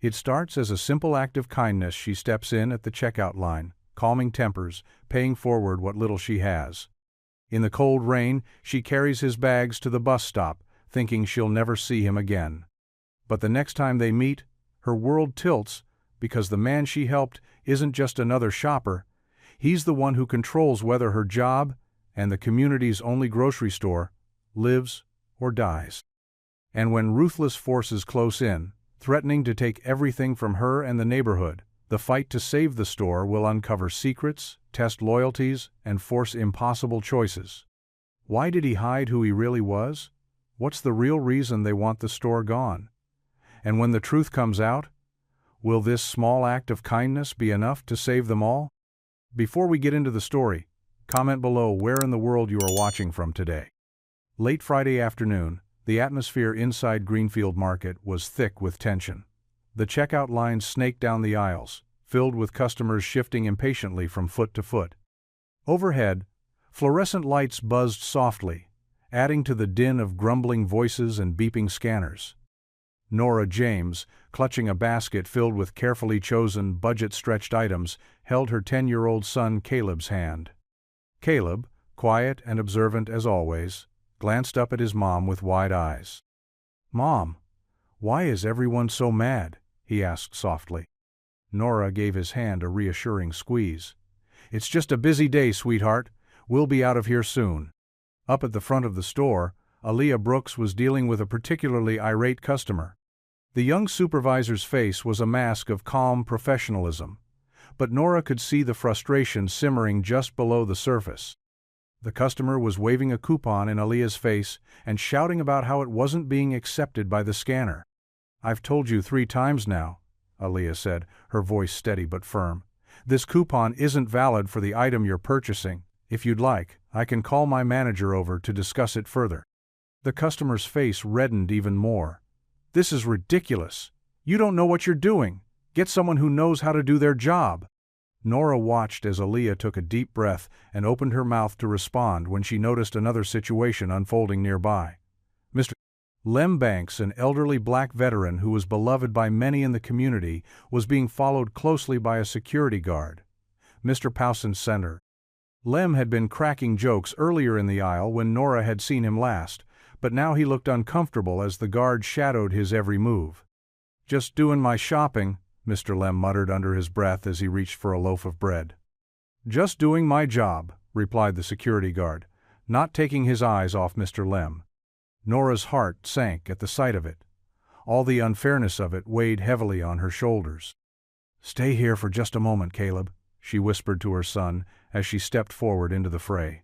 It starts as a simple act of kindness. She steps in at the checkout line, calming tempers, paying forward what little she has. In the cold rain, she carries his bags to the bus stop, thinking she'll never see him again. But the next time they meet, her world tilts, because the man she helped isn't just another shopper. He's the one who controls whether her job, and the community's only grocery store, lives or dies. And when ruthless forces close in, threatening to take everything from her and the neighborhood, the fight to save the store will uncover secrets, test loyalties, and force impossible choices. Why did he hide who he really was? What's the real reason they want the store gone? And when the truth comes out, will this small act of kindness be enough to save them all? Before we get into the story, comment below where in the world you are watching from today. Late Friday afternoon, the atmosphere inside Greenfield Market was thick with tension. The checkout lines snaked down the aisles, filled with customers shifting impatiently from foot to foot. Overhead, fluorescent lights buzzed softly, adding to the din of grumbling voices and beeping scanners. Nora James, clutching a basket filled with carefully chosen, budget-stretched items, held her 10-year-old son Caleb's hand. Caleb, quiet and observant as always, glanced up at his mom with wide eyes. "Mom, why is everyone so mad?" he asked softly. Nora gave his hand a reassuring squeeze. "It's just a busy day, sweetheart. We'll be out of here soon." Up at the front of the store, Aaliyah Brooks was dealing with a particularly irate customer. The young supervisor's face was a mask of calm professionalism, but Nora could see the frustration simmering just below the surface. The customer was waving a coupon in Aaliyah's face and shouting about how it wasn't being accepted by the scanner. "I've told you 3 times now," Aaliyah said, her voice steady but firm. "This coupon isn't valid for the item you're purchasing. If you'd like, I can call my manager over to discuss it further." The customer's face reddened even more. "This is ridiculous. You don't know what you're doing. Get someone who knows how to do their job." Nora watched as Aaliyah took a deep breath and opened her mouth to respond when she noticed another situation unfolding nearby. Mr. Lem Banks, an elderly black veteran who was beloved by many in the community, was being followed closely by a security guard. Mr. Powson Center. Lem had been cracking jokes earlier in the aisle when Nora had seen him last, but now he looked uncomfortable as the guard shadowed his every move. "Just doing my shopping," Mr. Lem muttered under his breath as he reached for a loaf of bread. "Just doing my job," replied the security guard, not taking his eyes off Mr. Lem. Nora's heart sank at the sight of it. All the unfairness of it weighed heavily on her shoulders. "Stay here for just a moment, Caleb," she whispered to her son as she stepped forward into the fray.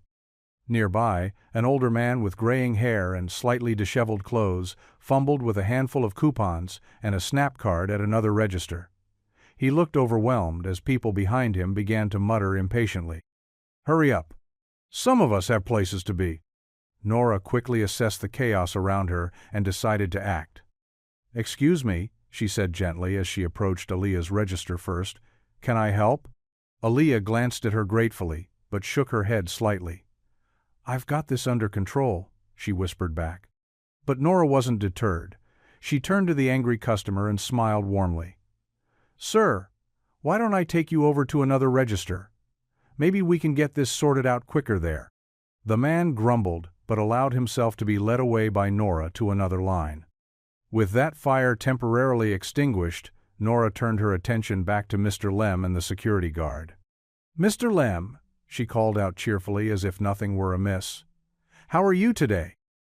Nearby, an older man with graying hair and slightly disheveled clothes fumbled with a handful of coupons and a snap card at another register. He looked overwhelmed as people behind him began to mutter impatiently. "Hurry up. Some of us have places to be." Nora quickly assessed the chaos around her and decided to act. "Excuse me," she said gently as she approached Aaliyah's register first. "Can I help?" Aaliyah glanced at her gratefully, but shook her head slightly. "I've got this under control," she whispered back. But Nora wasn't deterred. She turned to the angry customer and smiled warmly. "Sir, why don't I take you over to another register? Maybe we can get this sorted out quicker there." The man grumbled, but allowed himself to be led away by Nora to another line. With that fire temporarily extinguished, Nora turned her attention back to Mr. Lem and the security guard. "Mr. Lem," she called out cheerfully as if nothing were amiss. "How are you today?"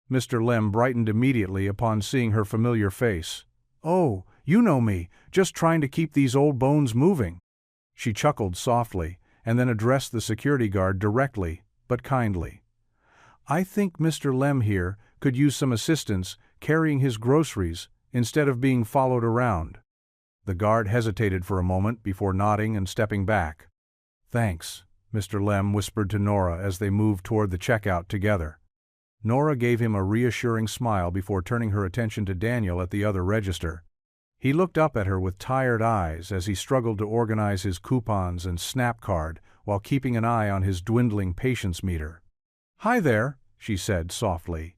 Mr. Lem brightened immediately upon seeing her familiar face. "Oh, you know me, just trying to keep these old bones moving." She chuckled softly and then addressed the security guard directly, but kindly. "I think Mr. Lem here could use some assistance carrying his groceries instead of being followed around." The guard hesitated for a moment before nodding and stepping back. "Thanks," Mr. Lem whispered to Nora as they moved toward the checkout together. Nora gave him a reassuring smile before turning her attention to Daniel at the other register. He looked up at her with tired eyes as he struggled to organize his coupons and snap card while keeping an eye on his dwindling patience meter. "Hi there," she said softly,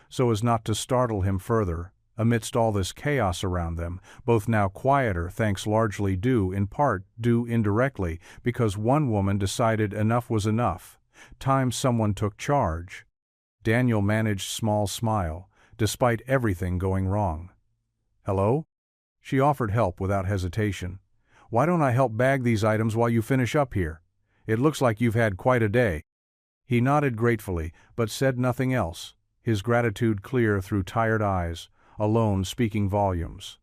so as not to startle him further, amidst all this chaos around them, both now quieter thanks largely due indirectly, because one woman decided enough was enough. Time someone took charge. Daniel managed small smile, despite everything going wrong. "Hello?" She offered help without hesitation. "Why don't I help bag these items while you finish up here? It looks like you've had quite a day." He nodded gratefully, but said nothing else, his gratitude clear through tired eyes, alone speaking volumes.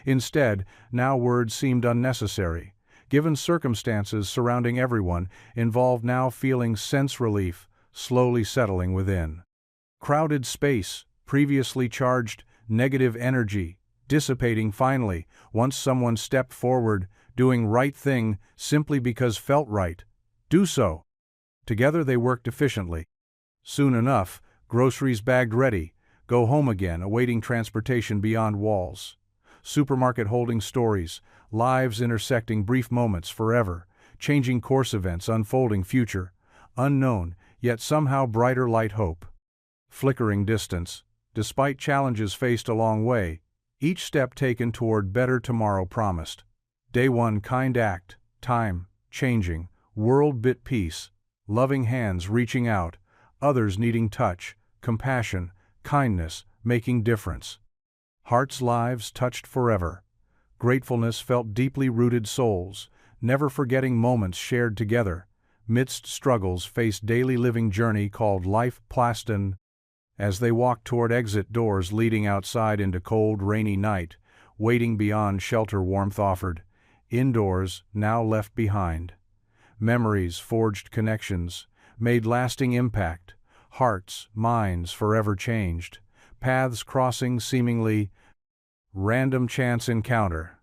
Instead, now words seemed unnecessary, given circumstances surrounding everyone involved now feeling sense relief, slowly settling within. Crowded space, previously charged, negative energy, dissipating finally, once someone stepped forward, doing right thing simply because felt right. Do so. Together they worked efficiently. Soon enough, groceries bagged ready, go home again awaiting transportation beyond walls. Supermarket holding stories, lives intersecting brief moments forever, changing course events unfolding future, unknown, yet somehow brighter light hope. Flickering distance, despite challenges faced a long way, each step taken toward better tomorrow promised. Day one kind act, time, changing, world bit peace, loving hands reaching out, others needing touch, compassion, kindness, making difference. Hearts' lives touched forever. Gratefulness felt deeply rooted souls, never forgetting moments shared together, midst struggles faced daily living journey called life plastin. As they walked toward exit doors leading outside into cold, rainy night, waiting beyond shelter warmth offered, indoors now left behind. Memories forged connections, made lasting impact, hearts, minds forever changed, paths crossing seemingly random chance encounter,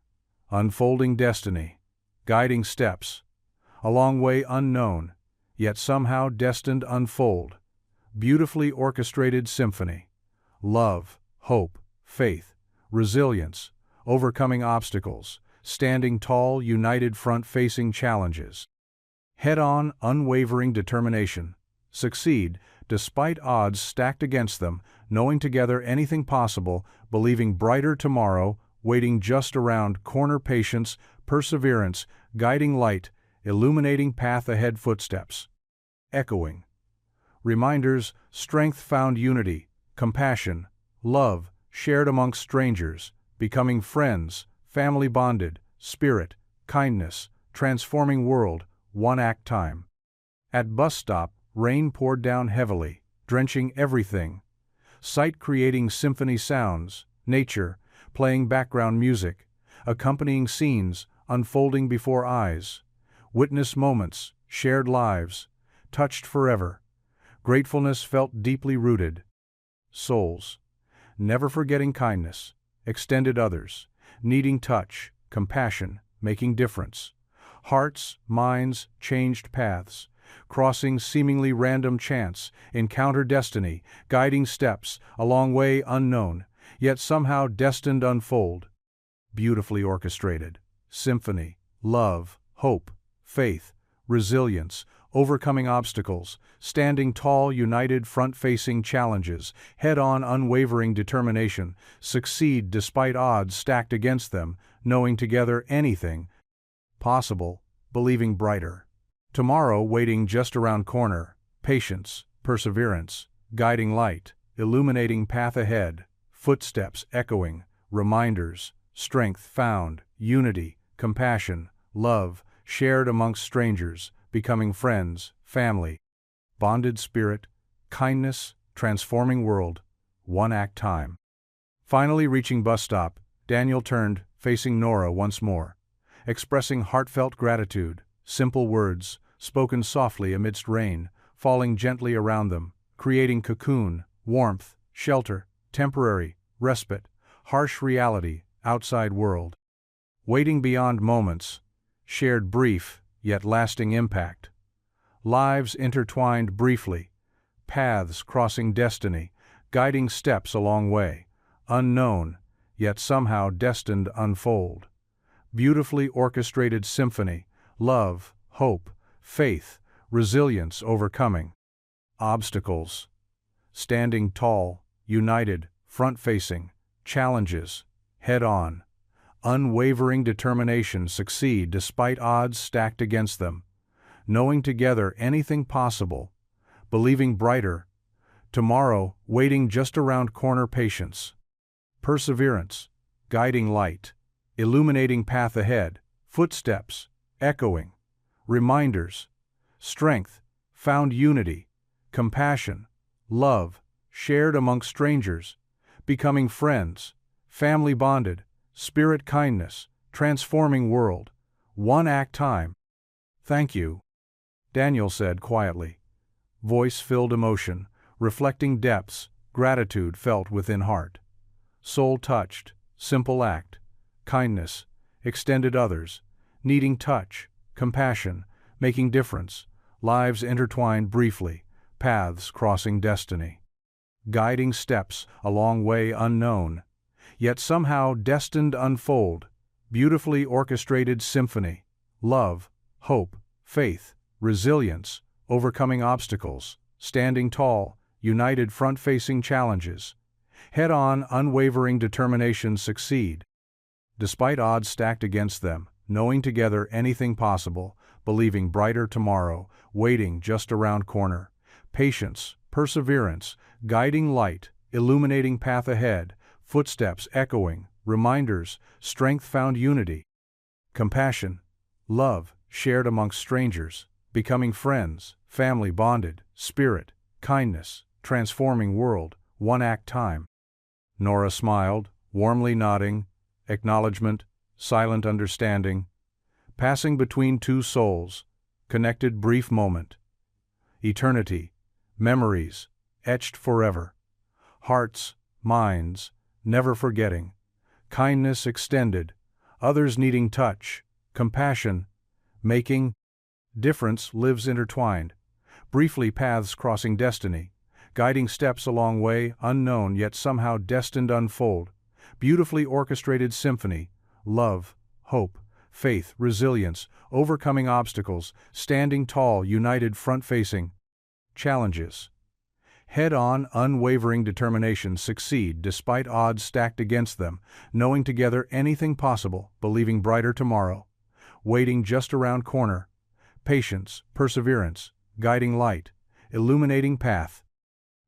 unfolding destiny, guiding steps, a long way unknown, yet somehow destined unfold, beautifully orchestrated symphony, love, hope, faith, resilience, overcoming obstacles, standing tall, united front-facing challenges. Head-on, unwavering determination, succeed, despite odds stacked against them, knowing together anything possible, believing brighter tomorrow, waiting just around corner patience, perseverance, guiding light, illuminating path ahead footsteps. Echoing. Reminders, strength found unity, compassion, love, shared amongst strangers, becoming friends, family bonded, spirit, kindness, transforming world, one act time. At bus stop, rain poured down heavily, drenching everything. Sight creating symphony sounds, nature, playing background music, accompanying scenes, unfolding before eyes. Witness moments, shared lives, touched forever. Gratefulness felt deeply rooted. Souls, never forgetting kindness, extended others, needing touch, compassion, making difference. Hearts, minds, changed paths, crossing seemingly random chance, encounter destiny, guiding steps, a long way unknown, yet somehow destined unfold. Beautifully orchestrated, symphony, love, hope, faith, resilience, overcoming obstacles, standing tall, united front-facing challenges, head-on unwavering determination, succeed despite odds stacked against them, knowing together anything possible, believing brighter tomorrow waiting just around corner, patience, perseverance, guiding light, illuminating path ahead, footsteps echoing, reminders, strength found, unity, compassion, love, shared amongst strangers, becoming friends, family, bonded spirit, kindness, transforming world, one act time. Finally reaching bus stop, Daniel turned, facing Nora once more, expressing heartfelt gratitude, simple words, spoken softly amidst rain, falling gently around them, creating cocoon, warmth, shelter, temporary, respite, harsh reality, outside world. Waiting beyond moments, shared brief, yet lasting impact. Lives intertwined briefly, paths crossing destiny, guiding steps a long way, unknown, yet somehow destined unfold. Beautifully orchestrated symphony, love, hope, faith, resilience overcoming obstacles. Standing tall, united, front-facing, challenges, head on. Unwavering determination succeed despite odds stacked against them, knowing together anything possible, believing brighter, tomorrow waiting just around corner patience, perseverance, guiding light, illuminating path ahead, footsteps, echoing, reminders, strength, found unity, compassion, love, shared amongst strangers, becoming friends, family bonded, spirit kindness, transforming world, one act time. Thank you, Daniel said quietly, voice filled emotion, reflecting depths, gratitude felt within heart. Soul touched, simple act, kindness, extended others, needing touch, compassion, making difference, lives intertwined briefly, paths crossing destiny. Guiding steps along way unknown, yet somehow destined unfold, beautifully orchestrated symphony, love, hope, faith, resilience, overcoming obstacles, standing tall, united front-facing challenges, head-on unwavering determination succeed. Despite odds stacked against them, knowing together anything possible, believing brighter tomorrow, waiting just around corner, patience, perseverance, guiding light, illuminating path ahead, footsteps echoing, reminders, strength found unity, compassion, love, shared amongst strangers, becoming friends, family bonded, spirit, kindness, transforming world, one act time. Nora smiled, warmly nodding, acknowledgement, silent understanding, passing between two souls, connected brief moment. Eternity, memories, etched forever. Hearts, minds, never forgetting. Kindness extended, others needing touch, compassion, making difference lives intertwined. Briefly paths crossing destiny, guiding steps along way unknown yet somehow destined unfold. Beautifully orchestrated symphony, love, hope, faith, resilience, overcoming obstacles, standing tall, united front-facing, challenges. Head-on, unwavering determination succeed despite odds stacked against them, knowing together anything possible, believing brighter tomorrow, waiting just around corner, patience, perseverance, guiding light, illuminating path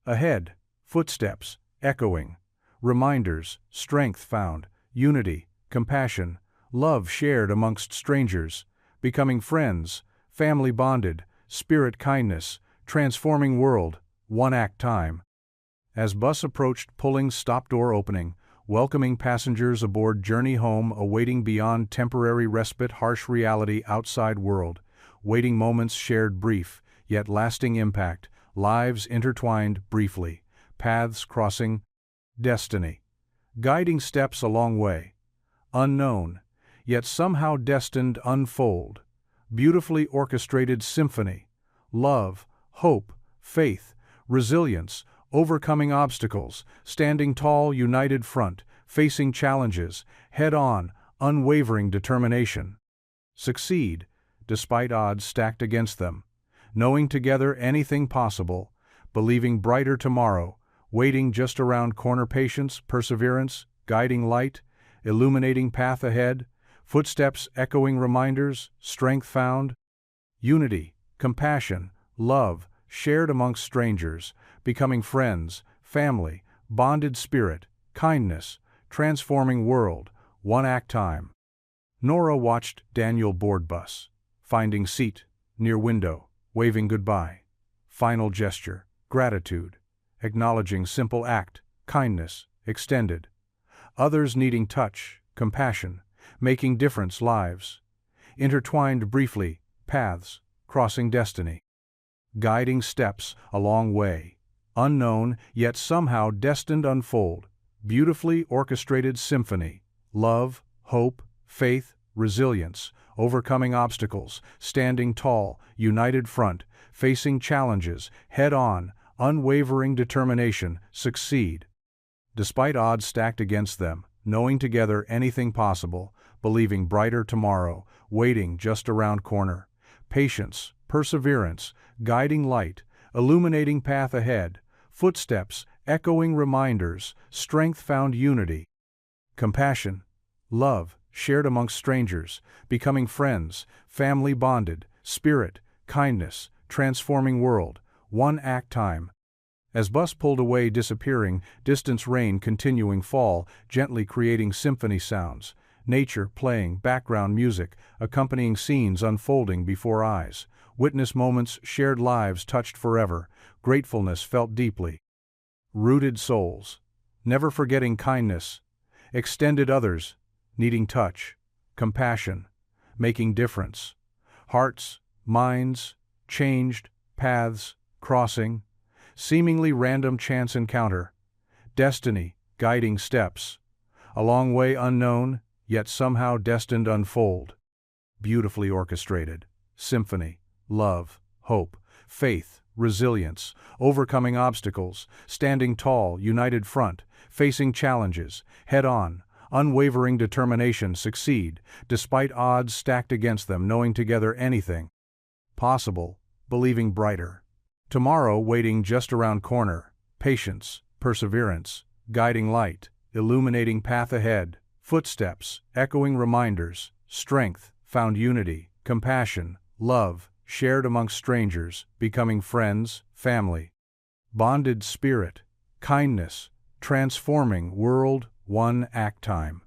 ahead, footsteps, echoing, reminders, strength found, unity, compassion, love shared amongst strangers, becoming friends, family bonded, spirit kindness, transforming world, one act time. As bus approached pulling stop door opening, welcoming passengers aboard journey home awaiting beyond temporary respite harsh reality outside world, waiting moments shared brief, yet lasting impact, lives intertwined briefly, paths crossing destiny, guiding steps a long way, unknown, yet somehow destined unfold, beautifully orchestrated symphony, love, hope, faith, resilience, overcoming obstacles, standing tall, united front, facing challenges, head-on, unwavering determination. Succeed, despite odds stacked against them, knowing together anything possible, believing brighter tomorrow, waiting just around corner patience, perseverance, guiding light, illuminating path ahead, footsteps echoing reminders, strength found, unity, compassion, love, shared amongst strangers, becoming friends, family, bonded spirit, kindness, transforming world, one act time. Nora watched Daniel board bus, finding seat, near window, waving goodbye. Final gesture, gratitude, acknowledging simple act, kindness, extended. Others needing touch, compassion, making difference lives. Intertwined briefly, paths, crossing destiny. Guiding steps a long way, unknown yet somehow destined unfold, beautifully orchestrated symphony, love, hope, faith, resilience, overcoming obstacles, standing tall, united front, facing challenges, head-on, unwavering determination, succeed. Despite odds stacked against them, knowing together anything possible, believing brighter tomorrow, waiting just around corner, patience, perseverance, guiding light, illuminating path ahead, footsteps, echoing reminders, strength found unity. Compassion, love, shared amongst strangers, becoming friends, family bonded, spirit, kindness, transforming world, one act time. As bus pulled away disappearing, distance rain continuing fall, gently creating symphony sounds, nature playing, background music, accompanying scenes unfolding before eyes, witness moments, shared lives touched forever, gratefulness felt deeply. Rooted souls, never forgetting kindness, extended others, needing touch, compassion, making difference. Hearts, minds, changed, paths, crossing, seemingly random chance encounter, destiny, guiding steps, a long way unknown, yet somehow destined unfold. Beautifully orchestrated, symphony, love, hope, faith, resilience, overcoming obstacles, standing tall, united front, facing challenges, head on, unwavering determination succeed, despite odds stacked against them, knowing together anything possible, believing brighter. Tomorrow waiting just around corner, patience, perseverance, guiding light, illuminating path ahead, footsteps, echoing reminders, strength, found unity, compassion, love, shared amongst strangers, becoming friends, family. Bonded spirit, kindness, transforming world, one act time.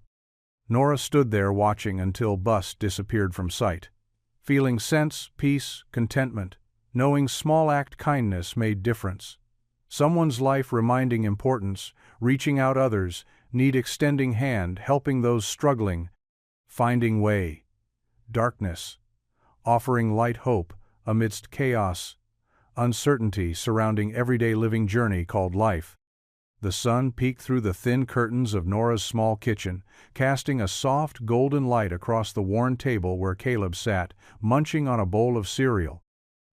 Nora stood there watching until bus disappeared from sight, feeling sense, peace, contentment, knowing small act kindness made difference. Someone's life reminding importance, reaching out others, need extending hand, helping those struggling, finding way. Darkness, offering light hope amidst chaos, uncertainty surrounding everyday living journey called life. The sun peeked through the thin curtains of Nora's small kitchen, casting a soft golden light across the worn table where Caleb sat, munching on a bowl of cereal.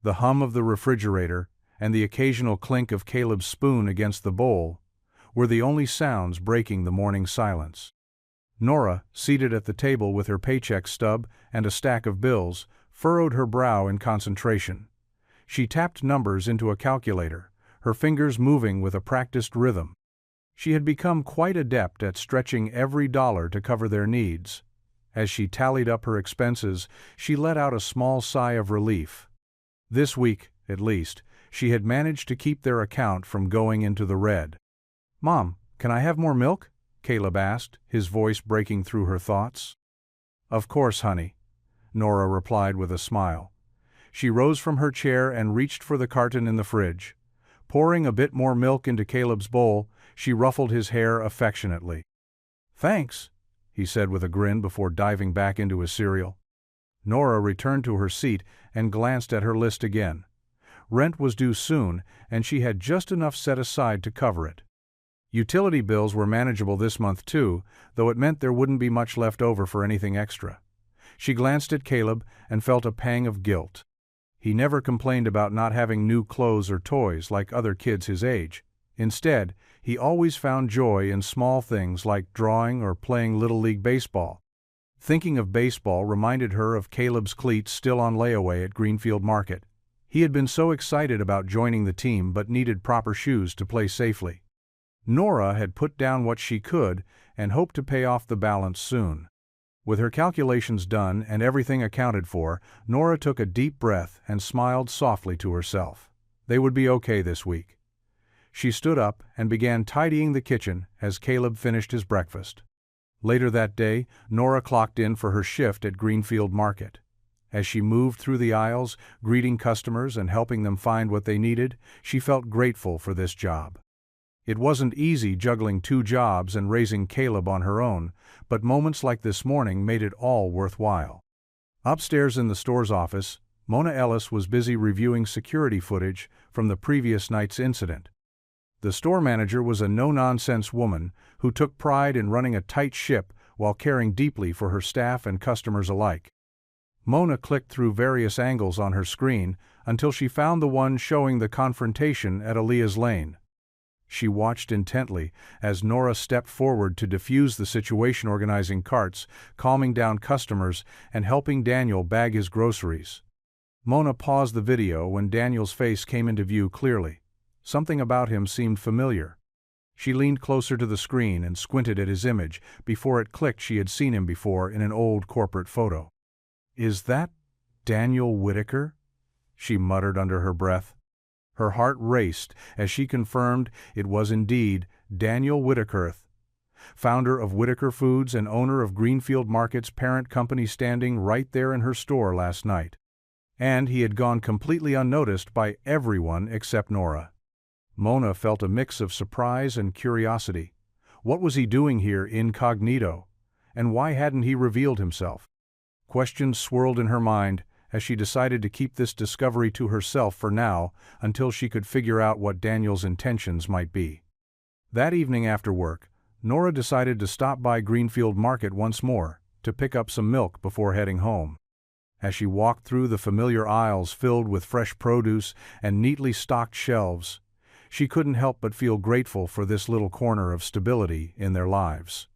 The hum of the refrigerator, and the occasional clink of Caleb's spoon against the bowl, were the only sounds breaking the morning silence. Nora, seated at the table with her paycheck stub and a stack of bills, furrowed her brow in concentration. She tapped numbers into a calculator, her fingers moving with a practiced rhythm. She had become quite adept at stretching every dollar to cover their needs. As she tallied up her expenses, she let out a small sigh of relief. This week, at least, she had managed to keep their account from going into the red. "Mom, can I have more milk?" Caleb asked, his voice breaking through her thoughts. "Of course, honey," Nora replied with a smile. She rose from her chair and reached for the carton in the fridge. Pouring a bit more milk into Caleb's bowl, she ruffled his hair affectionately. "Thanks," he said with a grin before diving back into his cereal. Nora returned to her seat and glanced at her list again. Rent was due soon, and she had just enough set aside to cover it. Utility bills were manageable this month too, though it meant there wouldn't be much left over for anything extra. She glanced at Caleb and felt a pang of guilt. He never complained about not having new clothes or toys like other kids his age. Instead, he always found joy in small things like drawing or playing Little League baseball. Thinking of baseball reminded her of Caleb's cleats still on layaway at Greenfield Market. He had been so excited about joining the team but needed proper shoes to play safely. Nora had put down what she could and hoped to pay off the balance soon. With her calculations done and everything accounted for, Nora took a deep breath and smiled softly to herself. They would be okay this week. She stood up and began tidying the kitchen as Caleb finished his breakfast. Later that day, Nora clocked in for her shift at Greenfield Market. As she moved through the aisles, greeting customers and helping them find what they needed, she felt grateful for this job. It wasn't easy juggling 2 jobs and raising Caleb on her own, but moments like this morning made it all worthwhile. Upstairs in the store's office, Mona Ellis was busy reviewing security footage from the previous night's incident. The store manager was a no-nonsense woman who took pride in running a tight ship while caring deeply for her staff and customers alike. Mona clicked through various angles on her screen until she found the one showing the confrontation at Aaliyah's Lane. She watched intently as Nora stepped forward to defuse the situation, organizing carts, calming down customers, and helping Daniel bag his groceries. Mona paused the video when Daniel's face came into view clearly. Something about him seemed familiar. She leaned closer to the screen and squinted at his image before it clicked she had seen him before in an old corporate photo. "Is that Daniel Whitaker?" she muttered under her breath. Her heart raced as she confirmed it was indeed Daniel Whitaker, founder of Whitaker Foods and owner of Greenfield Market's parent company, standing right there in her store last night. And he had gone completely unnoticed by everyone except Nora. Mona felt a mix of surprise and curiosity. What was he doing here incognito? And why hadn't he revealed himself? Questions swirled in her mind as she decided to keep this discovery to herself for now until she could figure out what Daniel's intentions might be. That evening after work, Nora decided to stop by Greenfield Market once more to pick up some milk before heading home. As she walked through the familiar aisles filled with fresh produce and neatly stocked shelves, she couldn't help but feel grateful for this little corner of stability in their lives.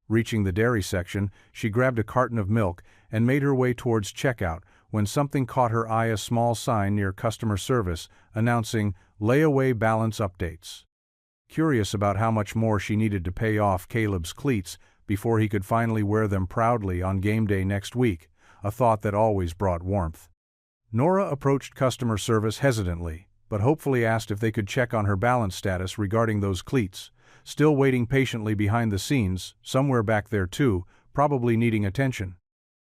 Reaching the dairy section, she grabbed a carton of milk and made her way towards checkout when something caught her eye: a small sign near customer service announcing layaway balance updates. Curious about how much more she needed to pay off Caleb's cleats before he could finally wear them proudly on game day next week, a thought that always brought warmth. Nora approached customer service hesitantly, but hopefully asked if they could check on her balance status regarding those cleats, still waiting patiently behind the scenes, somewhere back there too, probably needing attention.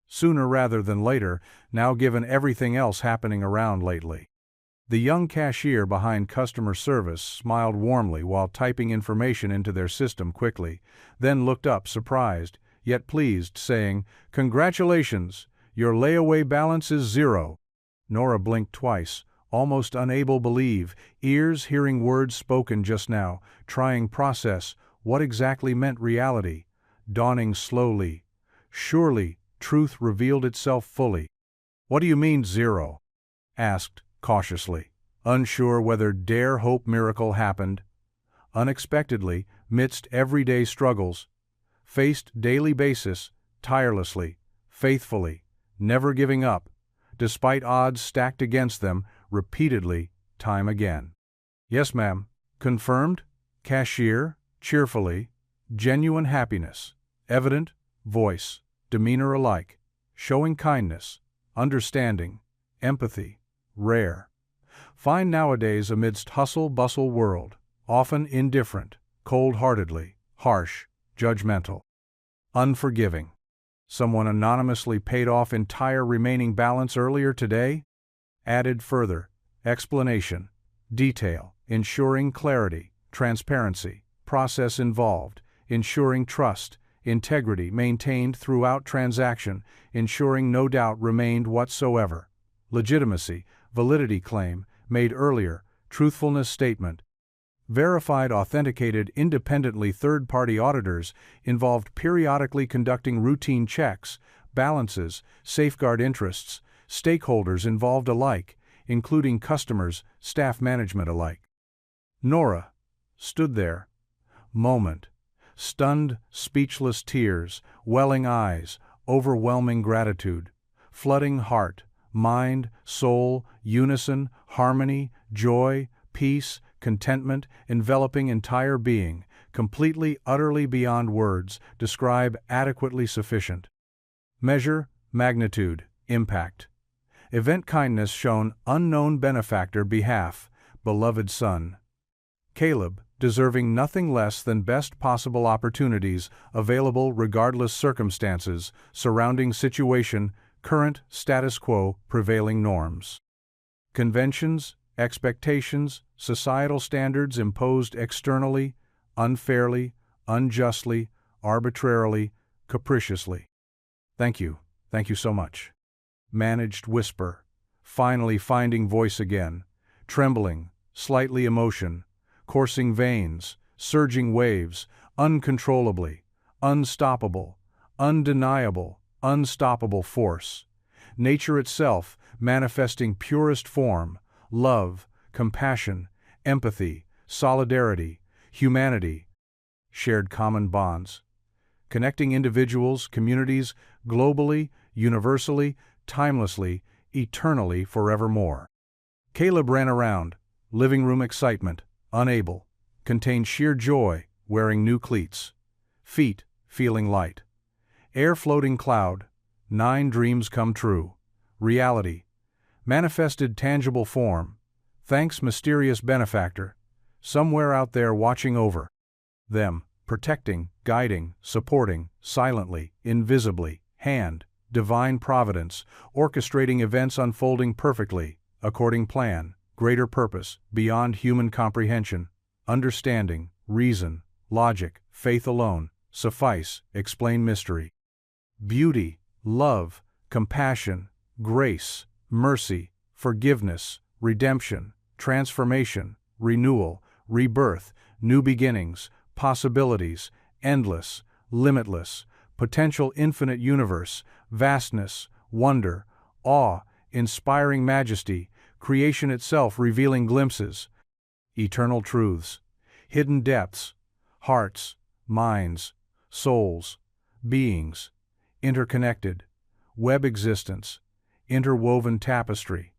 Sooner rather than later, now given everything else happening around lately. The young cashier behind customer service smiled warmly while typing information into their system quickly, then looked up surprised, yet pleased, saying, "Congratulations, your layaway balance is 0. Nora blinked twice, almost unable to believe, ears hearing words spoken just now, trying process what exactly meant reality, dawning slowly. Surely, truth revealed itself fully. "What do you mean 0? Asked, cautiously, unsure whether dare hope miracle happened. Unexpectedly, midst everyday struggles, faced daily basis, tirelessly, faithfully, never giving up, despite odds stacked against them, repeatedly, time again. "Yes, ma'am." Confirmed, cashier, cheerfully, genuine happiness, evident, voice, demeanor alike, showing kindness, understanding, empathy, rare. Fine nowadays amidst hustle-bustle world, often indifferent, cold-heartedly, harsh, judgmental, unforgiving. Someone anonymously paid off entire remaining balance earlier today? Added further, explanation, detail, ensuring clarity, transparency, process involved, ensuring trust, integrity maintained throughout transaction, ensuring no doubt remained whatsoever. Legitimacy, validity claim, made earlier, truthfulness statement. Verified, authenticated, independently third-party auditors involved periodically conducting routine checks, balances, safeguard interests, stakeholders involved alike, including customers, staff management alike. Nora stood there, moment, stunned, speechless tears, welling eyes, overwhelming gratitude, flooding heart, mind, soul, unison, harmony, joy, peace, contentment, enveloping entire being, completely, utterly beyond words, describe, adequately sufficient. Measure, magnitude, impact. Event kindness shown, unknown benefactor behalf, beloved son. Caleb, deserving nothing less than best possible opportunities, available regardless circumstances, surrounding situation, current status quo, prevailing norms. Conventions, expectations, societal standards imposed externally, unfairly, unjustly, arbitrarily, capriciously. Thank you so much. Managed whisper, finally finding voice again, trembling, slightly emotion, coursing veins, surging waves, uncontrollably, unstoppable, undeniable, unstoppable force. Nature itself manifesting purest form, love, compassion, empathy, solidarity, humanity, shared common bonds, connecting individuals, communities, globally, universally, timelessly, eternally, forevermore. Caleb ran around, Living room excitement, unable. Contained sheer joy, wearing new cleats. Feet, feeling light. Air floating cloud, 9 dreams come true. Reality. Manifested tangible form. Thanks mysterious benefactor. Somewhere out there watching over them, protecting, guiding, supporting, silently, invisibly, hand, divine providence, orchestrating events unfolding perfectly, according plan, greater purpose, beyond human comprehension, understanding, reason, logic, faith alone, suffice, explain mystery. Beauty, love, compassion, grace, mercy, forgiveness, redemption, transformation, renewal, rebirth, new beginnings, possibilities, endless, limitless, potential infinite universe, vastness, wonder, awe, inspiring majesty, creation itself revealing glimpses, eternal truths, hidden depths, hearts, minds, souls, beings, interconnected, web existence, interwoven tapestry,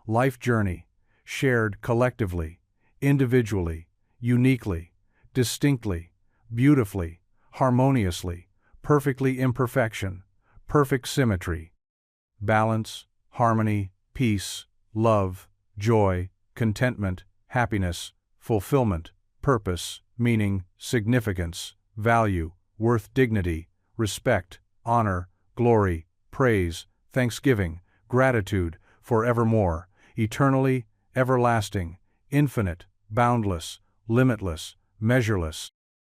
life journey, shared collectively, individually, uniquely, distinctly, beautifully, harmoniously, perfectly imperfection, perfect symmetry, balance, harmony, peace, love, joy, contentment, happiness, fulfillment, purpose, meaning, significance, value, worth, dignity, respect, honor, glory, praise, thanksgiving, gratitude, forevermore, eternally, everlasting, infinite, boundless, limitless, measureless,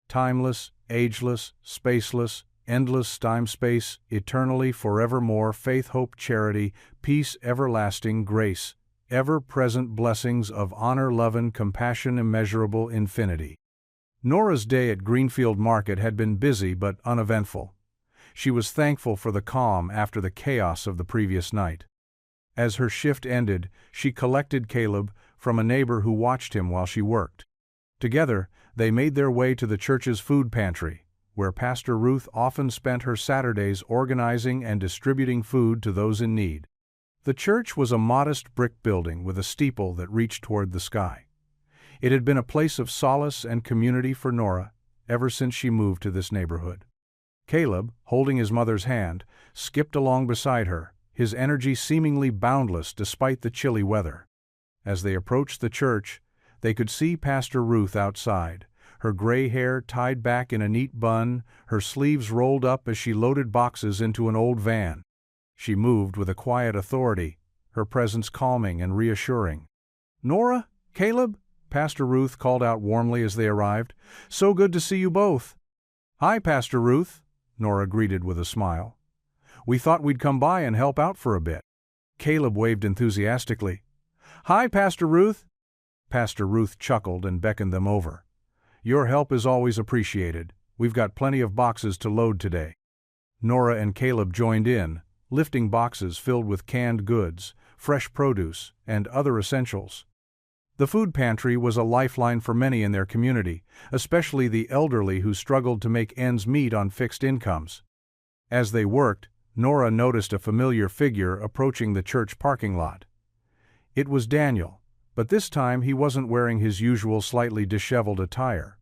timeless, ageless, spaceless, endless time-space, eternally, forevermore, faith, hope, charity, peace, everlasting, grace, ever-present blessings of honor, love, and compassion, immeasurable infinity. Nora's day at Greenfield Market had been busy but uneventful. She was thankful for the calm after the chaos of the previous night. As her shift ended, she collected Caleb from a neighbor who watched him while she worked. Together, they made their way to the church's food pantry, where Pastor Ruth often spent her Saturdays organizing and distributing food to those in need. The church was a modest brick building with a steeple that reached toward the sky. It had been a place of solace and community for Nora ever since she moved to this neighborhood. Caleb, holding his mother's hand, skipped along beside her, his energy seemingly boundless despite the chilly weather. As they approached the church, they could see Pastor Ruth outside, her gray hair tied back in a neat bun, her sleeves rolled up as she loaded boxes into an old van. She moved with a quiet authority, her presence calming and reassuring. "Nora, Caleb," Pastor Ruth called out warmly as they arrived. "So good to see you both." "Hi, Pastor Ruth," Nora greeted with a smile. "We thought we'd come by and help out for a bit." Caleb waved enthusiastically. "Hi, Pastor Ruth." Pastor Ruth chuckled and beckoned them over. "Your help is always appreciated. We've got plenty of boxes to load today." Nora and Caleb joined in, lifting boxes filled with canned goods, fresh produce, and other essentials. The food pantry was a lifeline for many in their community, especially the elderly who struggled to make ends meet on fixed incomes. As they worked, Nora noticed a familiar figure approaching the church parking lot. It was Daniel, but this time he wasn't wearing his usual slightly disheveled attire.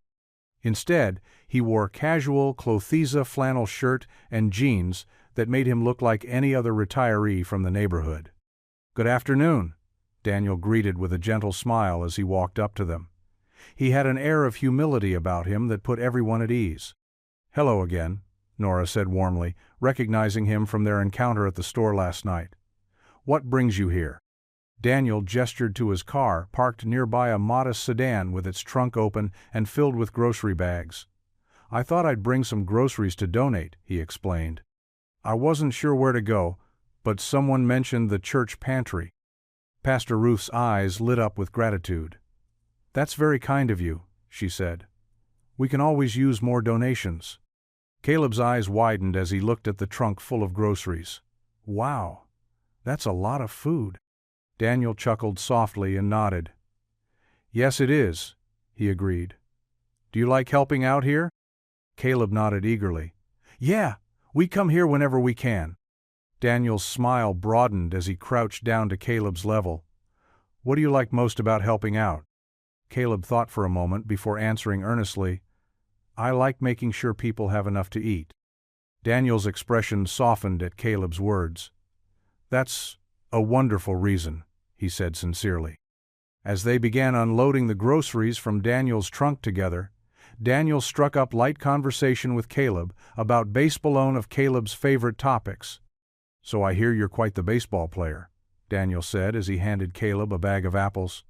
Instead, he wore casual clothesa flannel shirt and jeans that made him look like any other retiree from the neighborhood. "Good afternoon," Daniel greeted with a gentle smile as he walked up to them. He had an air of humility about him that put everyone at ease. "Hello again," Nora said warmly, recognizing him from their encounter at the store last night. "What brings you here?" Daniel gestured to his car, parked nearby a modest sedan with its trunk open and filled with grocery bags. "I thought I'd bring some groceries to donate," he explained. "I wasn't sure where to go, but someone mentioned the church pantry." Pastor Ruth's eyes lit up with gratitude. "That's very kind of you," she said. "We can always use more donations." Caleb's eyes widened as he looked at the trunk full of groceries. "Wow, that's a lot of food." Daniel chuckled softly and nodded. "Yes, it is," he agreed. "Do you like helping out here?" Caleb nodded eagerly. "Yeah, we come here whenever we can." Daniel's smile broadened as he crouched down to Caleb's level. What do you like most about helping out? Caleb thought for a moment before answering earnestly, I like making sure people have enough to eat. Daniel's expression softened at Caleb's words. That's a wonderful reason, he said sincerely. As they began unloading the groceries from Daniel's trunk together, Daniel struck up light conversation with Caleb about baseball, of Caleb's favorite topics. So I hear you're quite the baseball player, Daniel said as he handed Caleb a bag of apples.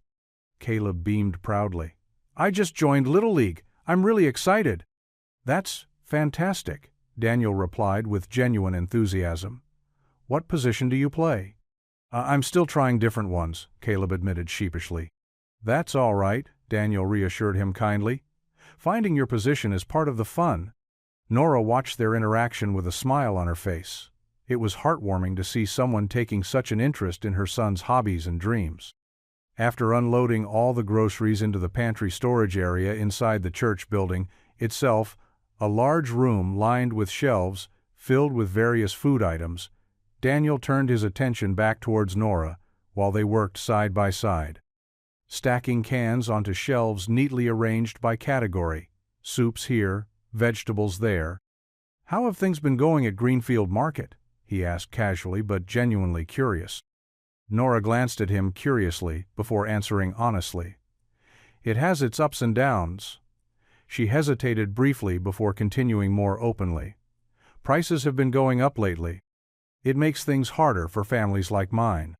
Caleb beamed proudly. I just joined Little League. I'm really excited. That's fantastic, Daniel replied with genuine enthusiasm. What position do you play? I'm still trying different ones, Caleb admitted sheepishly. That's all right, Daniel reassured him kindly. Finding your position is part of the fun. Nora watched their interaction with a smile on her face. It was heartwarming to see someone taking such an interest in her son's hobbies and dreams. After unloading all the groceries into the pantry storage area inside the church building itself, a large room lined with shelves filled with various food items, Daniel turned his attention back towards Nora while they worked side by side. Stacking cans onto shelves neatly arranged by category, soups here, vegetables there. How have things been going at Greenfield Market? He asked casually but genuinely curious. Nora glanced at him curiously before answering honestly. It has its ups and downs. She hesitated briefly before continuing more openly. Prices have been going up lately. It makes things harder for families like mine.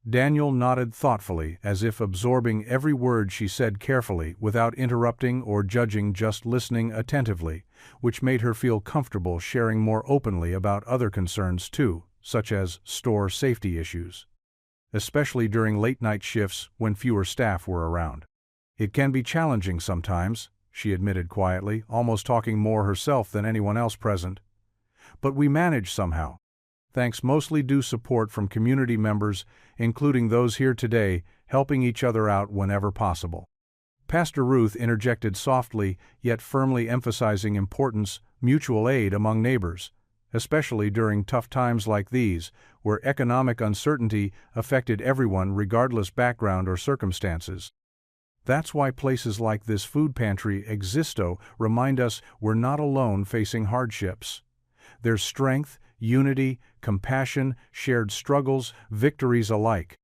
Daniel nodded thoughtfully, as if absorbing every word she said carefully without interrupting or judging, just listening attentively, which made her feel comfortable sharing more openly about other concerns too, such as store safety issues. Especially during late-night shifts when fewer staff were around. It can be challenging sometimes, she admitted quietly, almost talking more herself than anyone else present. But we manage somehow. Thanks mostly due support from community members, including those here today, helping each other out whenever possible. Pastor Ruth interjected softly, yet firmly emphasizing importance, mutual aid among neighbors, especially during tough times like these, where economic uncertainty affected everyone regardless background or circumstances. That's why places like this food pantry existo remind us we're not alone facing hardships. There's strength, unity, compassion, shared struggles, victories alike.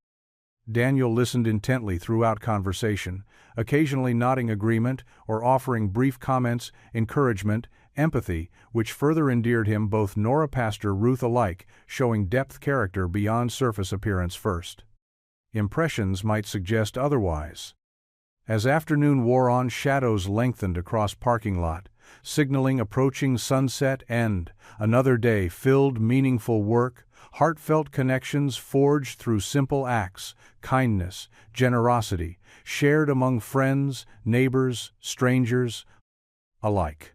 Daniel listened intently throughout conversation, occasionally nodding agreement or offering brief comments, encouragement, empathy, which further endeared him both Nora Pastor Ruth alike, showing depth character beyond surface appearance first. Impressions might suggest otherwise. As afternoon wore on, shadows lengthened across parking lot, signaling approaching sunset and another day filled meaningful work, heartfelt connections forged through simple acts, kindness, generosity, shared among friends, neighbors, strangers alike.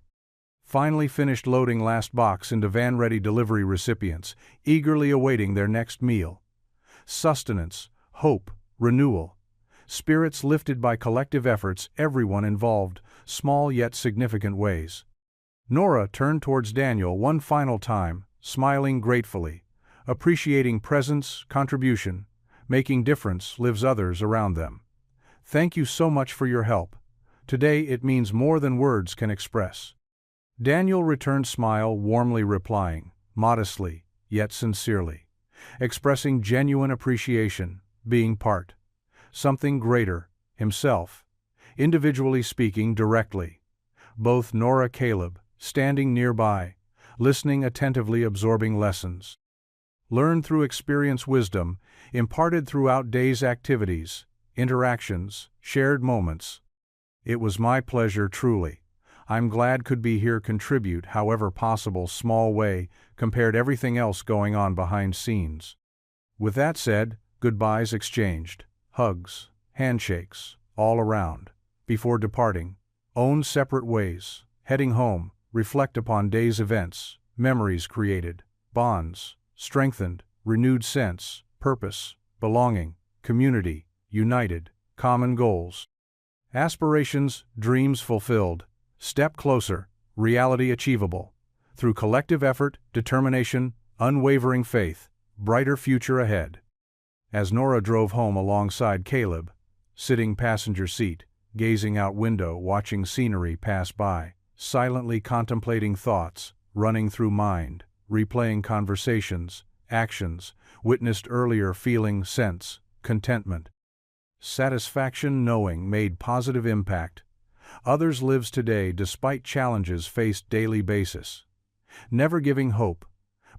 Finally finished loading last box into van-ready delivery recipients, eagerly awaiting their next meal. Sustenance, hope, renewal. Spirits lifted by collective efforts, everyone involved, small yet significant ways. Nora turned towards Daniel one final time, smiling gratefully, appreciating presence, contribution, making difference lives others around them. Thank you so much for your help. Today it means more than words can express. Daniel returned smile, warmly replying, modestly, yet sincerely, expressing genuine appreciation, being part. Something greater, himself, individually speaking directly. Both Nora Caleb, standing nearby, listening attentively, absorbing lessons. Learned through experience, wisdom, imparted throughout day's activities, interactions, shared moments. It was my pleasure truly. I'm glad could be here, contribute however possible, small way, compared everything else going on behind scenes. With that said, goodbyes exchanged. Hugs, handshakes, all around. Before departing, own separate ways, heading home, reflect upon day's events, memories created, bonds, strengthened, renewed sense, purpose, belonging, community, united, common goals. Aspirations, dreams fulfilled, step closer, reality achievable. Through collective effort, determination, unwavering faith, brighter future ahead. As Nora drove home alongside Caleb, sitting passenger seat, gazing out window, watching scenery pass by, silently contemplating thoughts running through mind, replaying conversations, actions, witnessed earlier, feeling sense, contentment, satisfaction knowing made positive impact. Others lives today despite challenges faced daily basis, never giving hope,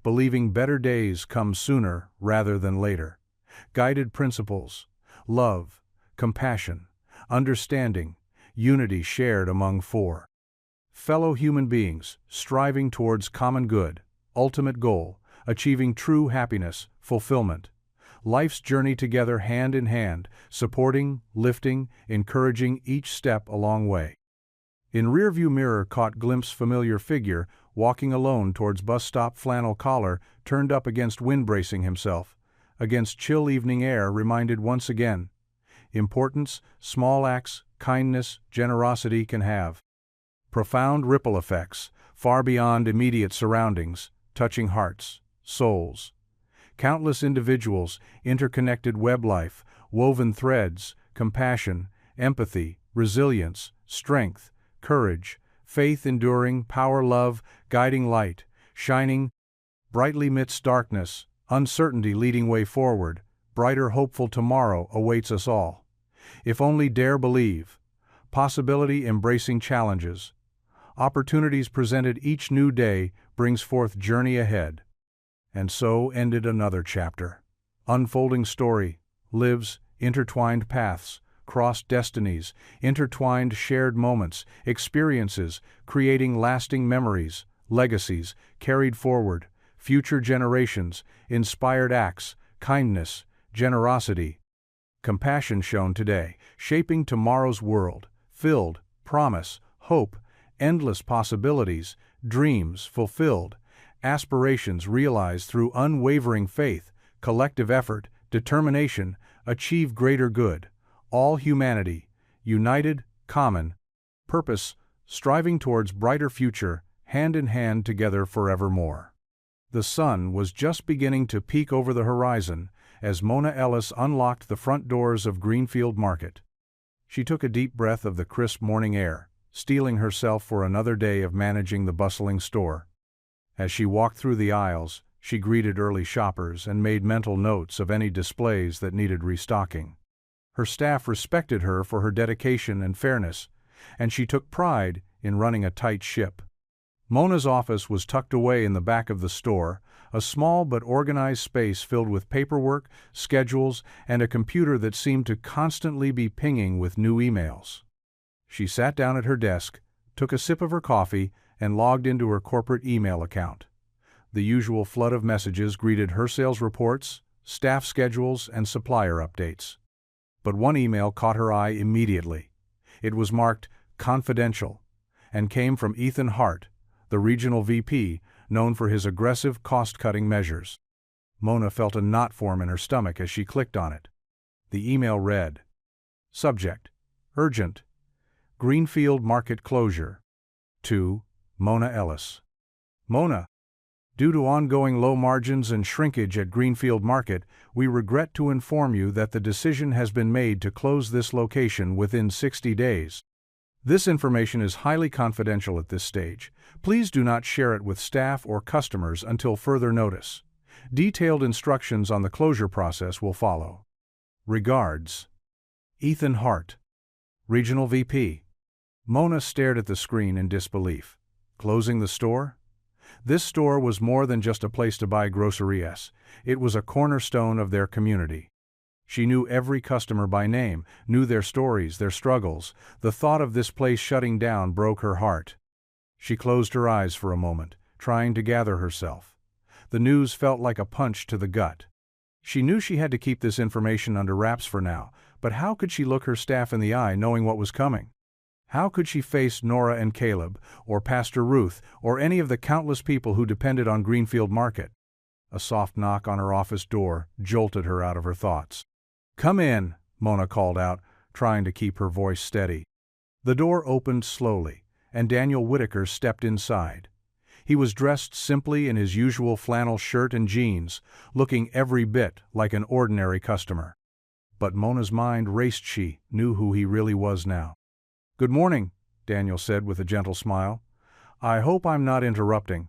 believing better days come sooner rather than later. Guided principles, love, compassion, understanding, unity shared among four fellow human beings, striving towards common good, ultimate goal, achieving true happiness, fulfillment. Life's journey together hand in hand, supporting, lifting, encouraging each step along way. In rearview mirror caught glimpse familiar figure, walking alone towards bus stop, flannel collar turned up against wind, bracing himself against chill evening air, reminded once again. Importance, small acts, kindness, generosity can have profound ripple effects, far beyond immediate surroundings, touching hearts, souls. Countless individuals, interconnected web life, woven threads, compassion, empathy, resilience, strength, courage, faith, enduring, power, love, guiding light, shining brightly midst darkness, uncertainty leading way forward, brighter hopeful tomorrow awaits us all. If only dare believe. Possibility embracing challenges. Opportunities presented each new day brings forth journey ahead. And so ended another chapter. Unfolding story, lives, intertwined paths, crossed destinies, intertwined shared moments, experiences, creating lasting memories, legacies, carried forward, future generations, inspired acts, kindness, generosity, compassion shown today, shaping tomorrow's world, filled, promise, hope, endless possibilities, dreams fulfilled, aspirations realized through unwavering faith, collective effort, determination, achieve greater good, all humanity, united, common, purpose, striving towards brighter future, hand in hand together forevermore. The sun was just beginning to peek over the horizon as Mona Ellis unlocked the front doors of Greenfield Market. She took a deep breath of the crisp morning air, steeling herself for another day of managing the bustling store. As she walked through the aisles, she greeted early shoppers and made mental notes of any displays that needed restocking. Her staff respected her for her dedication and fairness, and she took pride in running a tight ship. Mona's office was tucked away in the back of the store, a small but organized space filled with paperwork, schedules, and a computer that seemed to constantly be pinging with new emails. She sat down at her desk, took a sip of her coffee, and logged into her corporate email account. The usual flood of messages greeted her: sales reports, staff schedules, and supplier updates. But one email caught her eye immediately. It was marked confidential and came from Ethan Hart, the regional VP, known for his aggressive cost-cutting measures. Mona felt a knot form in her stomach as she clicked on it. The email read, Subject: Urgent. Greenfield Market Closure. To Mona Ellis. Mona, due to ongoing low margins and shrinkage at Greenfield Market, we regret to inform you that the decision has been made to close this location within 60 days. This information is highly confidential at this stage. Please do not share it with staff or customers until further notice. Detailed instructions on the closure process will follow. Regards, Ethan Hart, Regional VP. Mona stared at the screen in disbelief. Closing the store? This store was more than just a place to buy groceries. It was a cornerstone of their community. She knew every customer by name, knew their stories, their struggles. The thought of this place shutting down broke her heart. She closed her eyes for a moment, trying to gather herself. The news felt like a punch to the gut. She knew she had to keep this information under wraps for now, but how could she look her staff in the eye knowing what was coming? How could she face Nora and Caleb, or Pastor Ruth, or any of the countless people who depended on Greenfield Market? A soft knock on her office door jolted her out of her thoughts. "Come in," Mona called out, trying to keep her voice steady. The door opened slowly, and Daniel Whitaker stepped inside. He was dressed simply in his usual flannel shirt and jeans, looking every bit like an ordinary customer. But Mona's mind raced. She knew who he really was now. "Good morning," Daniel said with a gentle smile. "I hope I'm not interrupting."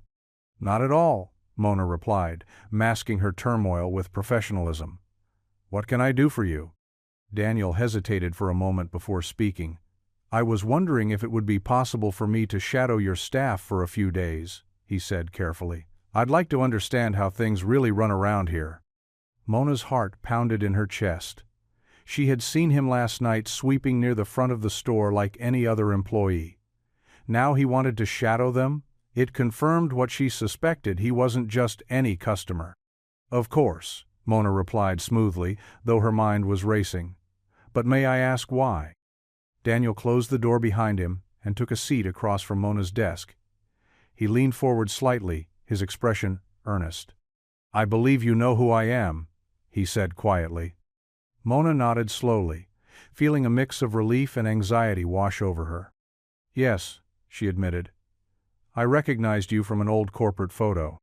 "Not at all," Mona replied, masking her turmoil with professionalism. "What can I do for you?" Daniel hesitated for a moment before speaking. "I was wondering if it would be possible for me to shadow your staff for a few days," he said carefully. "I'd like to understand how things really run around here." Mona's heart pounded in her chest. She had seen him last night sweeping near the front of the store like any other employee. Now he wanted to shadow them? It confirmed what she suspected: he wasn't just any customer. "Of course," Mona replied smoothly, though her mind was racing. "But may I ask why?" Daniel closed the door behind him and took a seat across from Mona's desk. He leaned forward slightly, his expression earnest. "I believe you know who I am," he said quietly. Mona nodded slowly, feeling a mix of relief and anxiety wash over her. "Yes," she admitted. "I recognized you from an old corporate photo."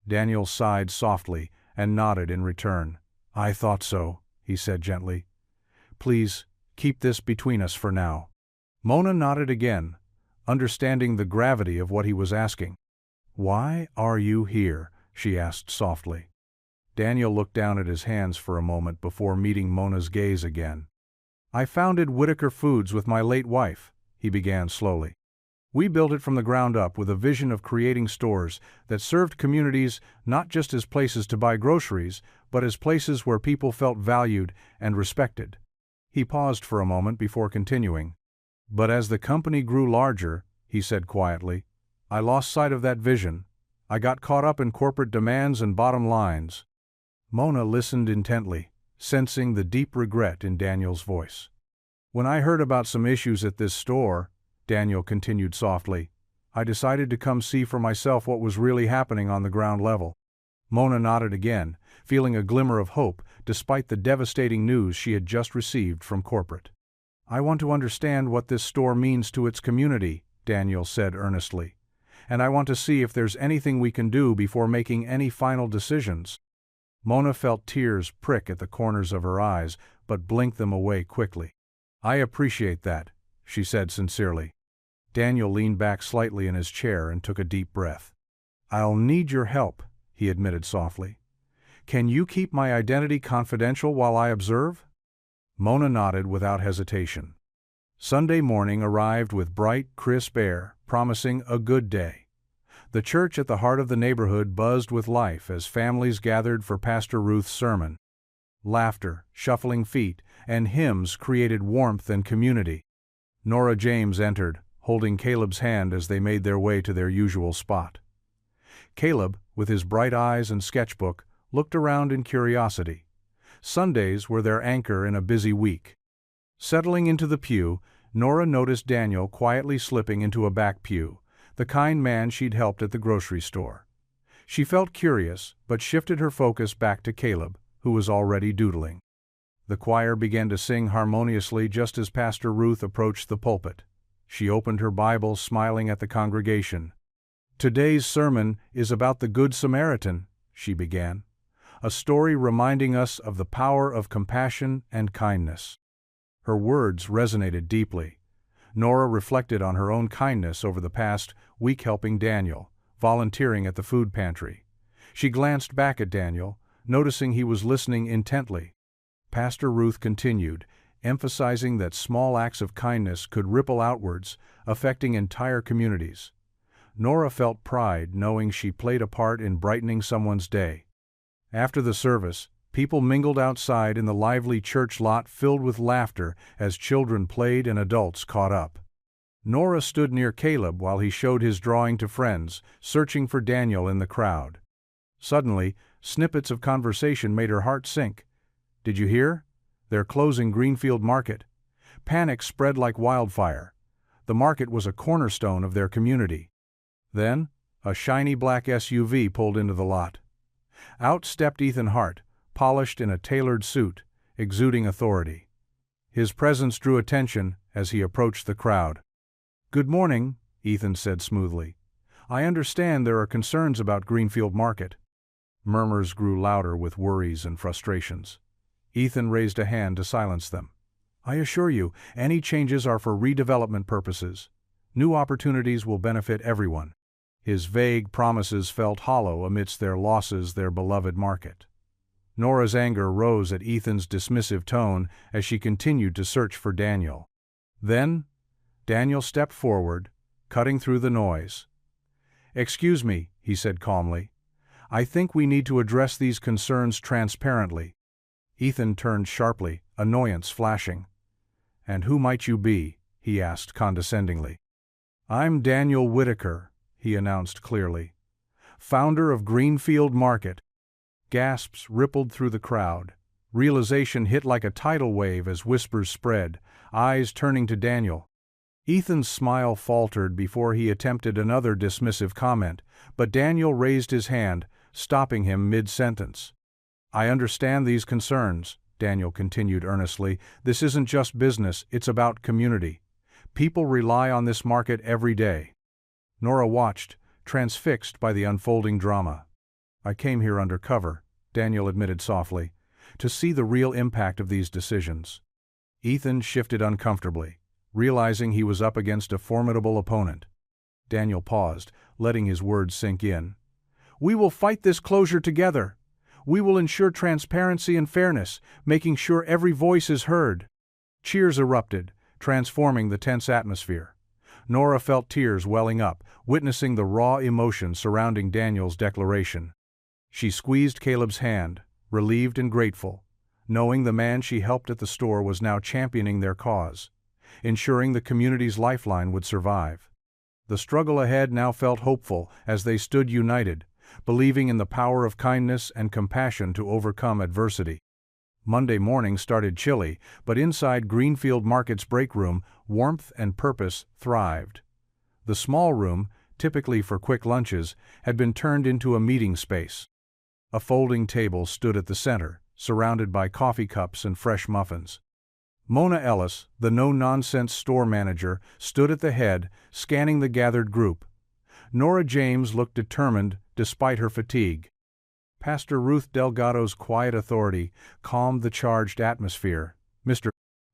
Daniel sighed softly and nodded in return. "I thought so," he said gently. "Please, keep this between us for now." Mona nodded again, understanding the gravity of what he was asking. "Why are you here?" she asked softly. Daniel looked down at his hands for a moment before meeting Mona's gaze again. "I founded Whitaker Foods with my late wife," he began slowly. "We built it from the ground up with a vision of creating stores that served communities not just as places to buy groceries, but as places where people felt valued and respected." He paused for a moment before continuing. "But as the company grew larger," he said quietly, "I lost sight of that vision. I got caught up in corporate demands and bottom lines." Mona listened intently, sensing the deep regret in Daniel's voice. "When I heard about some issues at this store," Daniel continued softly, "I decided to come see for myself what was really happening on the ground level." Mona nodded again, feeling a glimmer of hope despite the devastating news she had just received from corporate. "I want to understand what this store means to its community," Daniel said earnestly, "and I want to see if there's anything we can do before making any final decisions." Mona felt tears prick at the corners of her eyes, but blinked them away quickly. "I appreciate that," she said sincerely. Daniel leaned back slightly in his chair and took a deep breath. "I'll need your help," he admitted softly. "Can you keep my identity confidential while I observe?" Mona nodded without hesitation. Sunday morning arrived with bright, crisp air, promising a good day. The church at the heart of the neighborhood buzzed with life as families gathered for Pastor Ruth's sermon. Laughter, shuffling feet, and hymns created warmth and community. Nora James entered, holding Caleb's hand as they made their way to their usual spot. Caleb, with his bright eyes and sketchbook, looked around in curiosity. Sundays were their anchor in a busy week. Settling into the pew, Nora noticed Daniel quietly slipping into a back pew, the kind man she'd helped at the grocery store. She felt curious, but shifted her focus back to Caleb, who was already doodling. The choir began to sing harmoniously just as Pastor Ruth approached the pulpit. She opened her Bible, smiling at the congregation. "Today's sermon is about the Good Samaritan," she began, "a story reminding us of the power of compassion and kindness." Her words resonated deeply. Nora reflected on her own kindness over the past week, helping Daniel, volunteering at the food pantry. She glanced back at Daniel, noticing he was listening intently. Pastor Ruth continued, emphasizing that small acts of kindness could ripple outwards, affecting entire communities. Nora felt pride knowing she played a part in brightening someone's day. After the service, people mingled outside in the lively church lot filled with laughter as children played and adults caught up. Nora stood near Caleb while he showed his drawing to friends, searching for Daniel in the crowd. Suddenly, snippets of conversation made her heart sink. "Did you hear? They're closing Greenfield Market." Panic spread like wildfire. The market was a cornerstone of their community. Then, a shiny black SUV pulled into the lot. Out stepped Ethan Hart, polished in a tailored suit, exuding authority. His presence drew attention as he approached the crowd. "Good morning," Ethan said smoothly. I understand there are concerns about Greenfield Market. Murmurs grew louder with worries and frustrations. Ethan raised a hand to silence them. I assure you, any changes are for redevelopment purposes. New opportunities will benefit everyone. His vague promises felt hollow amidst their losses their beloved market. Nora's anger rose at Ethan's dismissive tone as she continued to search for Daniel. Then, Daniel stepped forward, cutting through the noise. Excuse me, he said calmly. I think we need to address these concerns transparently. Ethan turned sharply, annoyance flashing. And who might you be? He asked condescendingly. I'm Daniel Whitaker, he announced clearly. Founder of Greenfield Market. Gasps rippled through the crowd. Realization hit like a tidal wave as whispers spread, eyes turning to Daniel. Ethan's smile faltered before he attempted another dismissive comment, but Daniel raised his hand, stopping him mid-sentence. I understand these concerns, Daniel continued earnestly. This isn't just business, it's about community. People rely on this market every day. Nora watched, transfixed by the unfolding drama. I came here under cover, Daniel admitted softly, to see the real impact of these decisions. Ethan shifted uncomfortably, realizing he was up against a formidable opponent. Daniel paused, letting his words sink in. We will fight this closure together. We will ensure transparency and fairness, making sure every voice is heard. Cheers erupted, transforming the tense atmosphere. Nora felt tears welling up, witnessing the raw emotion surrounding Daniel's declaration. She squeezed Caleb's hand, relieved and grateful, knowing the man she helped at the store was now championing their cause, ensuring the community's lifeline would survive. The struggle ahead now felt hopeful as they stood united, believing in the power of kindness and compassion to overcome adversity. Monday morning started chilly, but inside Greenfield Market's break room, warmth and purpose thrived. The small room, typically for quick lunches, had been turned into a meeting space. A folding table stood at the center, surrounded by coffee cups and fresh muffins. Mona Ellis, the no-nonsense store manager, stood at the head, scanning the gathered group. Nora James looked determined despite her fatigue. Pastor Ruth Delgado's quiet authority calmed the charged atmosphere. Mr.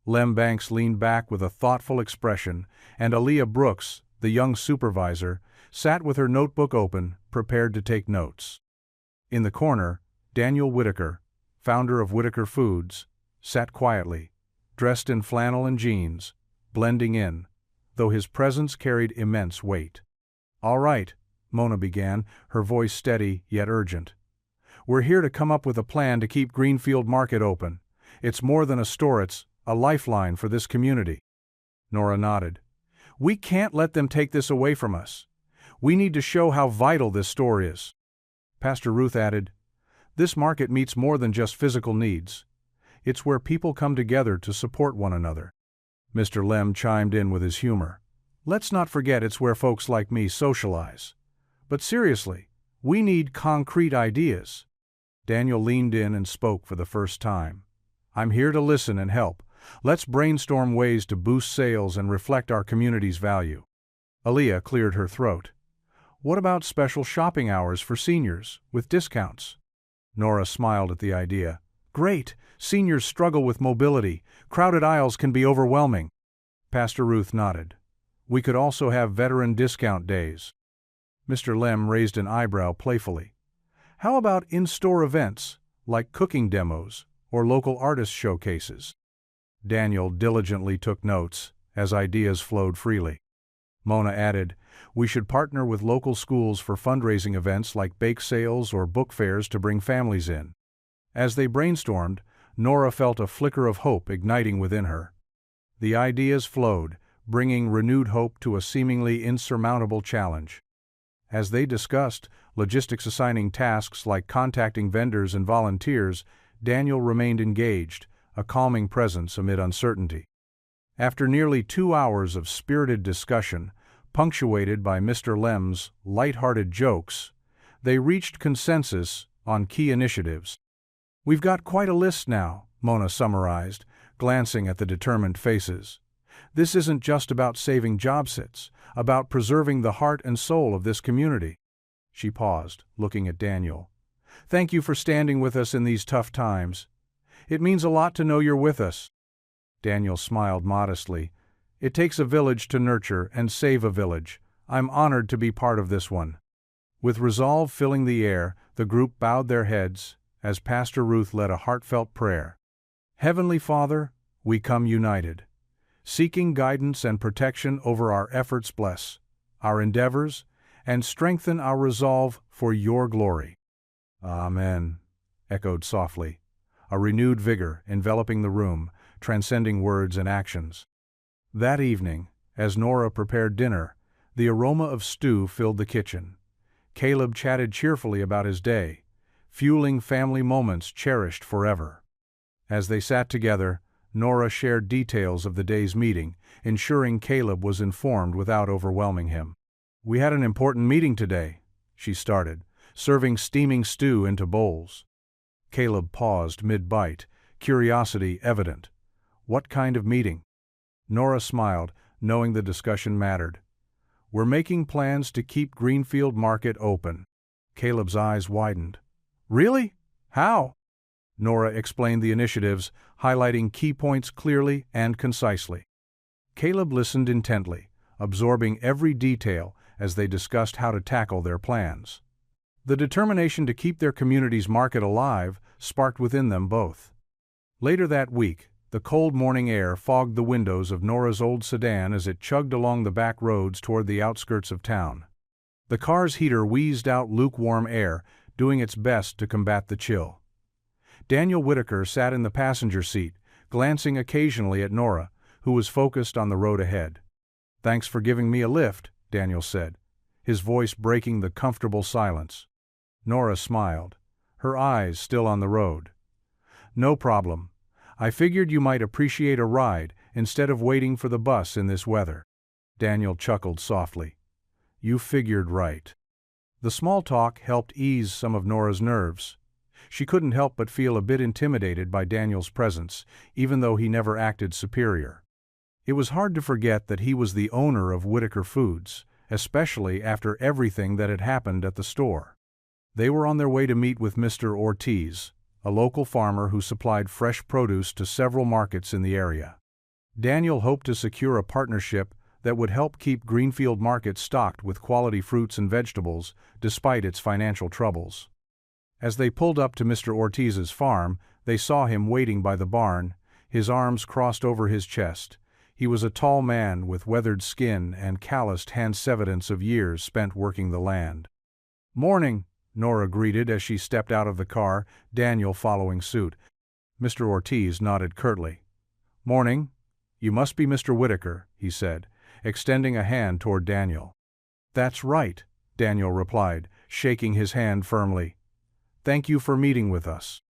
Lem Banks leaned back with a thoughtful expression, and Aaliyah Brooks, the young supervisor, sat with her notebook open, prepared to take notes. In the corner, Daniel Whitaker, founder of Whitaker Foods, sat quietly, dressed in flannel and jeans, blending in, though his presence carried immense weight. All right, Mona began, her voice steady yet urgent. We're here to come up with a plan to keep Greenfield Market open. It's more than a store, it's a lifeline for this community. Nora nodded. We can't let them take this away from us. We need to show how vital this store is. Pastor Ruth added, this market meets more than just physical needs. It's where people come together to support one another. Mr. Lem chimed in with his humor. Let's not forget it's where folks like me socialize. But seriously, we need concrete ideas. Daniel leaned in and spoke for the first time. I'm here to listen and help. Let's brainstorm ways to boost sales and reflect our community's value. Aaliyah cleared her throat. What about special shopping hours for seniors, with discounts? Nora smiled at the idea. Great! Seniors struggle with mobility. Crowded aisles can be overwhelming. Pastor Ruth nodded. We could also have veteran discount days. Mr. Lem raised an eyebrow playfully. How about in-store events, like cooking demos or local artist showcases? Daniel diligently took notes, as ideas flowed freely. Mona added, we should partner with local schools for fundraising events like bake sales or book fairs to bring families in. As they brainstormed, Nora felt a flicker of hope igniting within her. The ideas flowed, bringing renewed hope to a seemingly insurmountable challenge. As they discussed, logistics assigning tasks like contacting vendors and volunteers, Daniel remained engaged, a calming presence amid uncertainty. After nearly 2 hours of spirited discussion, punctuated by Mr. Lem's light-hearted jokes, they reached consensus on key initiatives. We've got quite a list now, Mona summarized, glancing at the determined faces. This isn't just about saving job sits, about preserving the heart and soul of this community. She paused, looking at Daniel. Thank you for standing with us in these tough times. It means a lot to know you're with us. Daniel smiled modestly. It takes a village to nurture and save a village. I'm honored to be part of this one. With resolve filling the air, the group bowed their heads as Pastor Ruth led a heartfelt prayer. Heavenly Father, we come united, seeking guidance and protection over our efforts. Bless our endeavors and strengthen our resolve for your glory. Amen, echoed softly, a renewed vigor enveloping the room, transcending words and actions. That evening, as Nora prepared dinner, the aroma of stew filled the kitchen. Caleb chatted cheerfully about his day, fueling family moments cherished forever. As they sat together, Nora shared details of the day's meeting, ensuring Caleb was informed without overwhelming him. We had an important meeting today, she started, serving steaming stew into bowls. Caleb paused mid-bite, curiosity evident. What kind of meeting? Nora smiled, knowing the discussion mattered. We're making plans to keep Greenfield Market open. Caleb's eyes widened. Really? How? Nora explained the initiatives, highlighting key points clearly and concisely. Caleb listened intently, absorbing every detail as they discussed how to tackle their plans. The determination to keep their community's market alive sparked within them both. Later that week, the cold morning air fogged the windows of Nora's old sedan as it chugged along the back roads toward the outskirts of town. The car's heater wheezed out lukewarm air, doing its best to combat the chill. Daniel Whitaker sat in the passenger seat, glancing occasionally at Nora, who was focused on the road ahead. "Thanks for giving me a lift," Daniel said, his voice breaking the comfortable silence. Nora smiled, her eyes still on the road. "No problem. I figured you might appreciate a ride instead of waiting for the bus in this weather." Daniel chuckled softly. "You figured right." The small talk helped ease some of Nora's nerves. She couldn't help but feel a bit intimidated by Daniel's presence, even though he never acted superior. It was hard to forget that he was the owner of Whitaker Foods, especially after everything that had happened at the store. They were on their way to meet with Mr. Ortiz, a local farmer who supplied fresh produce to several markets in the area. Daniel hoped to secure a partnership that would help keep Greenfield Market stocked with quality fruits and vegetables, despite its financial troubles. As they pulled up to Mr. Ortiz's farm, they saw him waiting by the barn, his arms crossed over his chest. He was a tall man with weathered skin and calloused hands, evidence of years spent working the land. "Morning," Nora greeted as she stepped out of the car, Daniel following suit. Mr. Ortiz nodded curtly. "Morning. You must be Mr. Whitaker," he said, extending a hand toward Daniel. "That's right," Daniel replied, shaking his hand firmly. "Thank you for meeting with us."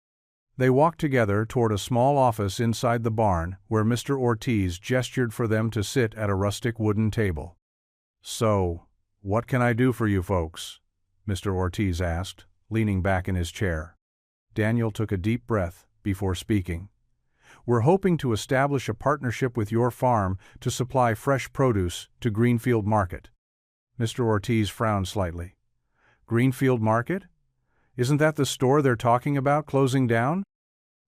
They walked together toward a small office inside the barn where Mr. Ortiz gestured for them to sit at a rustic wooden table. "So, what can I do for you folks?" Mr. Ortiz asked, leaning back in his chair. Daniel took a deep breath before speaking. "We're hoping to establish a partnership with your farm to supply fresh produce to Greenfield Market." Mr. Ortiz frowned slightly. "Greenfield Market? Isn't that the store they're talking about closing down?"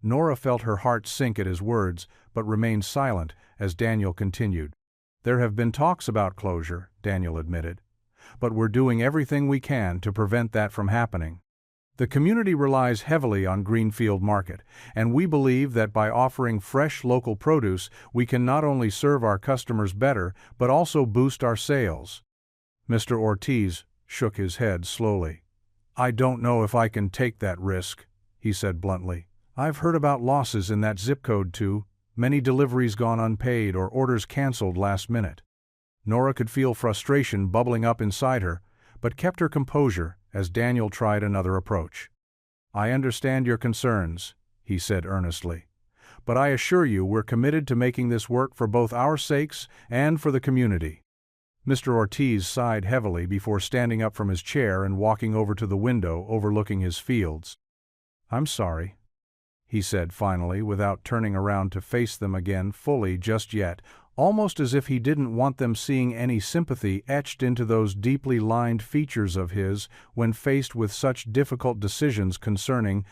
Nora felt her heart sink at his words, but remained silent as Daniel continued. "There have been talks about closure," Daniel admitted, "but we're doing everything we can to prevent that from happening. The community relies heavily on Greenfield Market, and we believe that by offering fresh local produce, we can not only serve our customers better, but also boost our sales." Mr. Ortiz shook his head slowly. "I don't know if I can take that risk," he said bluntly. "I've heard about losses in that zip code too, many deliveries gone unpaid or orders canceled last minute." Nora could feel frustration bubbling up inside her, but kept her composure as Daniel tried another approach. "I understand your concerns," he said earnestly, "but I assure you we're committed to making this work for both our sakes and for the community." Mr. Ortiz sighed heavily before standing up from his chair and walking over to the window overlooking his fields. "I'm sorry," he said finally, without turning around to face them again fully just yet, almost as if he didn't want them seeing any sympathy etched into those deeply lined features of his when faced with such difficult decisions concerning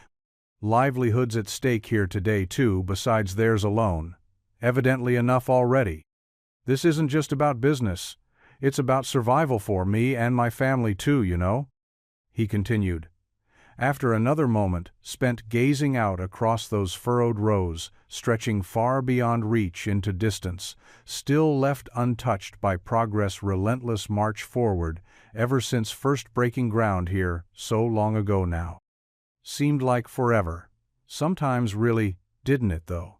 livelihoods at stake here today too, besides theirs alone. Evidently enough already. This isn't just about business. It's about survival for me and my family too, you know," he continued. After another moment spent gazing out across those furrowed rows, stretching far beyond reach into distance, still left untouched by progress' relentless march forward, ever since first breaking ground here so long ago now. Seemed like forever. Sometimes really, didn't it though?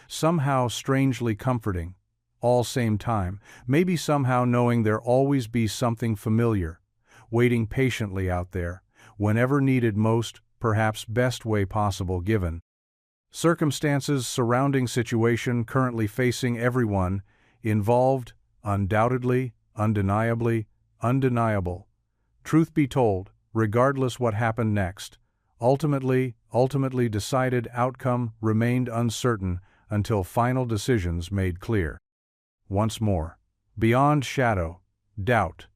Somehow strangely comforting. All same time, maybe somehow knowing there always be something familiar, waiting patiently out there, whenever needed most, perhaps best way possible given circumstances surrounding situation currently facing everyone involved, undoubtedly, undeniably, undeniable. Truth be told, regardless what happened next, ultimately decided outcome remained uncertain until final decisions made clear. Once more, beyond shadow, doubt,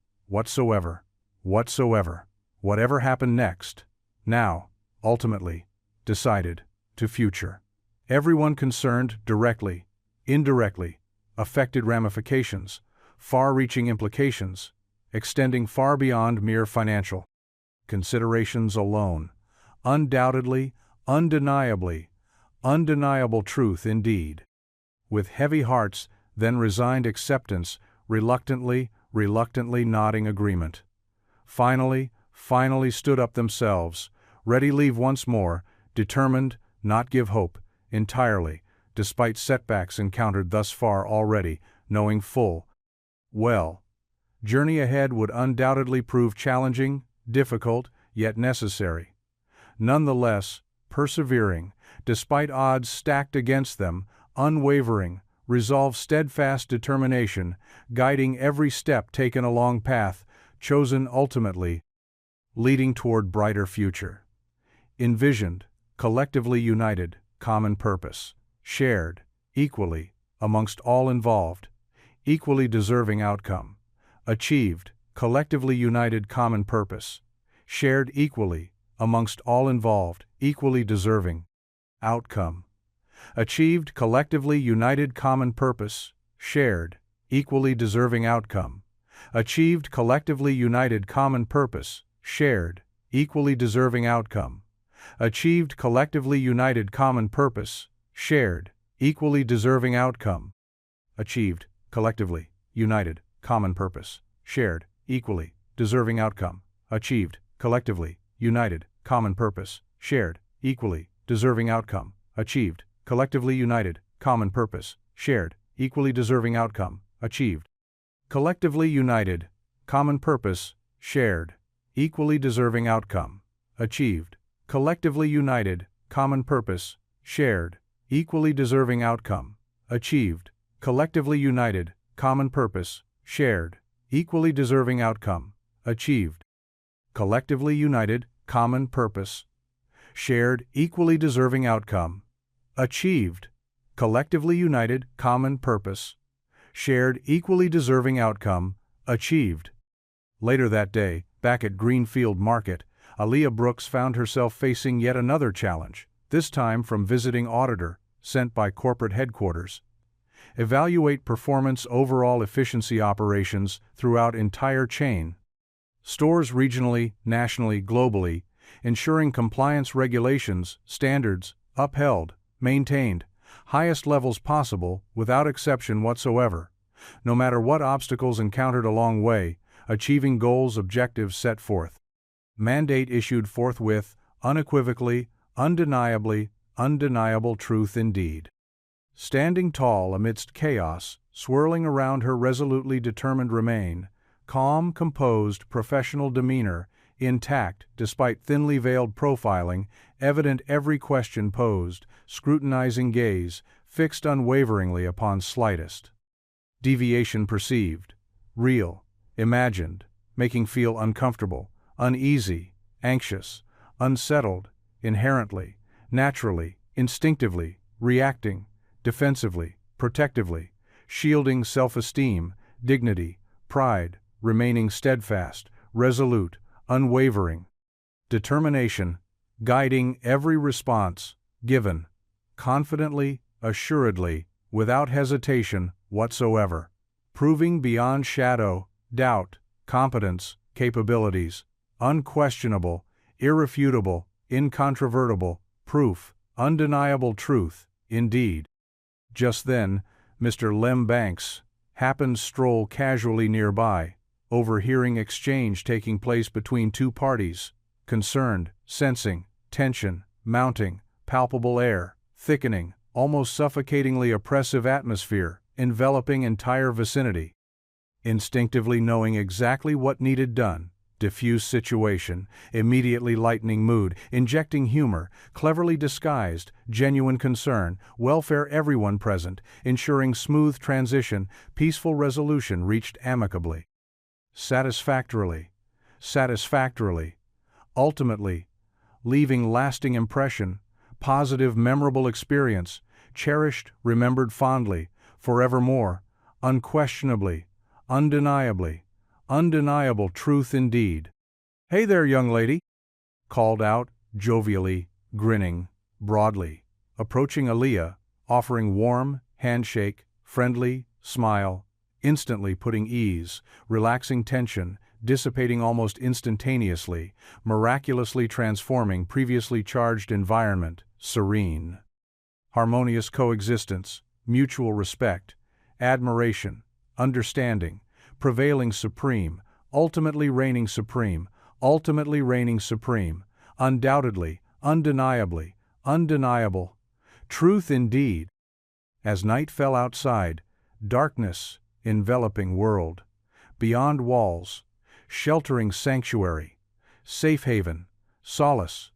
whatever happened next, now, ultimately, decided, to future. Everyone concerned directly, indirectly, affected ramifications, far-reaching implications, extending far beyond mere financial considerations alone. Undoubtedly, undeniably, undeniable truth indeed. With heavy hearts, then resigned acceptance, reluctantly nodding agreement. Finally stood up themselves, ready leave once more, determined, not give hope, entirely, despite setbacks encountered thus far already, knowing full well. Journey ahead would undoubtedly prove challenging, difficult, yet necessary. Nonetheless, persevering, despite odds stacked against them, unwavering, resolve, steadfast determination, guiding every step taken along path, chosen ultimately, leading toward brighter future. Envisioned, collectively united, common purpose, shared, equally, amongst all involved, equally deserving outcome. Achieved, collectively united, common purpose, shared equally, amongst all involved, equally deserving outcome. Achieved, collectively united, common purpose, shared, equally deserving outcome. Achieved, collectively united, common purpose, shared, equally deserving outcome. Achieved, collectively united, common purpose, shared, equally deserving outcome. Achieved, collectively united, common purpose, shared, equally deserving outcome. Achieved, collectively united, common purpose, shared, equally deserving outcome. Achieved, collectively united, common purpose, shared, equally deserving outcome. Achieved, collectively united, common purpose, shared, equally deserving outcome. Achieved, collectively united, common purpose, shared, equally deserving outcome. Achieved, collectively united, common purpose, shared, equally deserving outcome. Achieved, collectively united, common purpose, shared, equally deserving outcome. Achieved, collectively united, common purpose, shared, equally deserving outcome. Achieved. Later that day, back at Greenfield Market, Aaliyah Brooks found herself facing yet another challenge, this time from visiting auditor, sent by corporate headquarters. Evaluate performance overall efficiency operations throughout entire chain. Stores regionally, nationally, globally, ensuring compliance regulations, standards, upheld, maintained, highest levels possible, without exception whatsoever. No matter what obstacles encountered along way, achieving goals, objectives set forth. Mandate issued forthwith, unequivocally, undeniably, undeniable truth indeed. Standing tall amidst chaos, swirling around her resolutely determined remain, calm, composed, professional demeanor, intact despite thinly veiled profiling, evident every question posed, scrutinizing gaze, fixed unwaveringly upon slightest deviation perceived, real, imagined, making feel uncomfortable, uneasy, anxious, unsettled, inherently, naturally, instinctively, reacting, defensively, protectively, shielding self-esteem, dignity, pride, remaining steadfast, resolute, unwavering. Determination, guiding every response, given, confidently, assuredly, without hesitation whatsoever. Proving beyond shadow, doubt, competence, capabilities, unquestionable, irrefutable, incontrovertible, proof, undeniable truth, indeed. Just then, Mr. Lem Banks happened to stroll casually nearby, overhearing exchange taking place between two parties, concerned, sensing, tension, mounting, palpable air, thickening, almost suffocatingly oppressive atmosphere, enveloping entire vicinity. Instinctively knowing exactly what needed done, diffuse situation, immediately lightening mood, injecting humor, cleverly disguised, genuine concern, welfare everyone present, ensuring smooth transition, peaceful resolution reached amicably. Satisfactorily, ultimately, leaving lasting impression, positive memorable experience, cherished, remembered fondly, forevermore, unquestionably, undeniably, undeniable truth indeed. "Hey there, young lady," called out, jovially, grinning, broadly, approaching Aaliyah, offering warm, handshake, friendly, smile, instantly putting ease, relaxing tension, dissipating almost instantaneously, miraculously transforming previously charged environment, serene. Harmonious coexistence, mutual respect, admiration, understanding, prevailing supreme, ultimately reigning supreme, undoubtedly, undeniably, undeniable. Truth indeed. As night fell outside, darkness, enveloping world, beyond walls, sheltering sanctuary, safe haven, solace,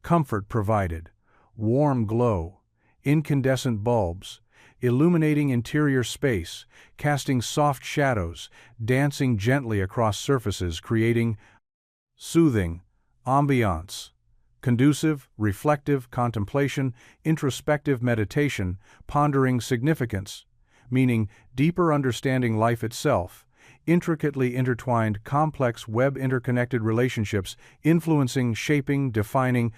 comfort provided, warm glow, incandescent bulbs, illuminating interior space, casting soft shadows, dancing gently across surfaces, creating soothing ambiance, conducive, reflective contemplation, introspective meditation, pondering significance, meaning deeper understanding life itself, intricately intertwined, complex web interconnected relationships, influencing, shaping, defining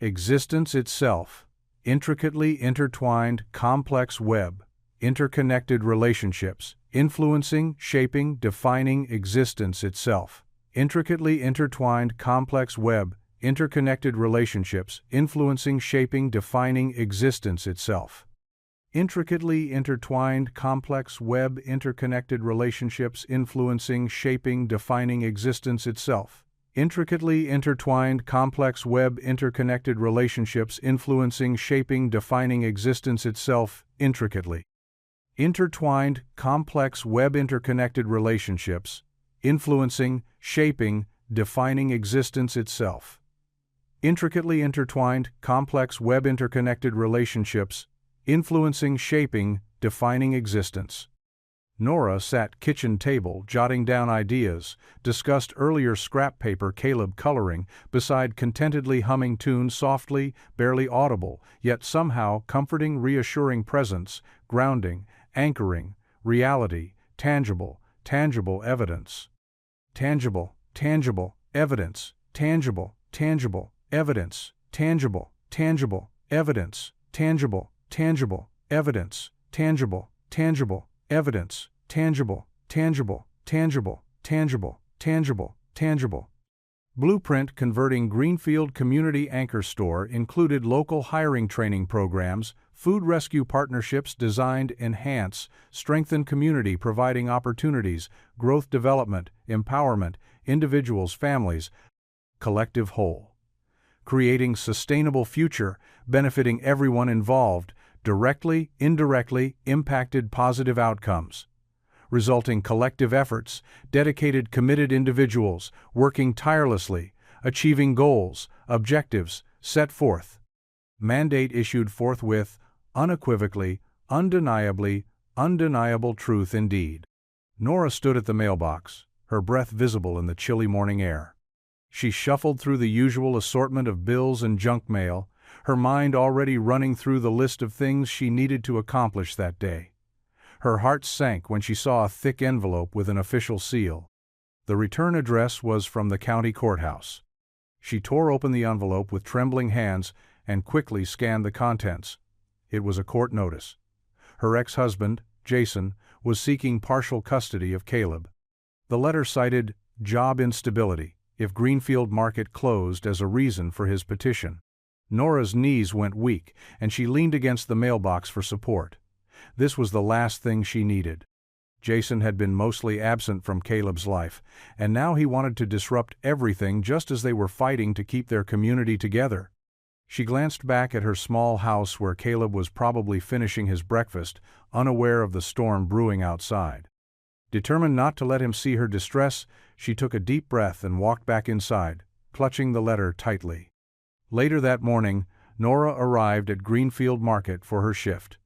existence itself. Intricately intertwined, complex web, interconnected relationships, influencing, shaping, defining existence itself. Intricately intertwined, complex web, interconnected relationships, influencing, shaping, defining existence itself. Intricately intertwined, complex web, interconnected relationships, influencing, shaping, defining existence itself. Intricately intertwined, complex web, interconnected relationships, influencing, shaping, defining existence itself, intricately. Intertwined, complex web, interconnected relationships, influencing, shaping, defining existence itself. Intricately intertwined, complex web, interconnected relationships, influencing, shaping, defining existence. Nora sat kitchen table jotting down ideas, discussed earlier scrap paper Caleb coloring, beside contentedly humming tune softly, barely audible, yet somehow comforting, reassuring presence, grounding, anchoring, reality, tangible evidence. Tangible evidence, tangible evidence, tangible evidence, tangible evidence, tangible evidence, tangible. Blueprint converting Greenfield Community Anchor Store included local hiring training programs, food rescue partnerships designed enhance, strengthen community providing opportunities, growth development, empowerment, individuals, families, collective whole. Creating sustainable future, benefiting everyone involved, directly, indirectly, impacted positive outcomes. Resulting collective efforts, dedicated committed individuals, working tirelessly, achieving goals, objectives, set forth. Mandate issued forthwith, unequivocally, undeniably, undeniable truth indeed. Nora stood at the mailbox, her breath visible in the chilly morning air. She shuffled through the usual assortment of bills and junk mail, her mind already running through the list of things she needed to accomplish that day. Her heart sank when she saw a thick envelope with an official seal. The return address was from the county courthouse. She tore open the envelope with trembling hands and quickly scanned the contents. It was a court notice. Her ex-husband, Jason, was seeking partial custody of Caleb. The letter cited job instability if Greenfield Market closed as a reason for his petition. Nora's knees went weak, and she leaned against the mailbox for support. This was the last thing she needed. Jason had been mostly absent from Caleb's life, and now he wanted to disrupt everything just as they were fighting to keep their community together. She glanced back at her small house where Caleb was probably finishing his breakfast, unaware of the storm brewing outside. Determined not to let him see her distress, she took a deep breath and walked back inside, clutching the letter tightly. Later that morning, Nora arrived at Greenfield Market for her shift.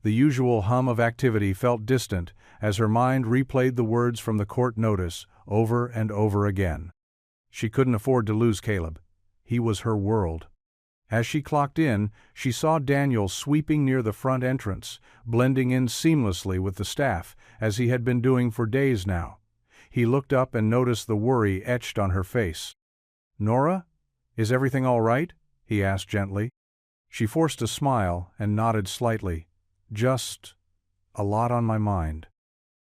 The usual hum of activity felt distant as her mind replayed the words from the court notice over and over again. She couldn't afford to lose Caleb. He was her world. As she clocked in, she saw Daniel sweeping near the front entrance, blending in seamlessly with the staff, as he had been doing for days now. He looked up and noticed the worry etched on her face. "Nora, is everything all right?" he asked gently. She forced a smile and nodded slightly. "Just a lot on my mind."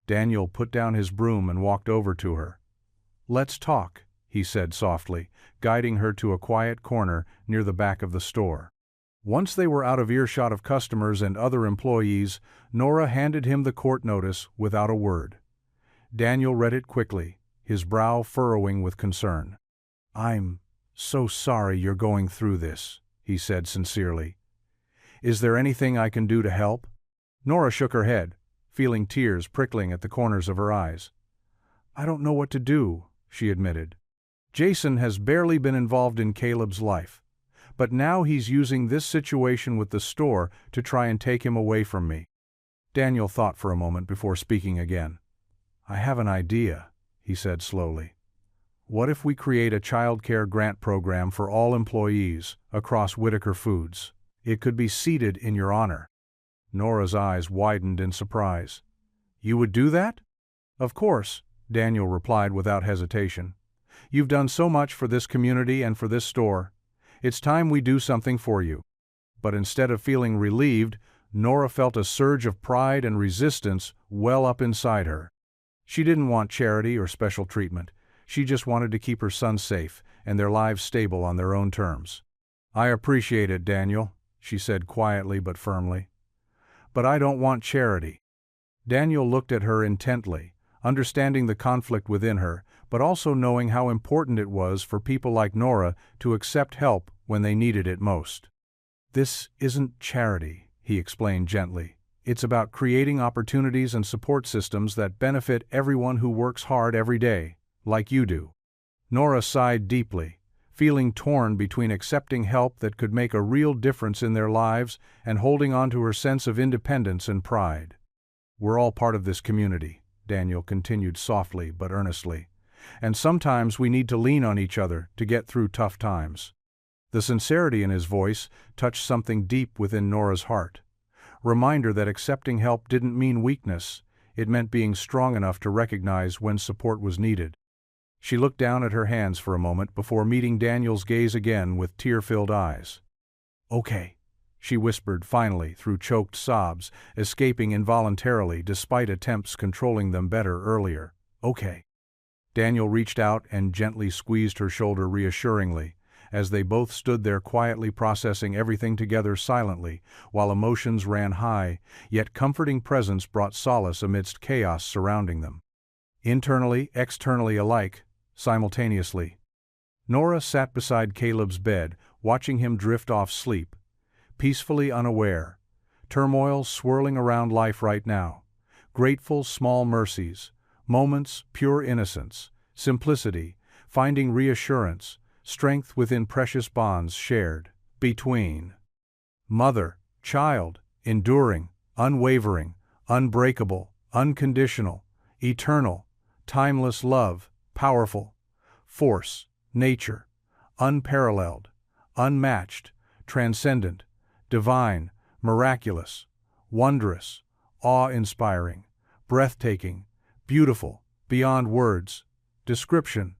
Daniel put down his broom and walked over to her. "Let's talk," he said softly, guiding her to a quiet corner near the back of the store. Once they were out of earshot of customers and other employees, Nora handed him the court notice without a word. Daniel read it quickly, his brow furrowing with concern. "I'm so sorry you're going through this," he said sincerely. "Is there anything I can do to help?" Nora shook her head, feeling tears prickling at the corners of her eyes. "I don't know what to do," she admitted. "Jason has barely been involved in Caleb's life, but now he's using this situation with the store to try and take him away from me." Daniel thought for a moment before speaking again. "I have an idea," he said slowly. "What if we create a child care grant program for all employees across Whitaker Foods? It could be seated in your honor." Nora's eyes widened in surprise. "You would do that?" "Of course," Daniel replied without hesitation. "You've done so much for this community and for this store. It's time we do something for you." But instead of feeling relieved, Nora felt a surge of pride and resistance well up inside her. She didn't want charity or special treatment. She just wanted to keep her son safe and their lives stable on their own terms. "I appreciate it, Daniel," she said quietly but firmly. "But I don't want charity." Daniel looked at her intently, understanding the conflict within her, but also knowing how important it was for people like Nora to accept help when they needed it most. "This isn't charity," he explained gently. "It's about creating opportunities and support systems that benefit everyone who works hard every day, like you do." Nora sighed deeply, feeling torn between accepting help that could make a real difference in their lives and holding on to her sense of independence and pride. "We're all part of this community," Daniel continued softly but earnestly, "and sometimes we need to lean on each other to get through tough times." The sincerity in his voice touched something deep within Nora's heart. Reminder that accepting help didn't mean weakness, it meant being strong enough to recognize when support was needed. She looked down at her hands for a moment before meeting Daniel's gaze again with tear-filled eyes. "Okay," she whispered finally through choked sobs, escaping involuntarily despite attempts controlling them better earlier. "Okay." Daniel reached out and gently squeezed her shoulder reassuringly, as they both stood there quietly processing everything together silently, while emotions ran high, yet comforting presence brought solace amidst chaos surrounding them. Internally, externally alike, simultaneously. Nora sat beside Caleb's bed, watching him drift off sleep, peacefully unaware. Turmoil swirling around life right now. Grateful small mercies, moments pure innocence, simplicity, finding reassurance, strength within precious bonds shared between mother, child, enduring, unwavering, unbreakable, unconditional, eternal, timeless love, powerful, force, nature, unparalleled, unmatched, transcendent, divine, miraculous, wondrous, awe-inspiring, breathtaking, beautiful, beyond words, description,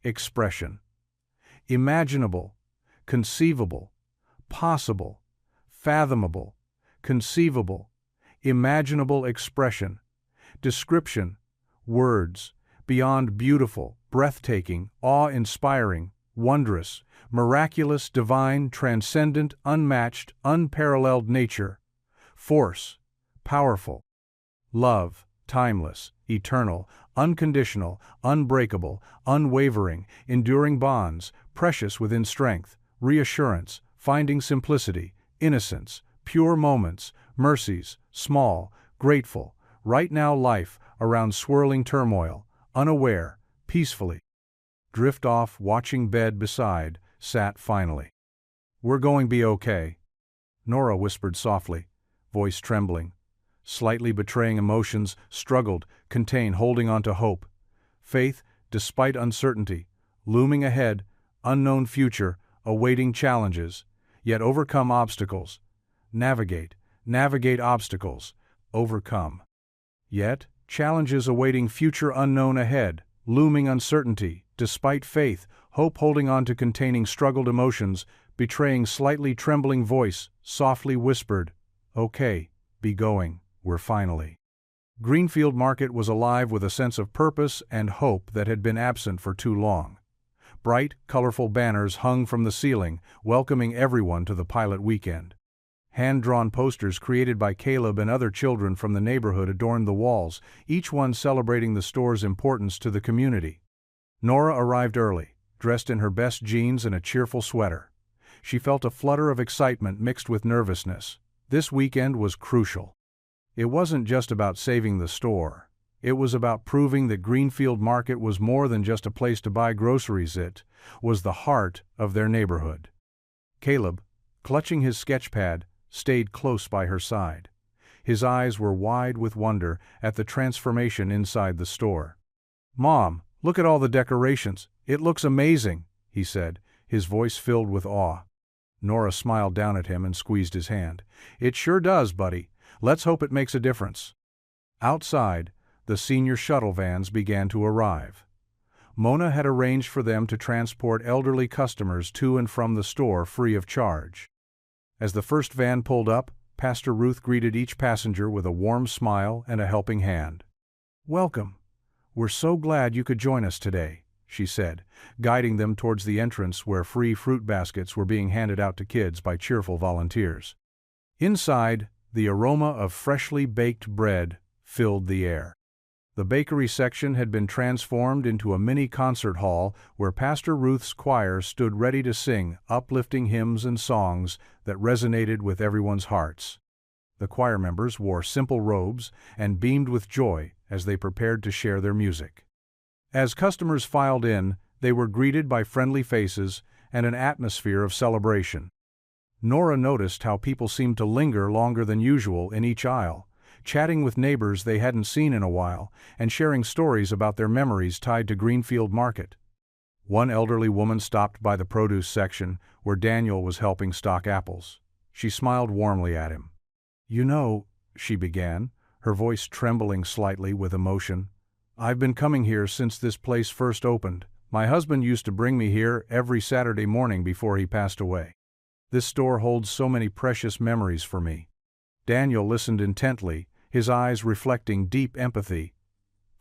expression, imaginable, conceivable, possible, fathomable, conceivable, imaginable expression, description, words, beyond beautiful, breathtaking, awe-inspiring, wondrous, miraculous, divine, transcendent, unmatched, unparalleled nature, force, powerful, love, timeless, eternal, unconditional, unbreakable, unwavering, enduring bonds, precious within strength, reassurance, finding simplicity, innocence, pure moments, mercies, small, grateful, right now life, around swirling turmoil, unaware, peacefully. Drift off, watching bed beside, sat finally. "We're going to be okay," Nora whispered softly, voice trembling. Slightly betraying emotions, struggled, contained, holding on to hope. Faith, despite uncertainty, looming ahead, unknown future, awaiting challenges, yet overcome obstacles. Navigate obstacles, overcome. Yet, challenges awaiting future unknown ahead, looming uncertainty, despite faith, hope holding on to containing struggled emotions, betraying slightly trembling voice, softly whispered, "Okay, be going, we're finally." Greenfield Market was alive with a sense of purpose and hope that had been absent for too long. Bright, colorful banners hung from the ceiling, welcoming everyone to the pilot weekend. Hand-drawn posters created by Caleb and other children from the neighborhood adorned the walls, each one celebrating the store's importance to the community. Nora arrived early, dressed in her best jeans and a cheerful sweater. She felt a flutter of excitement mixed with nervousness. This weekend was crucial. It wasn't just about saving the store. It was about proving that Greenfield Market was more than just a place to buy groceries. It was the heart of their neighborhood. Caleb, clutching his sketchpad, stayed close by her side. His eyes were wide with wonder at the transformation inside the store. "Mom, look at all the decorations. It looks amazing," he said, his voice filled with awe. Nora smiled down at him and squeezed his hand. "It sure does, buddy. Let's hope it makes a difference." Outside, the senior shuttle vans began to arrive. Mona had arranged for them to transport elderly customers to and from the store free of charge. As the first van pulled up, Pastor Ruth greeted each passenger with a warm smile and a helping hand. "Welcome. We're so glad you could join us today," she said, guiding them towards the entrance where free fruit baskets were being handed out to kids by cheerful volunteers. Inside, the aroma of freshly baked bread filled the air. The bakery section had been transformed into a mini concert hall where Pastor Ruth's choir stood ready to sing uplifting hymns and songs that resonated with everyone's hearts. The choir members wore simple robes and beamed with joy as they prepared to share their music. As customers filed in, they were greeted by friendly faces and an atmosphere of celebration. Nora noticed how people seemed to linger longer than usual in each aisle, chatting with neighbors they hadn't seen in a while, and sharing stories about their memories tied to Greenfield Market. One elderly woman stopped by the produce section, where Daniel was helping stock apples. She smiled warmly at him. "You know," she began, her voice trembling slightly with emotion, "I've been coming here since this place first opened. My husband used to bring me here every Saturday morning before he passed away. This store holds so many precious memories for me." Daniel listened intently, his eyes reflecting deep empathy.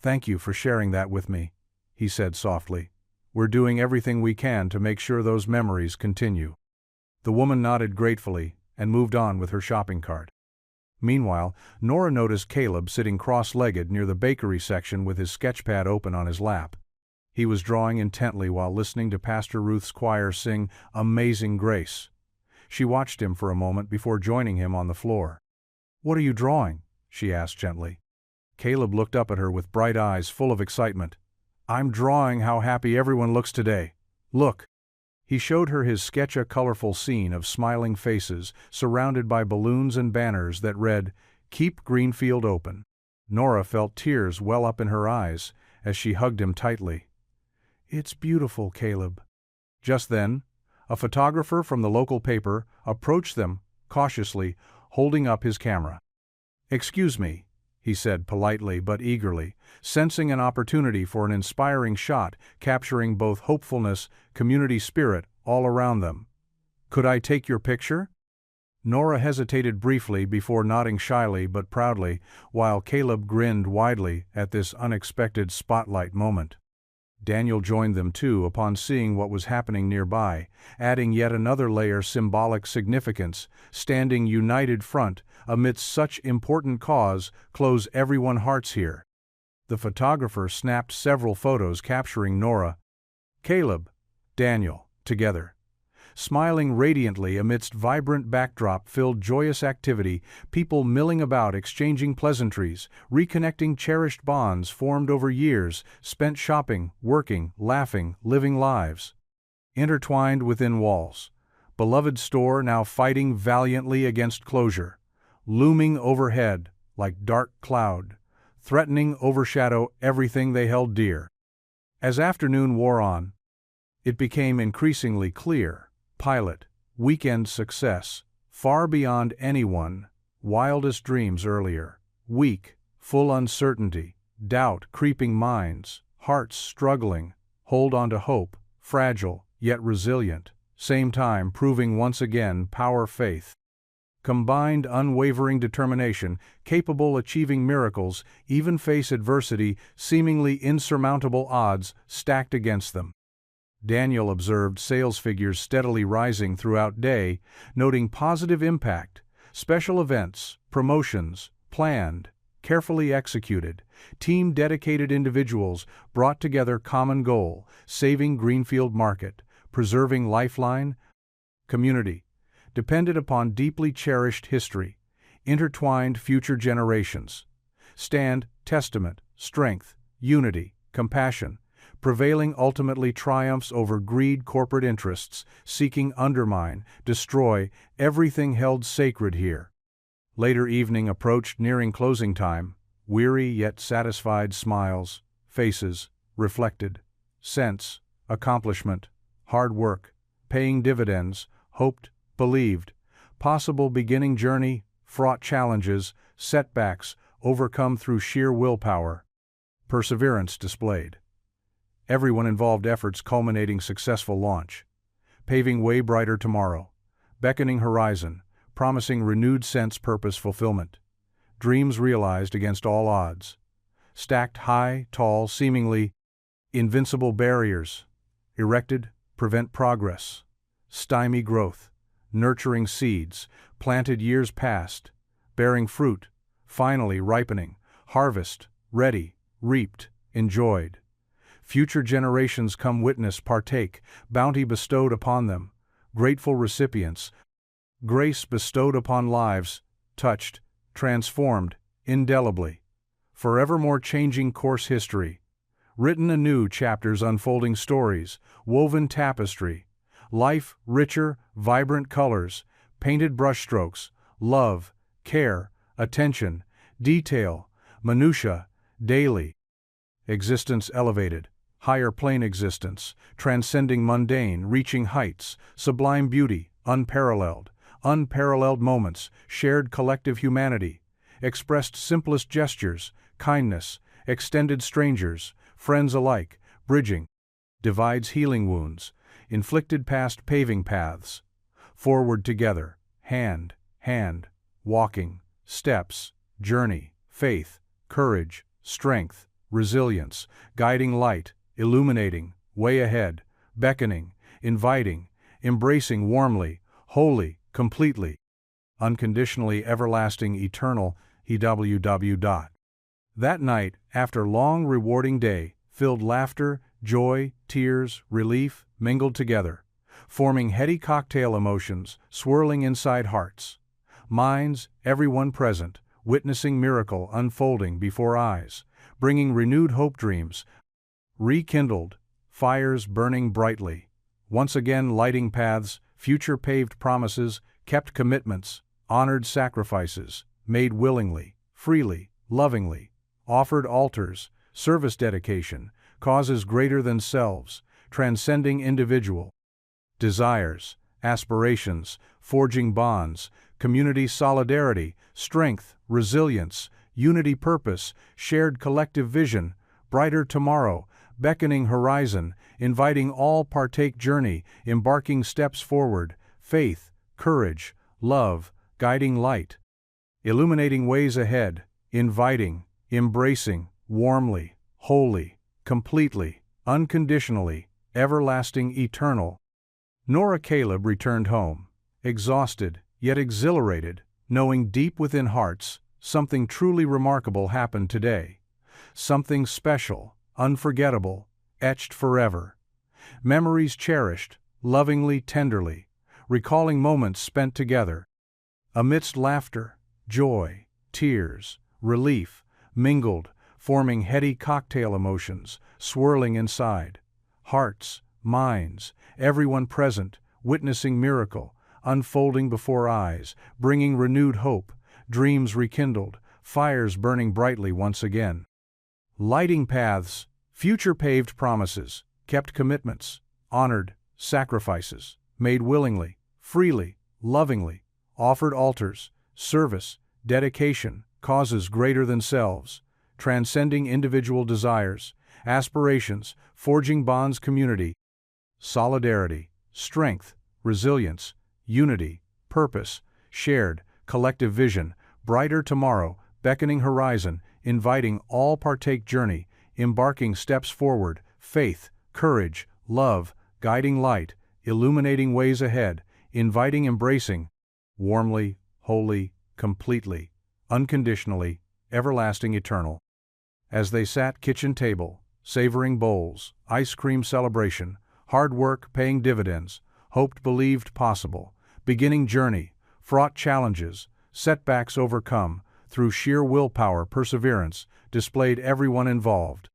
"Thank you for sharing that with me," he said softly. "We're doing everything we can to make sure those memories continue." The woman nodded gratefully and moved on with her shopping cart. Meanwhile, Nora noticed Caleb sitting cross-legged near the bakery section with his sketchpad open on his lap. He was drawing intently while listening to Pastor Ruth's choir sing "Amazing Grace." She watched him for a moment before joining him on the floor. "What are you drawing?" she asked gently. Caleb looked up at her with bright eyes full of excitement. "I'm drawing how happy everyone looks today. Look." He showed her his sketch, a colorful scene of smiling faces surrounded by balloons and banners that read, "Keep Greenfield Open." Nora felt tears well up in her eyes as she hugged him tightly. "It's beautiful, Caleb." Just then, a photographer from the local paper approached them, cautiously, holding up his camera. "Excuse me," he said politely but eagerly, sensing an opportunity for an inspiring shot, capturing both hopefulness, community spirit all around them. "Could I take your picture?" Nora hesitated briefly before nodding shyly but proudly, while Caleb grinned widely at this unexpected spotlight moment. Daniel joined them too upon seeing what was happening nearby, adding yet another layer symbolic significance, standing united front amidst such important cause, close everyone hearts here. The photographer snapped several photos capturing Nora, Caleb, Daniel, together. Smiling radiantly amidst vibrant backdrop-filled joyous activity, people milling about exchanging pleasantries, reconnecting cherished bonds formed over years, spent shopping, working, laughing, living lives. Intertwined within walls. Beloved store now fighting valiantly against closure. Looming overhead, like dark cloud. Threatening overshadow everything they held dear. As afternoon wore on, it became increasingly clear. Pilot, weekend success, far beyond anyone, wildest dreams earlier, weak, full uncertainty, doubt creeping minds, hearts struggling, hold on to hope, fragile, yet resilient, same time proving once again power faith. Combined unwavering determination, capable achieving miracles, even face adversity, seemingly insurmountable odds stacked against them. Daniel observed sales figures steadily rising throughout day, noting positive impact, special events, promotions, planned, carefully executed, team-dedicated individuals brought together common goal, saving Greenfield Market, preserving lifeline, community, depended upon deeply cherished history, intertwined future generations, stand, testament, strength, unity, compassion, prevailing ultimately triumphs over greed corporate interests, seeking undermine, destroy, everything held sacred here. Later evening approached nearing closing time, weary yet satisfied smiles, faces, reflected, sense, accomplishment, hard work, paying dividends, hoped, believed, possible beginning journey, fraught challenges, setbacks, overcome through sheer willpower, perseverance displayed. Everyone involved efforts culminating successful launch, paving way brighter tomorrow, beckoning horizon, promising renewed sense purpose fulfillment, dreams realized against all odds, stacked high, tall, seemingly invincible barriers, erected, prevent progress, stymie growth, nurturing seeds, planted years past, bearing fruit, finally ripening, harvest, ready, reaped, enjoyed. Future generations come witness, partake, bounty bestowed upon them, grateful recipients, grace bestowed upon lives, touched, transformed, indelibly, forevermore changing course history, written anew chapters unfolding stories, woven tapestry, life richer, vibrant colors, painted brushstrokes, love, care, attention, detail, minutiae, daily, existence elevated. Higher plane existence, transcending mundane, reaching heights, sublime beauty, unparalleled moments, shared collective humanity, expressed simplest gestures, kindness, extended strangers, friends alike, bridging, divides healing wounds, inflicted past paving paths, forward together, hand, walking, steps, journey, faith, courage, strength, resilience, guiding light, illuminating, way ahead, beckoning, inviting, embracing warmly, wholly, completely, unconditionally everlasting eternal, EWW. That night, after long rewarding day, filled laughter, joy, tears, relief, mingled together, forming heady cocktail emotions, swirling inside hearts, minds, everyone present, witnessing miracle unfolding before eyes, bringing renewed hope dreams, rekindled, fires burning brightly, once again lighting paths, future paved promises, kept commitments, honored sacrifices, made willingly, freely, lovingly, offered altars, service dedication, causes greater than selves, transcending individual desires, aspirations, forging bonds, community solidarity, strength, resilience, unity purpose, shared collective vision, brighter tomorrow, beckoning horizon, inviting all partake journey, embarking steps forward, faith, courage, love, guiding light, illuminating ways ahead, inviting, embracing, warmly, wholly, completely, unconditionally, everlasting, eternal. Nora Caleb returned home, exhausted, yet exhilarated, knowing deep within hearts, something truly remarkable happened today. Something special, unforgettable, etched forever. Memories cherished, lovingly, tenderly, recalling moments spent together. Amidst laughter, joy, tears, relief, mingled, forming heady cocktail emotions, swirling inside. Hearts, minds, everyone present, witnessing miracle, unfolding before eyes, bringing renewed hope, dreams rekindled, fires burning brightly once again. Lighting paths, future paved promises, kept commitments, honored sacrifices, made willingly, freely, lovingly, offered altars, service, dedication, causes greater than selves, transcending individual desires, aspirations, forging bonds, community, solidarity, strength, resilience, unity, purpose, shared, collective vision, brighter tomorrow, beckoning horizon, inviting all partake journey, embarking steps forward, faith, courage, love, guiding light, illuminating ways ahead, inviting, embracing, warmly, wholly, completely, unconditionally, everlasting, eternal. As they sat kitchen table, savoring bowls, ice cream celebration, hard work paying dividends, hoped believed possible, beginning journey, fraught challenges, setbacks overcome, through sheer willpower, perseverance, displayed everyone involved.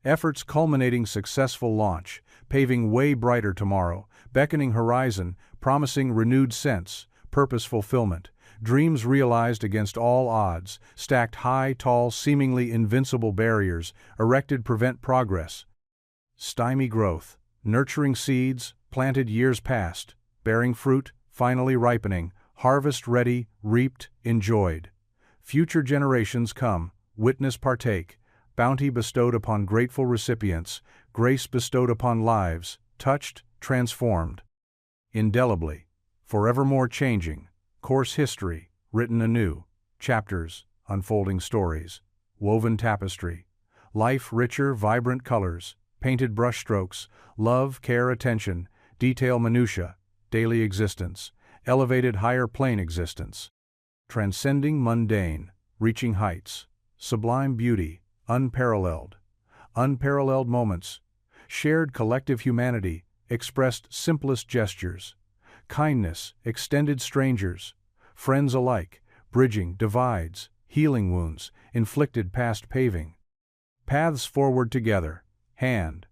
Efforts culminating successful launch, paving way brighter tomorrow, beckoning horizon, promising renewed sense, purpose fulfillment, dreams realized against all odds, stacked high, tall, seemingly invincible barriers, erected prevent progress. Stymie growth, nurturing seeds, planted years past, bearing fruit, finally ripening, harvest ready, reaped, enjoyed. Future generations come, witness, partake, bounty bestowed upon grateful recipients, grace bestowed upon lives, touched, transformed. Indelibly, forevermore changing, course history, written anew, chapters, unfolding stories, woven tapestry, life richer, vibrant colors, painted brushstrokes, love, care, attention, detail, minutia, daily existence, elevated higher plane existence. Transcending mundane, reaching heights, sublime beauty, unparalleled moments, shared collective humanity, expressed simplest gestures, kindness, extended strangers, friends alike, bridging divides, healing wounds, inflicted past paving. Paths forward together, hand,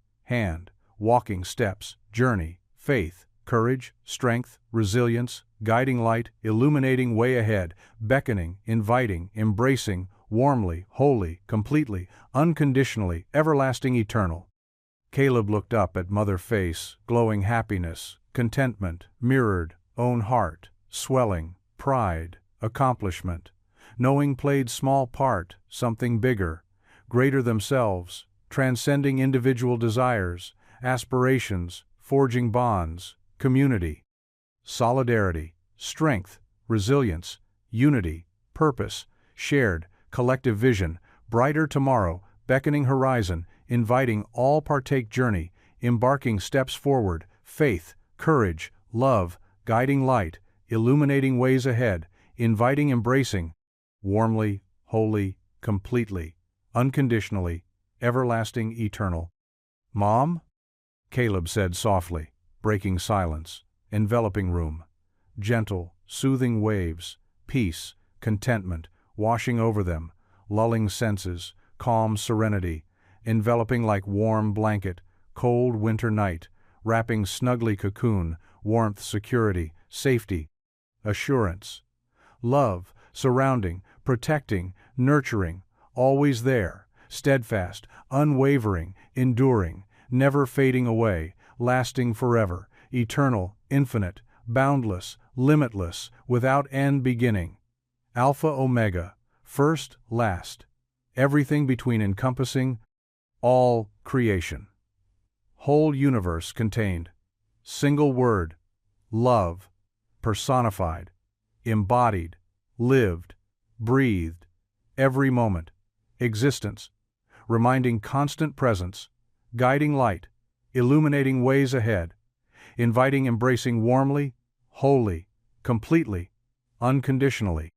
walking steps, journey, faith, courage, strength, resilience, guiding light, illuminating way ahead, beckoning, inviting, embracing, warmly, wholly, completely, unconditionally, everlasting, eternal. Caleb looked up at mother face, glowing happiness, contentment, mirrored, own heart, swelling, pride, accomplishment. Knowing played small part, something bigger, greater themselves, transcending individual desires, aspirations, forging bonds, community, solidarity, strength, resilience, unity, purpose, shared, collective vision, brighter tomorrow, beckoning horizon, inviting all partake journey, embarking steps forward, faith, courage, love, guiding light, illuminating ways ahead, inviting, embracing, warmly, wholly, completely, unconditionally, everlasting, eternal. Mom? Caleb said softly, breaking silence, enveloping room. Gentle, soothing waves, peace, contentment, washing over them, lulling senses, calm serenity, enveloping like warm blanket, cold winter night, wrapping snugly cocoon, warmth, security, safety, assurance. Love, surrounding, protecting, nurturing, always there, steadfast, unwavering, enduring, never fading away, lasting forever, eternal, infinite, boundless, limitless, without end beginning. Alpha Omega, First, last. Everything between encompassing all creation. Whole universe contained. Single word. Love. Personified. Embodied. Lived. Breathed. Every moment. Existence. Reminding constant presence. Guiding light. Illuminating ways ahead. Inviting, embracing warmly, wholly, completely, unconditionally.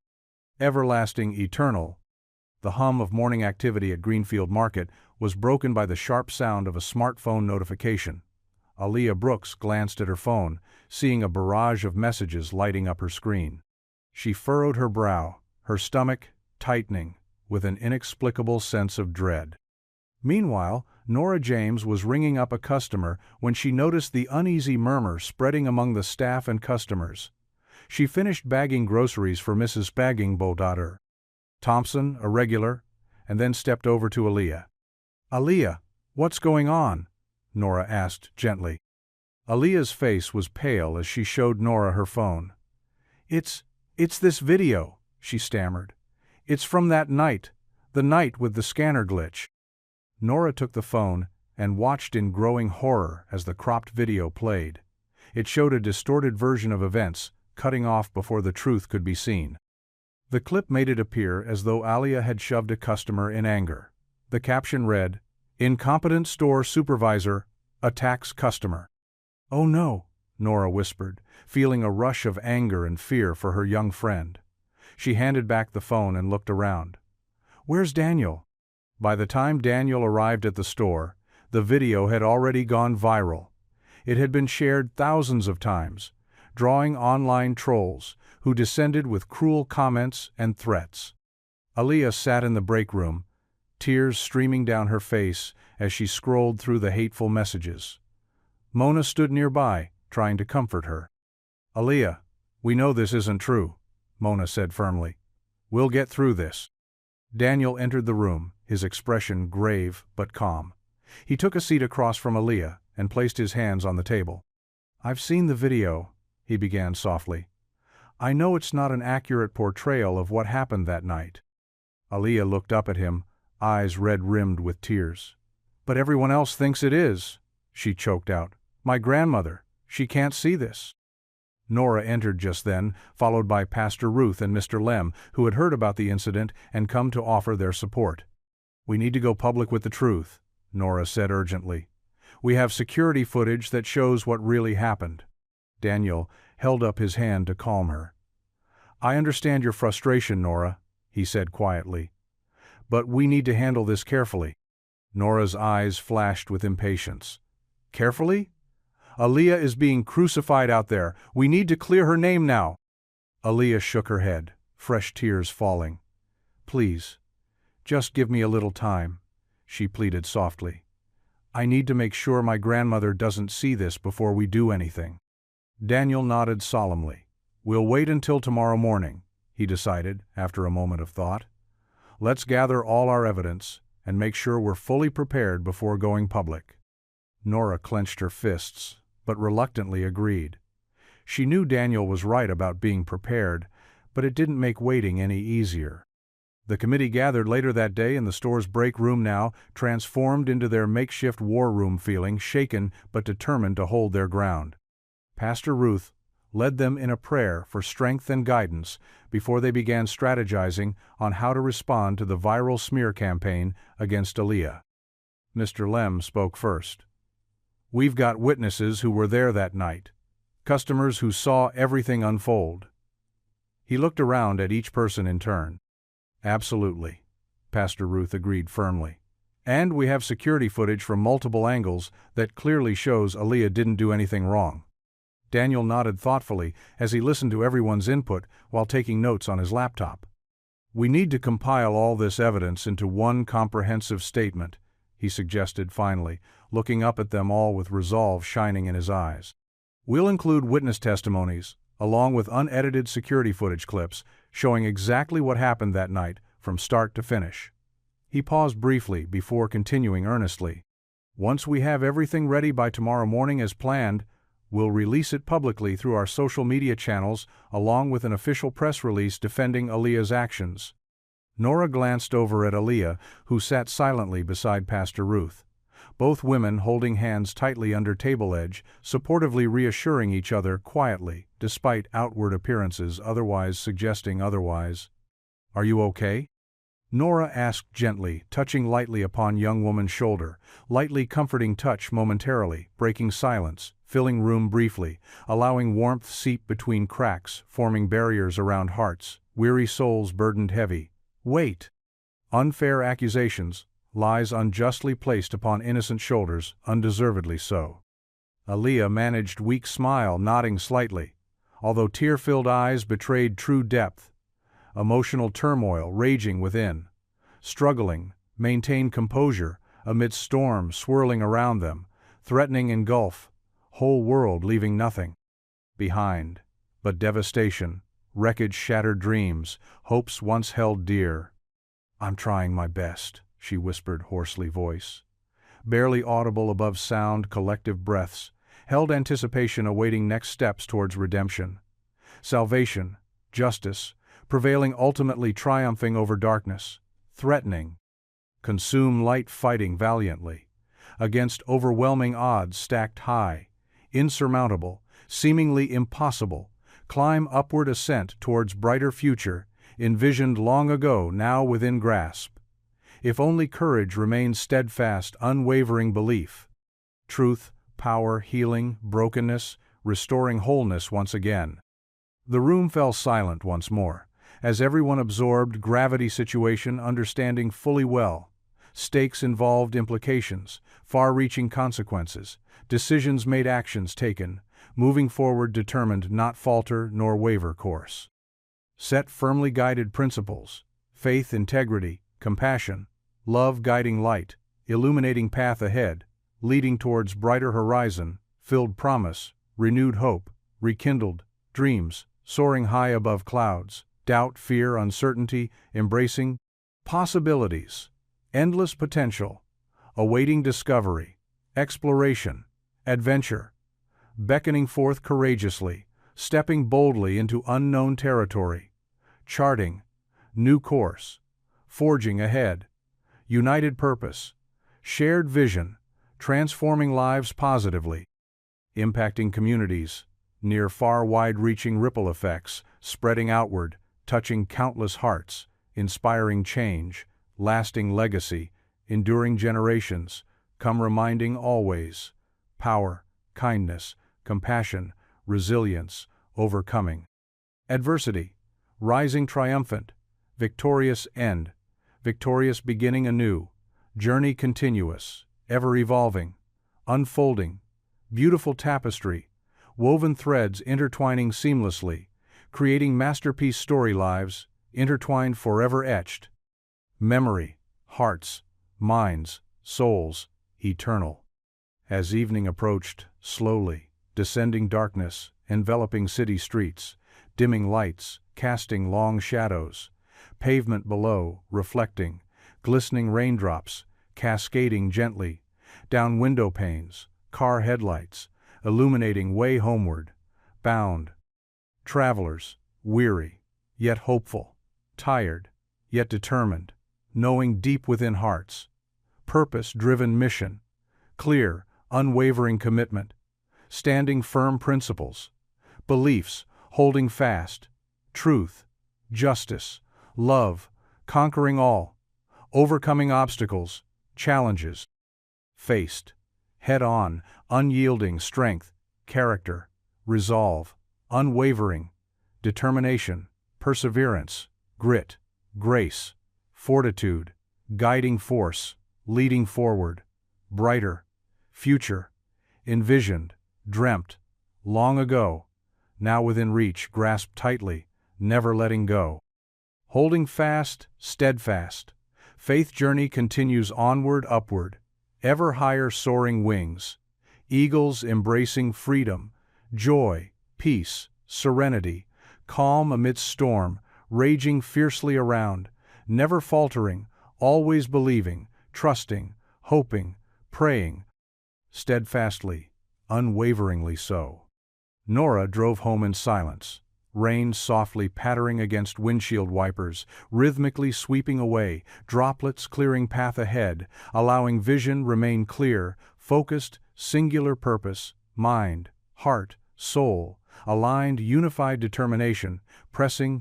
Everlasting, eternal. The hum of morning activity at Greenfield Market was broken by the sharp sound of a smartphone notification. Aaliyah Brooks glanced at her phone, seeing a barrage of messages lighting up her screen. She furrowed her brow, her stomach tightening with an inexplicable sense of dread. Meanwhile, Nora James was ringing up a customer when she noticed the uneasy murmur spreading among the staff and customers. She finished bagging groceries for Mrs. Baggingbow. Thompson, a regular, and then stepped over to Aaliyah. "Aaliyah, what's going on?" Nora asked gently. Aaliyah's face was pale as she showed Nora her phone. It's this video," she stammered. "It's from that night, the night with the scanner glitch." Nora took the phone and watched in growing horror as the cropped video played. It showed a distorted version of events, cutting off before the truth could be seen. The clip made it appear as though Aaliyah had shoved a customer in anger. The caption read, "Incompetent store supervisor attacks customer." "Oh no," Nora whispered, feeling a rush of anger and fear for her young friend. She handed back the phone and looked around. "Where's Daniel?" By the time Daniel arrived at the store, the video had already gone viral. It had been shared thousands of times, drawing online trolls who descended with cruel comments and threats. Aaliyah sat in the break room, tears streaming down her face as she scrolled through the hateful messages. Mona stood nearby, trying to comfort her. "Aaliyah, we know this isn't true," Mona said firmly. "We'll get through this." Daniel entered the room, his expression grave but calm. He took a seat across from Aaliyah and placed his hands on the table. "I've seen the video," he began softly. "I know it's not an accurate portrayal of what happened that night." Aaliyah looked up at him, eyes red-rimmed with tears. "But everyone else thinks it is," she choked out. "My grandmother, she can't see this." Nora entered just then, followed by Pastor Ruth and Mr. Lem, who had heard about the incident and come to offer their support. "We need to go public with the truth," Nora said urgently. "We have security footage that shows what really happened." Daniel held up his hand to calm her. "I understand your frustration, Nora," he said quietly. "But we need to handle this carefully." Nora's eyes flashed with impatience. "Carefully? Aaliyah is being crucified out there. We need to clear her name now." Aaliyah shook her head, fresh tears falling. "Please, just give me a little time," she pleaded softly. "I need to make sure my grandmother doesn't see this before we do anything." Daniel nodded solemnly. "We'll wait until tomorrow morning," he decided after a moment of thought. "Let's gather all our evidence and make sure we're fully prepared before going public." Nora clenched her fists, but reluctantly agreed. She knew Daniel was right about being prepared, but it didn't make waiting any easier. The committee gathered later that day in the store's break room, now transformed into their makeshift war room, feeling shaken but determined to hold their ground. Pastor Ruth led them in a prayer for strength and guidance before they began strategizing on how to respond to the viral smear campaign against Aaliyah. Mr. Lem spoke first. "We've got witnesses who were there that night, customers who saw everything unfold." He looked around at each person in turn. "Absolutely," Pastor Ruth agreed firmly. "And we have security footage from multiple angles that clearly shows Aaliyah didn't do anything wrong." Daniel nodded thoughtfully as he listened to everyone's input while taking notes on his laptop. "We need to compile all this evidence into one comprehensive statement," he suggested finally, looking up at them all with resolve shining in his eyes. "We'll include witness testimonies, along with unedited security footage clips, showing exactly what happened that night from start to finish." He paused briefly before continuing earnestly. "Once we have everything ready by tomorrow morning as planned, we'll release it publicly through our social media channels along with an official press release defending Aaliyah's actions." Nora glanced over at Aaliyah, who sat silently beside Pastor Ruth. Both women holding hands tightly under table edge, supportively reassuring each other quietly, despite outward appearances otherwise suggesting otherwise. "Are you okay?" Nora asked gently, touching lightly upon young woman's shoulder, lightly comforting touch momentarily, breaking silence, filling room briefly, allowing warmth seep between cracks, forming barriers around hearts, weary souls burdened heavy. Wait! Unfair accusations, lies unjustly placed upon innocent shoulders, undeservedly so. Aaliyah managed weak smile, nodding slightly, although tear-filled eyes betrayed true depth. Emotional turmoil raging within. Struggling, maintain composure, amidst storms swirling around them, threatening engulf, whole world leaving nothing behind, but devastation, wreckage, shattered dreams, hopes once held dear. "I'm trying my best," she whispered, hoarsely voice. Barely audible above sound, collective breaths, held anticipation awaiting next steps towards redemption. Salvation, justice, prevailing, ultimately triumphing over darkness, threatening. Consume light, fighting valiantly against overwhelming odds stacked high, insurmountable, seemingly impossible, climb upward ascent towards brighter future, envisioned long ago, now within grasp. If only courage remains, steadfast, unwavering belief. Truth, power, healing, brokenness, restoring wholeness once again. The room fell silent once more, as everyone absorbed gravity situation, understanding fully well. Stakes involved, implications, far-reaching consequences, decisions made, actions taken, moving forward determined, not falter nor waver course. Set firmly guided principles, faith, integrity, compassion, love guiding light, illuminating path ahead, leading towards brighter horizon, filled promise, renewed hope, rekindled dreams, soaring high above clouds, doubt, fear, uncertainty, embracing possibilities, endless potential, awaiting discovery, exploration, adventure, beckoning forth courageously, stepping boldly into unknown territory, charting new course, forging ahead, united purpose, shared vision, transforming lives positively, impacting communities, near far, wide-reaching ripple effects, spreading outward, touching countless hearts, inspiring change, lasting legacy, enduring generations, come reminding always, power, kindness, compassion, resilience, overcoming adversity, rising triumphant, victorious end, victorious beginning anew, journey continuous, ever evolving, unfolding, beautiful tapestry, woven threads intertwining seamlessly, creating masterpiece story lives, intertwined forever etched. Memory, hearts, minds, souls, eternal. As evening approached, slowly, descending darkness, enveloping city streets, dimming lights, casting long shadows, pavement below, reflecting, glistening raindrops, cascading gently, down window panes, car headlights, illuminating way homeward, bound. Travelers, weary, yet hopeful, tired, yet determined, knowing deep within hearts, purpose-driven mission, clear, unwavering commitment, standing firm principles, beliefs, holding fast, truth, justice, love, conquering all, overcoming obstacles, challenges, faced, head-on, unyielding strength, character, resolve, unwavering, determination, perseverance, grit, grace, fortitude, guiding force, leading forward, brighter, future, envisioned, dreamt, long ago, now within reach, grasped tightly, never letting go. Holding fast, steadfast, faith journey continues onward, upward, ever higher soaring wings, eagles embracing freedom, joy, peace, serenity, calm amidst storm, raging fiercely around, never faltering, always believing, trusting, hoping, praying, steadfastly, unwaveringly so. Nora drove home in silence, rain softly pattering against windshield wipers, rhythmically sweeping away, droplets clearing path ahead, allowing vision remain clear, focused, singular purpose, mind, heart, soul, aligned, unified determination, pressing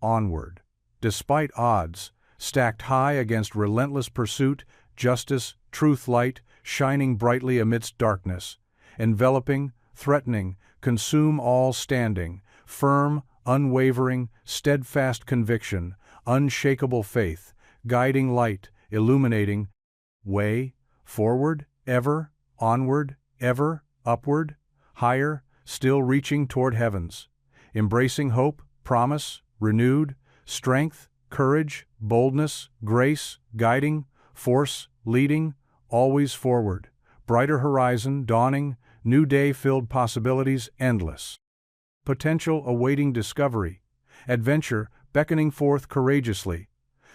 onward. Despite odds, stacked high against relentless pursuit, justice, truth light, shining brightly amidst darkness, enveloping, threatening, consume all standing, firm, unwavering, steadfast conviction, unshakable faith, guiding light, illuminating, way, forward, ever, onward, ever, upward, higher, still reaching toward heavens, embracing hope, promise, renewed, strength, courage, boldness, grace, guiding, force, leading, always forward, brighter horizon dawning, new day-filled possibilities endless. Potential awaiting discovery, adventure beckoning forth courageously,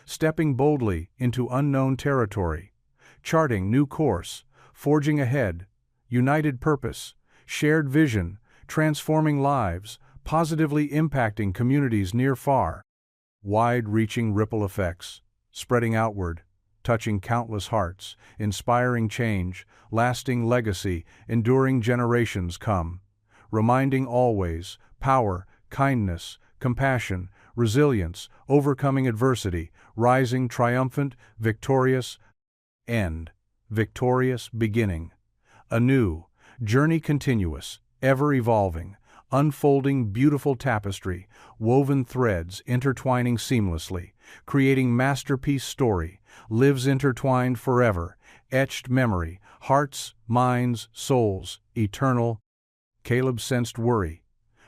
stepping boldly into unknown territory, charting new course, forging ahead, united purpose, shared vision, transforming lives, positively impacting communities near far. Wide-reaching ripple effects, spreading outward, touching countless hearts, inspiring change, lasting legacy, enduring generations come, reminding always, power, kindness, compassion, resilience, overcoming adversity, rising triumphant, victorious, end, victorious beginning. Anew, journey continuous, ever evolving, unfolding beautiful tapestry, woven threads intertwining seamlessly, creating masterpiece story, lives intertwined forever, etched memory, hearts, minds, souls, eternal. Caleb sensed worry.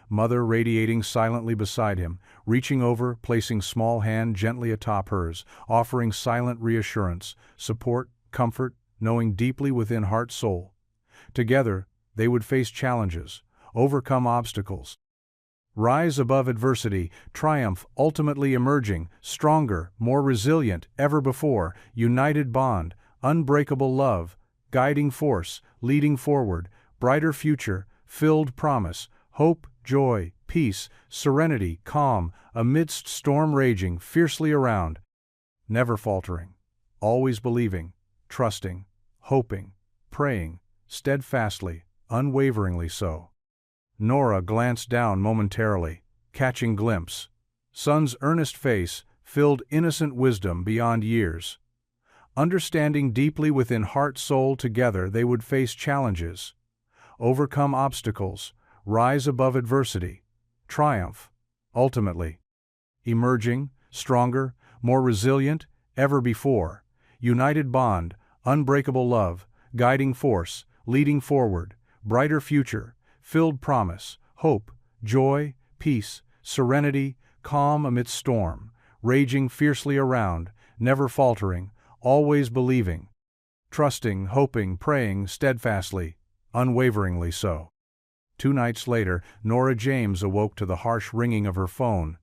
Mother radiating silently beside him, reaching over, placing small hand gently atop hers, offering silent reassurance, support, comfort, knowing deeply within heart-soul. Together, they would face challenges, overcome obstacles, rise above adversity, triumph, ultimately emerging, stronger, more resilient, ever before, united bond, unbreakable love, guiding force, leading forward, brighter future, filled promise, hope, joy, peace, serenity, calm, amidst storm raging fiercely around, never faltering, always believing, trusting, hoping, praying, steadfastly, unwaveringly so. Nora glanced down momentarily, catching glimpse. Son's earnest face filled innocent wisdom beyond years. Understanding deeply within heart-soul together they would face challenges, overcome obstacles, rise above adversity, triumph, ultimately. Emerging, stronger, more resilient, ever before, united bond, unbreakable love, guiding force, leading forward, brighter future, filled promise, hope, joy, peace, serenity, calm amidst storm, raging fiercely around, never faltering, always believing, trusting, hoping, praying steadfastly, unwaveringly so. 2 nights later, Nora James awoke to the harsh ringing of her phone.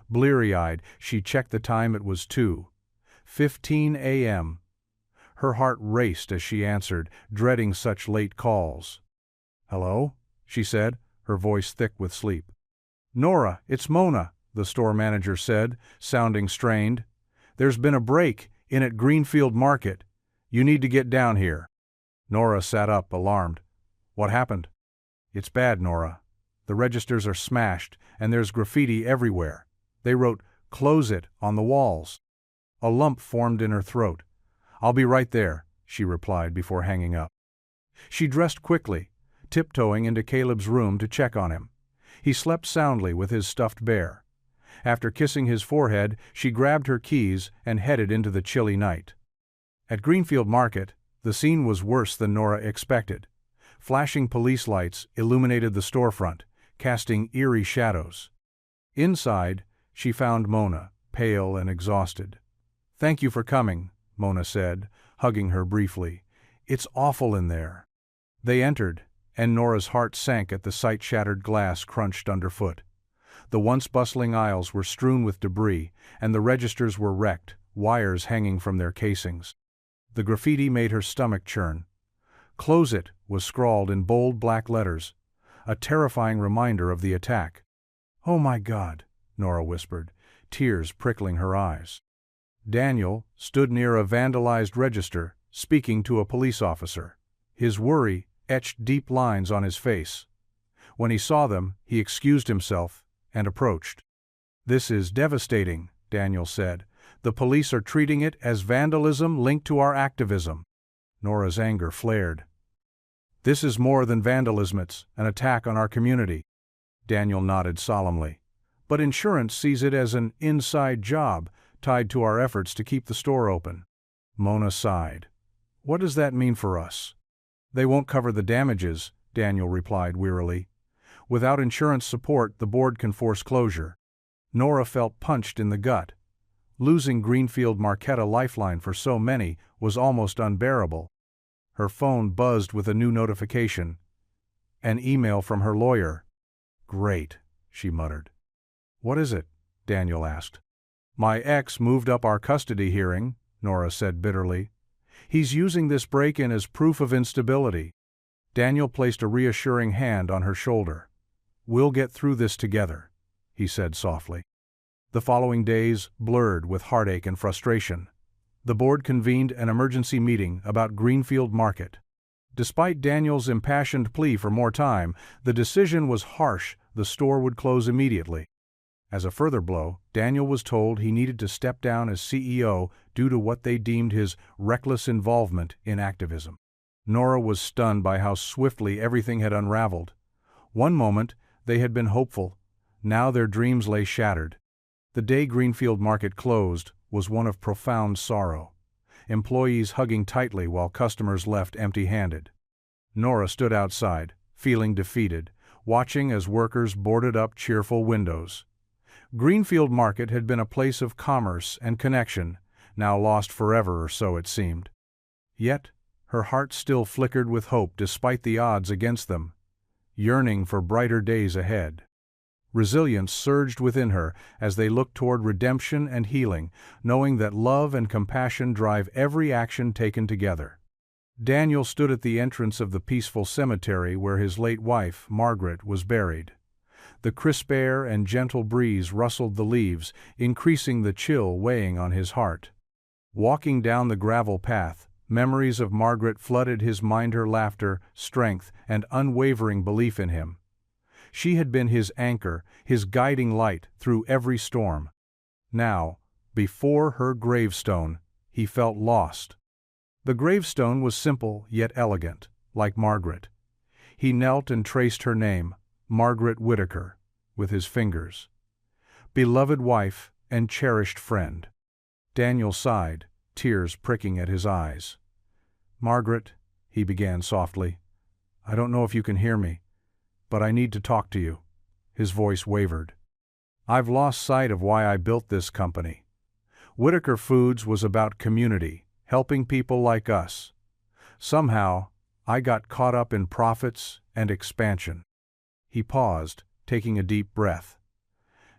Bleary-eyed, she checked the time. It was 2:15 a.m. Her heart raced as she answered, dreading such late calls. "Hello?" she said, her voice thick with sleep. "Nora, it's Mona," the store manager said, sounding strained. "There's been a break in at Greenfield Market. You need to get down here." Nora sat up, alarmed. "What happened?" "It's bad, Nora. The registers are smashed, and there's graffiti everywhere. They wrote, 'Close it,' on the walls." A lump formed in her throat. "I'll be right there," she replied before hanging up. She dressed quickly, tiptoeing into Caleb's room to check on him. He slept soundly with his stuffed bear. After kissing his forehead, she grabbed her keys and headed into the chilly night. At Greenfield Market, the scene was worse than Nora expected. Flashing police lights illuminated the storefront, casting eerie shadows. Inside, she found Mona, pale and exhausted. "Thank you for coming," Mona said, hugging her briefly. "It's awful in there." They entered, and Nora's heart sank at the sight. Shattered glass crunched underfoot. The once bustling aisles were strewn with debris, and the registers were wrecked, wires hanging from their casings. The graffiti made her stomach churn. "Close it" was scrawled in bold black letters, a terrifying reminder of the attack. "Oh my God," Nora whispered, tears prickling her eyes. Daniel stood near a vandalized register, speaking to a police officer. His worry etched deep lines on his face. When he saw them, he excused himself and approached. "This is devastating," Daniel said. "The police are treating it as vandalism linked to our activism." Nora's anger flared. "This is more than vandalism, it's an attack on our community." Daniel nodded solemnly. "But insurance sees it as an inside job tied to our efforts to keep the store open." Mona sighed. "What does that mean for us?" "They won't cover the damages," Daniel replied wearily. "Without insurance support, the board can force closure." Nora felt punched in the gut. Losing Greenfield Marquette, a lifeline for so many, was almost unbearable. Her phone buzzed with a new notification. An email from her lawyer. "Great," she muttered. "What is it?" Daniel asked. "My ex moved up our custody hearing," Nora said bitterly. "He's using this break-in as proof of instability." Daniel placed a reassuring hand on her shoulder. "We'll get through this together," he said softly. The following days blurred with heartache and frustration. The board convened an emergency meeting about Greenfield Market. Despite Daniel's impassioned plea for more time, the decision was harsh: the store would close immediately. As a further blow, Daniel was told he needed to step down as CEO due to what they deemed his reckless involvement in activism. Nora was stunned by how swiftly everything had unraveled. One moment, they had been hopeful. Now their dreams lay shattered. The day Greenfield Market closed was one of profound sorrow. Employees hugging tightly while customers left empty-handed. Nora stood outside, feeling defeated, watching as workers boarded up cheerful windows. Greenfield Market had been a place of commerce and connection, now lost forever, or so it seemed. Yet, her heart still flickered with hope despite the odds against them, yearning for brighter days ahead. Resilience surged within her as they looked toward redemption and healing, knowing that love and compassion drive every action taken together. Daniel stood at the entrance of the peaceful cemetery where his late wife, Margaret, was buried. The crisp air and gentle breeze rustled the leaves, increasing the chill weighing on his heart. Walking down the gravel path, memories of Margaret flooded his mind, her laughter, strength, and unwavering belief in him. She had been his anchor, his guiding light through every storm. Now, before her gravestone, he felt lost. The gravestone was simple yet elegant, like Margaret. He knelt and traced her name, Margaret Whitaker, with his fingers. Beloved wife and cherished friend. Daniel sighed, tears pricking at his eyes. "Margaret," he began softly, "I don't know if you can hear me, but I need to talk to you." His voice wavered. "I've lost sight of why I built this company. Whitaker Foods was about community, helping people like us. Somehow, I got caught up in profits and expansion." He paused, taking a deep breath.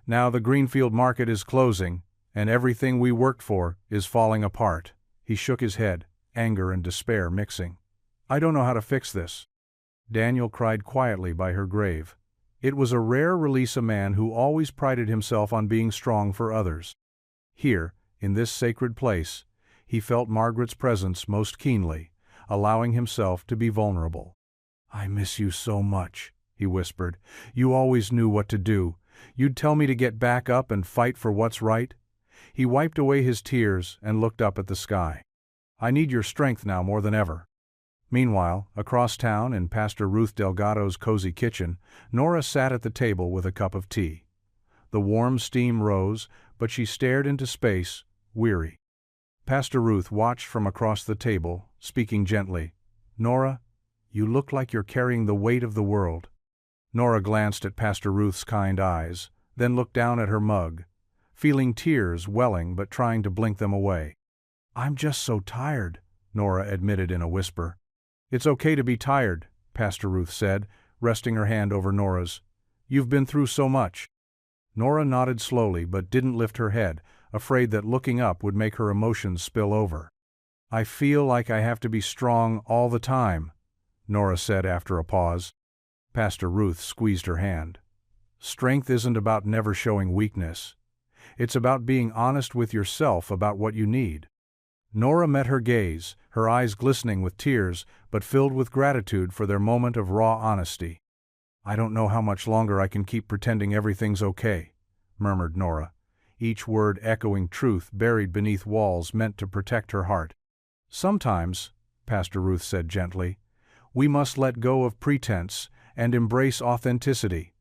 "Now the Greenfield Market is closing, and everything we worked for is falling apart." He shook his head, anger and despair mixing. "I don't know how to fix this." Daniel cried quietly by her grave. It was a rare release, a man who always prided himself on being strong for others. Here, in this sacred place, he felt Margaret's presence most keenly, allowing himself to be vulnerable. "I miss you so much," he whispered. "You always knew what to do. You'd tell me to get back up and fight for what's right." He wiped away his tears and looked up at the sky. "I need your strength now more than ever." Meanwhile, across town in Pastor Ruth Delgado's cozy kitchen, Nora sat at the table with a cup of tea. The warm steam rose, but she stared into space, weary. Pastor Ruth watched from across the table, speaking gently. "Nora, you look like you're carrying the weight of the world." Nora glanced at Pastor Ruth's kind eyes, then looked down at her mug, feeling tears welling but trying to blink them away. "I'm just so tired," Nora admitted in a whisper. "It's okay to be tired," Pastor Ruth said, resting her hand over Nora's. "You've been through so much." Nora nodded slowly but didn't lift her head, afraid that looking up would make her emotions spill over. "I feel like I have to be strong all the time," Nora said after a pause. Pastor Ruth squeezed her hand. Strength isn't about never showing weakness. It's about being honest with yourself about what you need. Nora met her gaze, her eyes glistening with tears, but filled with gratitude for their moment of raw honesty. "I don't know how much longer I can keep pretending everything's okay," murmured Nora, each word echoing truth buried beneath walls meant to protect her heart. "Sometimes," Pastor Ruth said gently, "we must let go of pretense and embrace authenticity.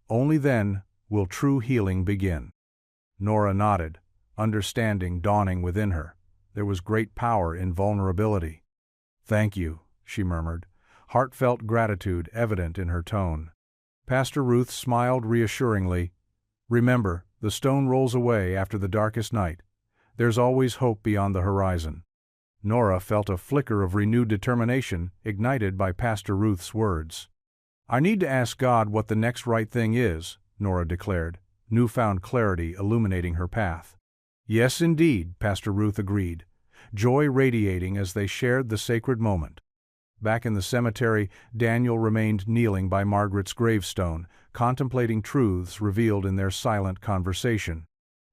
Only then will true healing begin." Nora nodded, understanding dawning within her. There was great power in vulnerability. "Thank you," she murmured, heartfelt gratitude evident in her tone. Pastor Ruth smiled reassuringly. "Remember, the stone rolls away after the darkest night. There's always hope beyond the horizon." Nora felt a flicker of renewed determination ignited by Pastor Ruth's words. "I need to ask God what the next right thing is," Nora declared, newfound clarity illuminating her path. "Yes, indeed," Pastor Ruth agreed, joy radiating as they shared the sacred moment. Back in the cemetery, Daniel remained kneeling by Margaret's gravestone, contemplating truths revealed in their silent conversation.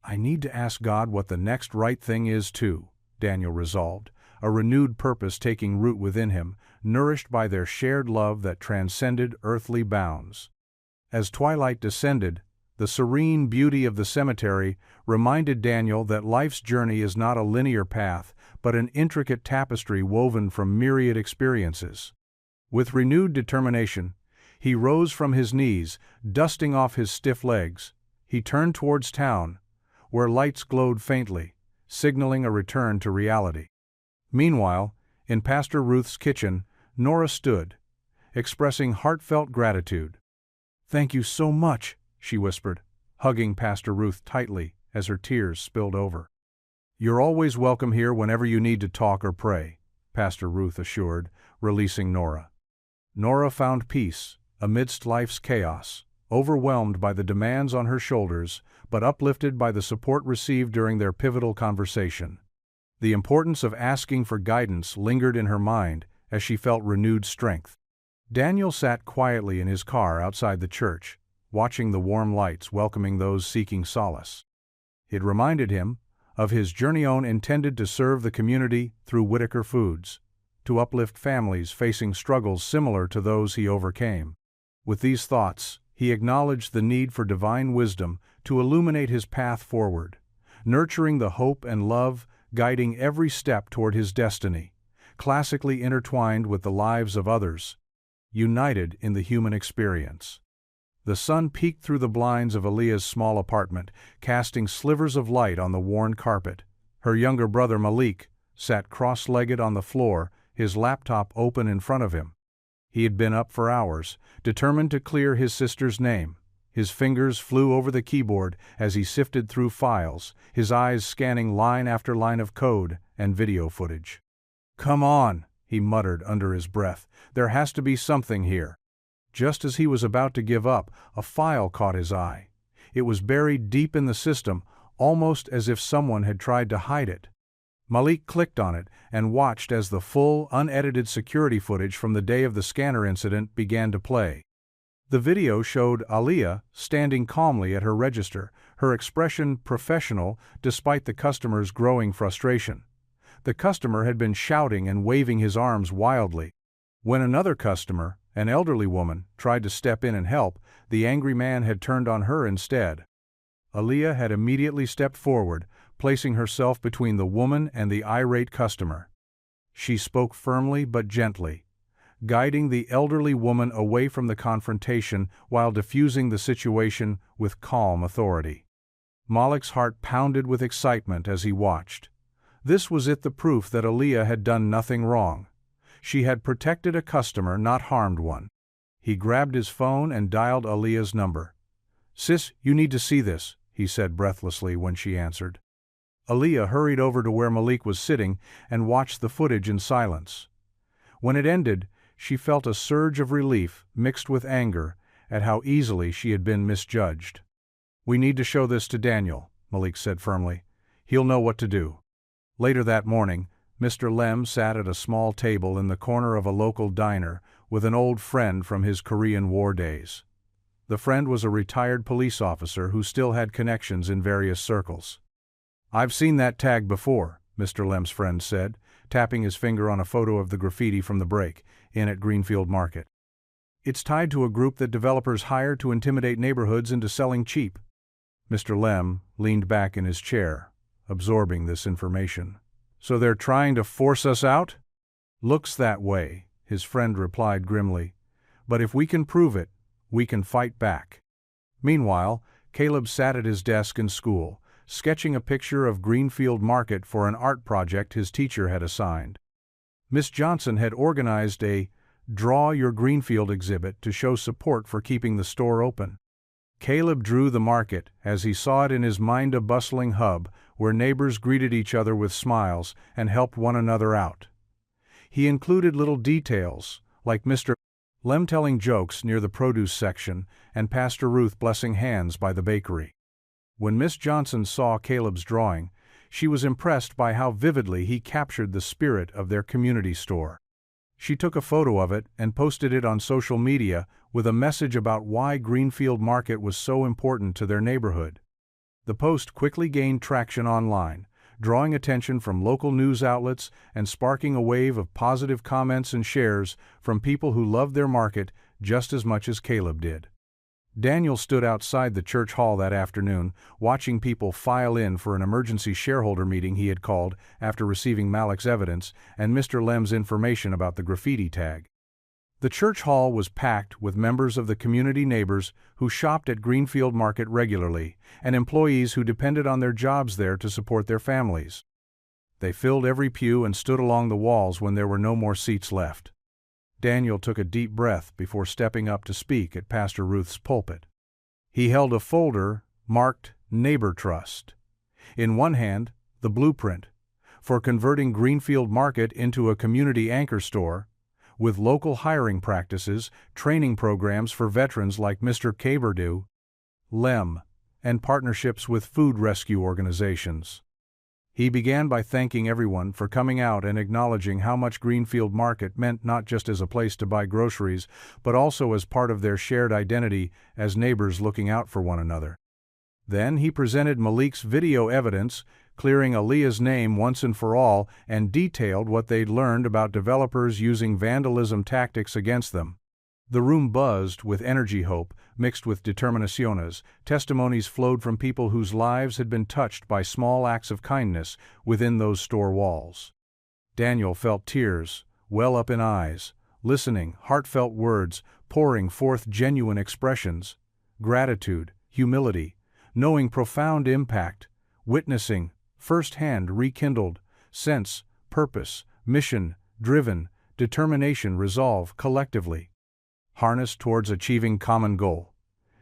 "I need to ask God what the next right thing is, too," Daniel resolved, a renewed purpose taking root within him, nourished by their shared love that transcended earthly bounds. As twilight descended, the serene beauty of the cemetery reminded Daniel that life's journey is not a linear path, but an intricate tapestry woven from myriad experiences. With renewed determination, he rose from his knees, dusting off his stiff legs. He turned towards town, where lights glowed faintly, signaling a return to reality. Meanwhile, in Pastor Ruth's kitchen, Nora stood, expressing heartfelt gratitude. "Thank you so much," she whispered, hugging Pastor Ruth tightly as her tears spilled over. "You're always welcome here whenever you need to talk or pray," Pastor Ruth assured, releasing Nora. Nora found peace amidst life's chaos, overwhelmed by the demands on her shoulders, but uplifted by the support received during their pivotal conversation. The importance of asking for guidance lingered in her mind as she felt renewed strength. Daniel sat quietly in his car outside the church, watching the warm lights welcoming those seeking solace. It reminded him of his journey intended to serve the community through Whitaker Foods, to uplift families facing struggles similar to those he overcame. With these thoughts, he acknowledged the need for divine wisdom to illuminate his path forward, nurturing the hope and love guiding every step toward his destiny, classically intertwined with the lives of others, united in the human experience. The sun peeked through the blinds of Aaliyah's small apartment, casting slivers of light on the worn carpet. Her younger brother Malik sat cross-legged on the floor, his laptop open in front of him. He had been up for hours, determined to clear his sister's name. His fingers flew over the keyboard as he sifted through files, his eyes scanning line after line of code and video footage. "Come on," he muttered under his breath. "There has to be something here." Just as he was about to give up, a file caught his eye. It was buried deep in the system, almost as if someone had tried to hide it. Malik clicked on it and watched as the full, unedited security footage from the day of the scanner incident began to play. The video showed Aaliyah standing calmly at her register, her expression professional despite the customer's growing frustration. The customer had been shouting and waving his arms wildly. When another customer, an elderly woman, tried to step in and help, the angry man had turned on her instead. Aaliyah had immediately stepped forward, placing herself between the woman and the irate customer. She spoke firmly but gently, guiding the elderly woman away from the confrontation while diffusing the situation with calm authority. Malik's heart pounded with excitement as he watched. This was the proof that Aaliyah had done nothing wrong. She had protected a customer, not harmed one. He grabbed his phone and dialed Aaliyah's number. "Sis, you need to see this," he said breathlessly when she answered. Aaliyah hurried over to where Malik was sitting and watched the footage in silence. When it ended, she felt a surge of relief mixed with anger at how easily she had been misjudged. "We need to show this to Daniel," Malik said firmly. "He'll know what to do." Later that morning, Mr. Lem sat at a small table in the corner of a local diner with an old friend from his Korean War days. The friend was a retired police officer who still had connections in various circles. "I've seen that tag before," Mr. Lem's friend said, tapping his finger on a photo of the graffiti from the break-in at Greenfield Market. "It's tied to a group that developers hire to intimidate neighborhoods into selling cheap." Mr. Lem leaned back in his chair, absorbing this information. "So they're trying to force us out?" "Looks that way," his friend replied grimly. "But if we can prove it, we can fight back." Meanwhile, Caleb sat at his desk in school, sketching a picture of Greenfield Market for an art project his teacher had assigned. Miss Johnson had organized a Draw Your Greenfield exhibit to show support for keeping the store open. Caleb drew the market as he saw it in his mind, a bustling hub where neighbors greeted each other with smiles and helped one another out. He included little details, like Mr. Lem telling jokes near the produce section and Pastor Ruth blessing hands by the bakery. When Miss Johnson saw Caleb's drawing, she was impressed by how vividly he captured the spirit of their community store. She took a photo of it and posted it on social media with a message about why Greenfield Market was so important to their neighborhood. The post quickly gained traction online, drawing attention from local news outlets and sparking a wave of positive comments and shares from people who loved their market just as much as Caleb did. Daniel stood outside the church hall that afternoon, watching people file in for an emergency shareholder meeting he had called after receiving Malik's evidence and Mr. Lem's information about the graffiti tag. The church hall was packed with members of the community, neighbors who shopped at Greenfield Market regularly, and employees who depended on their jobs there to support their families. They filled every pew and stood along the walls when there were no more seats left. Daniel took a deep breath before stepping up to speak at Pastor Ruth's pulpit. He held a folder marked Neighbor Trust. In one hand, the blueprint for converting Greenfield Market into a community anchor store, with local hiring practices, training programs for veterans like Mr. Caberdew, Lem, and partnerships with food rescue organizations. He began by thanking everyone for coming out and acknowledging how much Greenfield Market meant not just as a place to buy groceries, but also as part of their shared identity as neighbors looking out for one another. Then he presented Malik's video evidence, clearing Aaliyah's name once and for all, and detailed what they'd learned about developers using vandalism tactics against them. The room buzzed with energy, hope, mixed with determinaciones. Testimonies flowed from people whose lives had been touched by small acts of kindness within those store walls. Daniel felt tears well up in eyes, listening, heartfelt words pouring forth genuine expressions, gratitude, humility, knowing profound impact, witnessing, firsthand rekindled, sense, purpose, mission, driven, determination, resolve, collectively harnessed towards achieving common goal,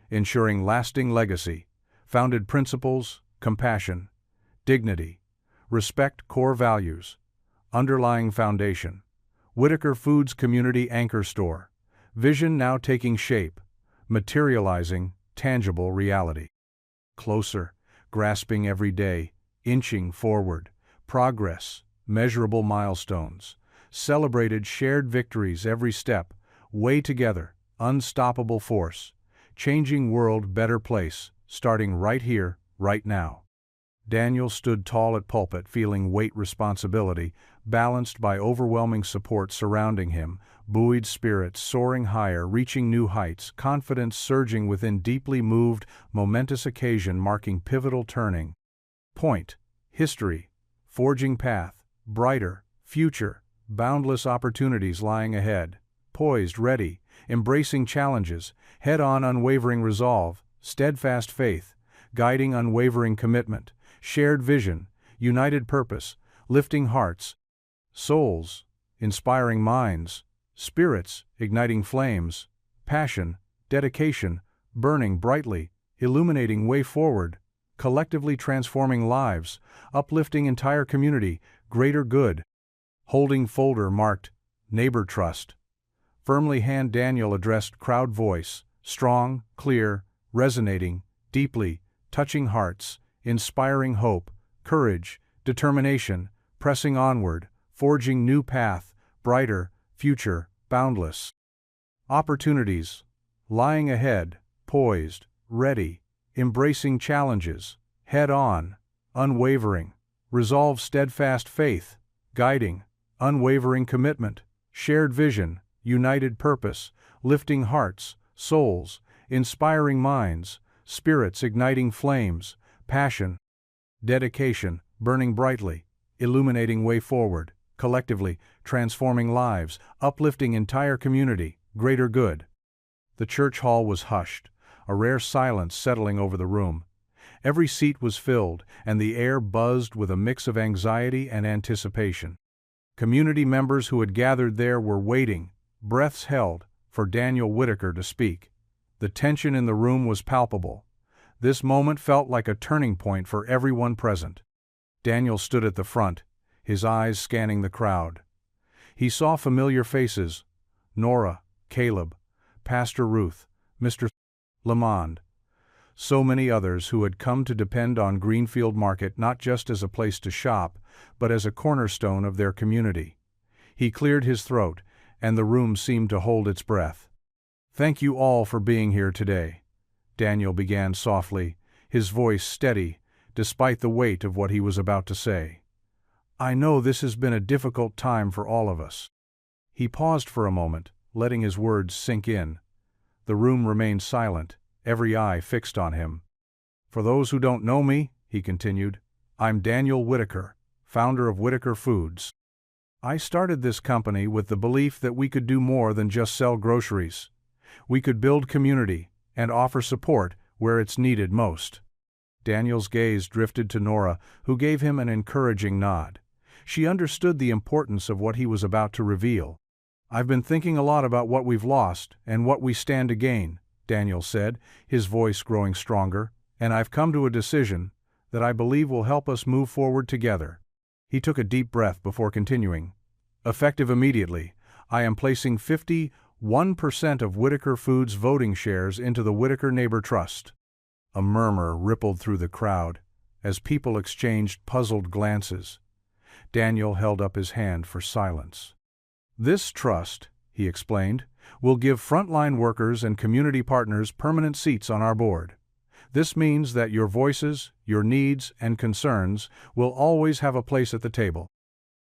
ensuring lasting legacy, founded principles, compassion, dignity, respect, core values, underlying foundation. Whitaker Foods Community Anchor Store, vision now taking shape, materializing tangible reality. Closer, grasping every day, inching forward, progress, measurable milestones, celebrated shared victories every step, way together, unstoppable force, changing world better place, starting right here, right now. Daniel stood tall at pulpit, feeling weight responsibility, balanced by overwhelming support surrounding him, buoyed spirits soaring higher, reaching new heights, confidence surging within, deeply moved, momentous occasion marking pivotal turning point, history, forging path, brighter, future, boundless opportunities lying ahead, poised, ready, embracing challenges, head-on, unwavering resolve, steadfast faith, guiding unwavering commitment, shared vision, united purpose, lifting hearts, souls, inspiring minds, spirits, igniting flames, passion, dedication, burning brightly, illuminating way forward, collectively transforming lives, uplifting entire community, greater good. Holding folder marked Neighbor Trust. Firmly hand, Daniel addressed crowd voice, strong, clear, resonating, deeply, touching hearts, inspiring hope, courage, determination, pressing onward, forging new path, brighter, future, boundless. Opportunities lying ahead, poised, ready, embracing challenges, head-on, unwavering, resolve, steadfast faith, guiding, unwavering commitment, shared vision, united purpose, lifting hearts, souls, inspiring minds, spirits igniting flames, passion, dedication, burning brightly, illuminating way forward, collectively, transforming lives, uplifting entire community, greater good. The church hall was hushed, a rare silence settling over the room. Every seat was filled, and the air buzzed with a mix of anxiety and anticipation. Community members who had gathered there were waiting, breaths held, for Daniel Whitaker to speak. The tension in the room was palpable. This moment felt like a turning point for everyone present. Daniel stood at the front, his eyes scanning the crowd. He saw familiar faces: Nora, Caleb, Pastor Ruth, Mr. Lamond. So many others who had come to depend on Greenfield Market not just as a place to shop, but as a cornerstone of their community. He cleared his throat, and the room seemed to hold its breath. "Thank you all for being here today," Daniel began softly, his voice steady, despite the weight of what he was about to say. "I know this has been a difficult time for all of us." He paused for a moment, letting his words sink in. The room remained silent, every eye fixed on him. "For those who don't know me," he continued, "I'm Daniel Whitaker, founder of Whitaker Foods. I started this company with the belief that we could do more than just sell groceries. We could build community and offer support where it's needed most." Daniel's gaze drifted to Nora, who gave him an encouraging nod. She understood the importance of what he was about to reveal. "I've been thinking a lot about what we've lost and what we stand to gain," Daniel said, his voice growing stronger, "and I've come to a decision that I believe will help us move forward together." He took a deep breath before continuing. "Effective immediately, I am placing 51% of Whitaker Foods' voting shares into the Whitaker Neighbor Trust." A murmur rippled through the crowd as people exchanged puzzled glances. Daniel held up his hand for silence. "This trust," he explained, "will give frontline workers and community partners permanent seats on our board. This means that your voices, your needs, and concerns will always have a place at the table."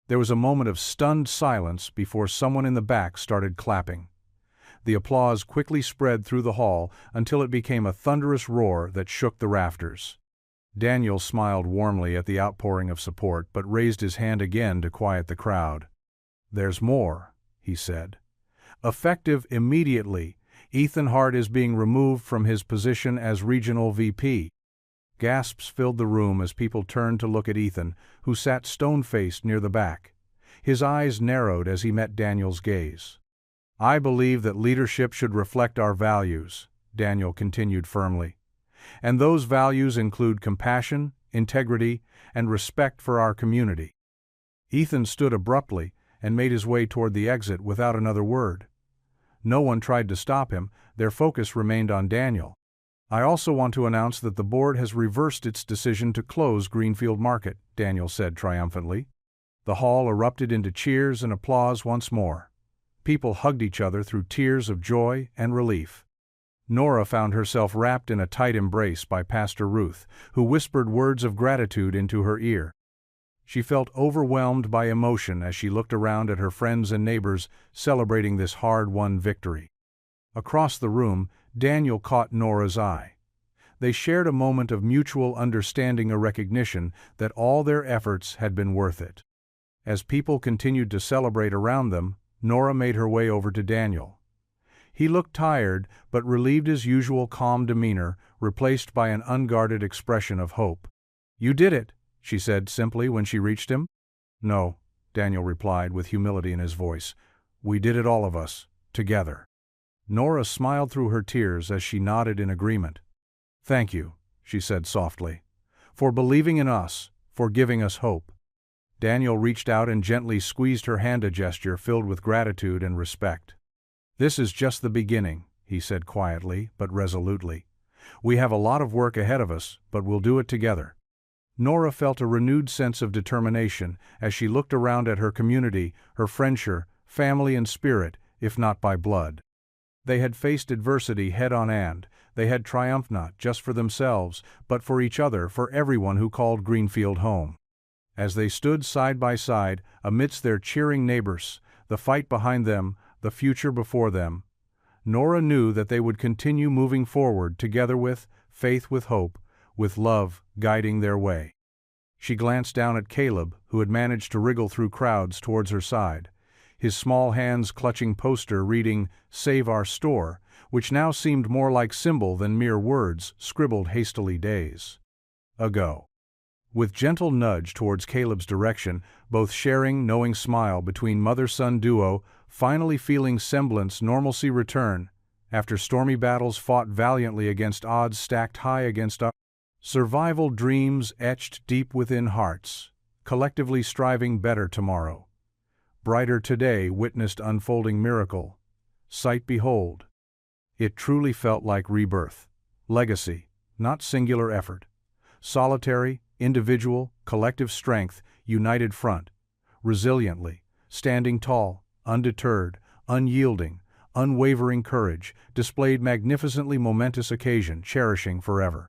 There was a moment of stunned silence before someone in the back started clapping. The applause quickly spread through the hall until it became a thunderous roar that shook the rafters. Daniel smiled warmly at the outpouring of support but raised his hand again to quiet the crowd. "There's more," he said. "Effective immediately, Ethan Hart is being removed from his position as Regional VP." Gasps filled the room as people turned to look at Ethan, who sat stone-faced near the back. His eyes narrowed as he met Daniel's gaze. "I believe that leadership should reflect our values," Daniel continued firmly. "And those values include compassion, integrity, and respect for our community." Ethan stood abruptly and made his way toward the exit without another word. No one tried to stop him, their focus remained on Daniel. "I also want to announce that the board has reversed its decision to close Greenfield Market," Daniel said triumphantly. The hall erupted into cheers and applause once more. People hugged each other through tears of joy and relief. Nora found herself wrapped in a tight embrace by Pastor Ruth, who whispered words of gratitude into her ear. She felt overwhelmed by emotion as she looked around at her friends and neighbors celebrating this hard-won victory. Across the room, Daniel caught Nora's eye. They shared a moment of mutual understanding, a recognition that all their efforts had been worth it. As people continued to celebrate around them, Nora made her way over to Daniel. He looked tired, but relieved his usual calm demeanor, replaced by an unguarded expression of hope. "You did it," she said simply when she reached him. "No," Daniel replied with humility in his voice. "We did it, all of us, together." Nora smiled through her tears as she nodded in agreement. "Thank you," she said softly, "for believing in us, for giving us hope." Daniel reached out and gently squeezed her hand, a gesture filled with gratitude and respect. "This is just the beginning," he said quietly but resolutely. "We have a lot of work ahead of us, but we'll do it together." Nora felt a renewed sense of determination as she looked around at her community, her friendship, family and spirit, if not by blood. They had faced adversity head-on and, they had triumphed not just for themselves, but for each other, for everyone who called Greenfield home. As they stood side by side, amidst their cheering neighbors, the fight behind them, the future before them, Nora knew that they would continue moving forward together with faith, with hope, with love guiding their way. She glanced down at Caleb, who had managed to wriggle through crowds towards her side, his small hands clutching poster reading, "Save Our Store," which now seemed more like symbol than mere words scribbled hastily days ago. With gentle nudge towards Caleb's direction, both sharing knowing smile between mother-son duo, finally feeling semblance normalcy return, after stormy battles fought valiantly against odds stacked high against us. Survival dreams etched deep within hearts, collectively striving better tomorrow. Brighter today witnessed unfolding miracle. Sight behold. It truly felt like rebirth. Legacy, not singular effort. Solitary, individual, collective strength, united front. Resiliently, standing tall, undeterred, unyielding, unwavering courage, displayed magnificently momentous occasion, cherishing forever.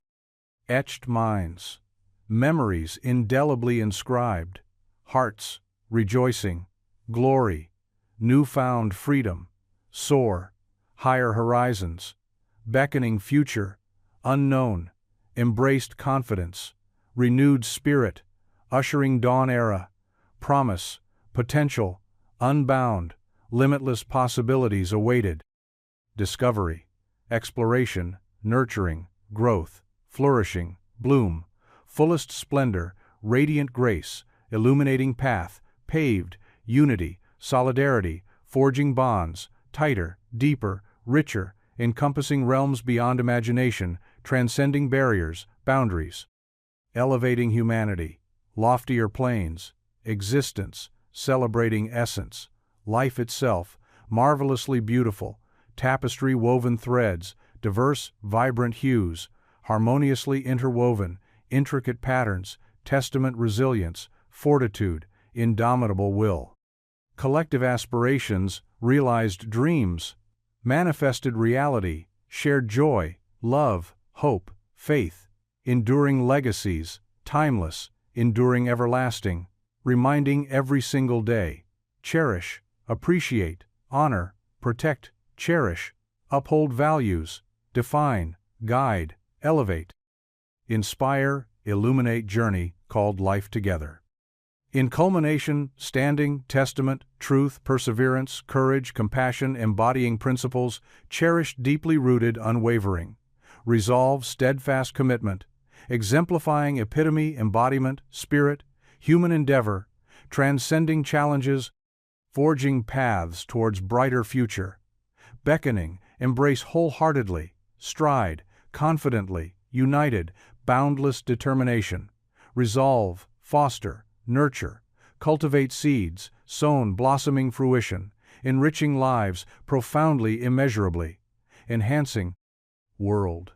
Etched minds. Memories indelibly inscribed. Hearts, rejoicing. Glory. Newfound freedom. Soar. Higher horizons. Beckoning future. Unknown. Embraced confidence. Renewed spirit. Ushering dawn era. Promise. Potential. Unbound. Limitless possibilities awaited. Discovery. Exploration. Nurturing. Growth. Flourishing. Bloom. Fullest splendor. Radiant grace. Illuminating path. Paved. Unity. Solidarity. Forging bonds. Tighter. Deeper. Richer. Encompassing realms beyond imagination. Transcending barriers. Boundaries. Elevating humanity. Loftier planes. Existence. Celebrating essence. Life itself. Marvelously beautiful. Tapestry woven threads. Diverse, vibrant hues. Harmoniously interwoven. Intricate patterns. Testament resilience. Fortitude. Indomitable will. Collective aspirations. Realized dreams. Manifested reality. Shared joy. Love. Hope. Faith. Enduring legacies. Timeless. Enduring everlasting. Reminding every single day. Cherish. Appreciate. Honor. Protect. Cherish. Uphold values. Define. Guide. Elevate. Inspire. Illuminate journey called life together. In culmination, standing, testament, truth, perseverance, courage, compassion, embodying principles, cherished, deeply rooted, unwavering. Resolve, steadfast commitment, exemplifying epitome, embodiment, spirit, human endeavor, transcending challenges, forging paths towards brighter future, beckoning, embrace wholeheartedly, stride, confidently, united, boundless determination, resolve, foster, nurture, cultivate seeds, sown blossoming fruition, enriching lives profoundly immeasurably, enhancing world.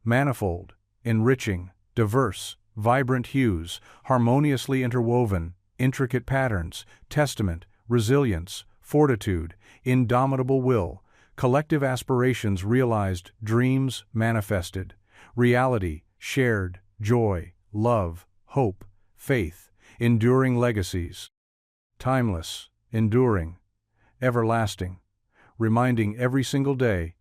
Manifold, enriching, diverse, vibrant hues, harmoniously interwoven, intricate patterns, testament, resilience, fortitude, indomitable will, collective aspirations realized, dreams manifested, reality shared, joy, love, hope, faith, enduring legacies. Timeless, enduring, everlasting, reminding every single day,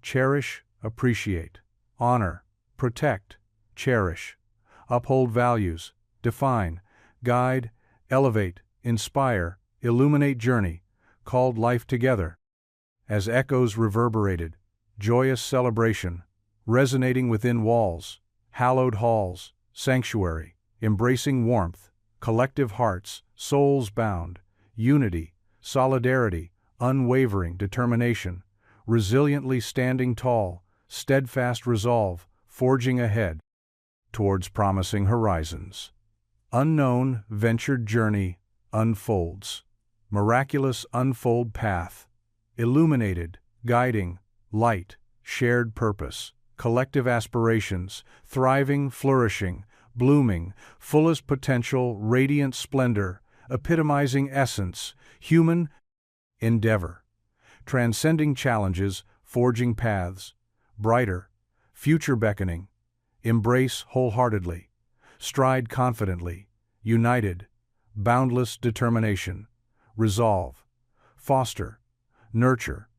cherish, appreciate, honor, protect, cherish, uphold values, define, guide, elevate, inspire, illuminate journey, called life together. As echoes reverberated, joyous celebration, resonating within walls, hallowed halls, sanctuary, embracing warmth, collective hearts, souls bound, unity, solidarity, unwavering determination, resiliently standing tall, steadfast resolve, forging ahead towards promising horizons. Unknown ventured journey unfolds. Miraculous unfold path. Illuminated, guiding, light, shared purpose, collective aspirations, thriving, flourishing, blooming, fullest potential, radiant splendor, epitomizing essence, human endeavor, transcending challenges, forging paths, brighter, future beckoning. Embrace wholeheartedly. Stride confidently. United. Boundless determination. Resolve. Foster. Nurture.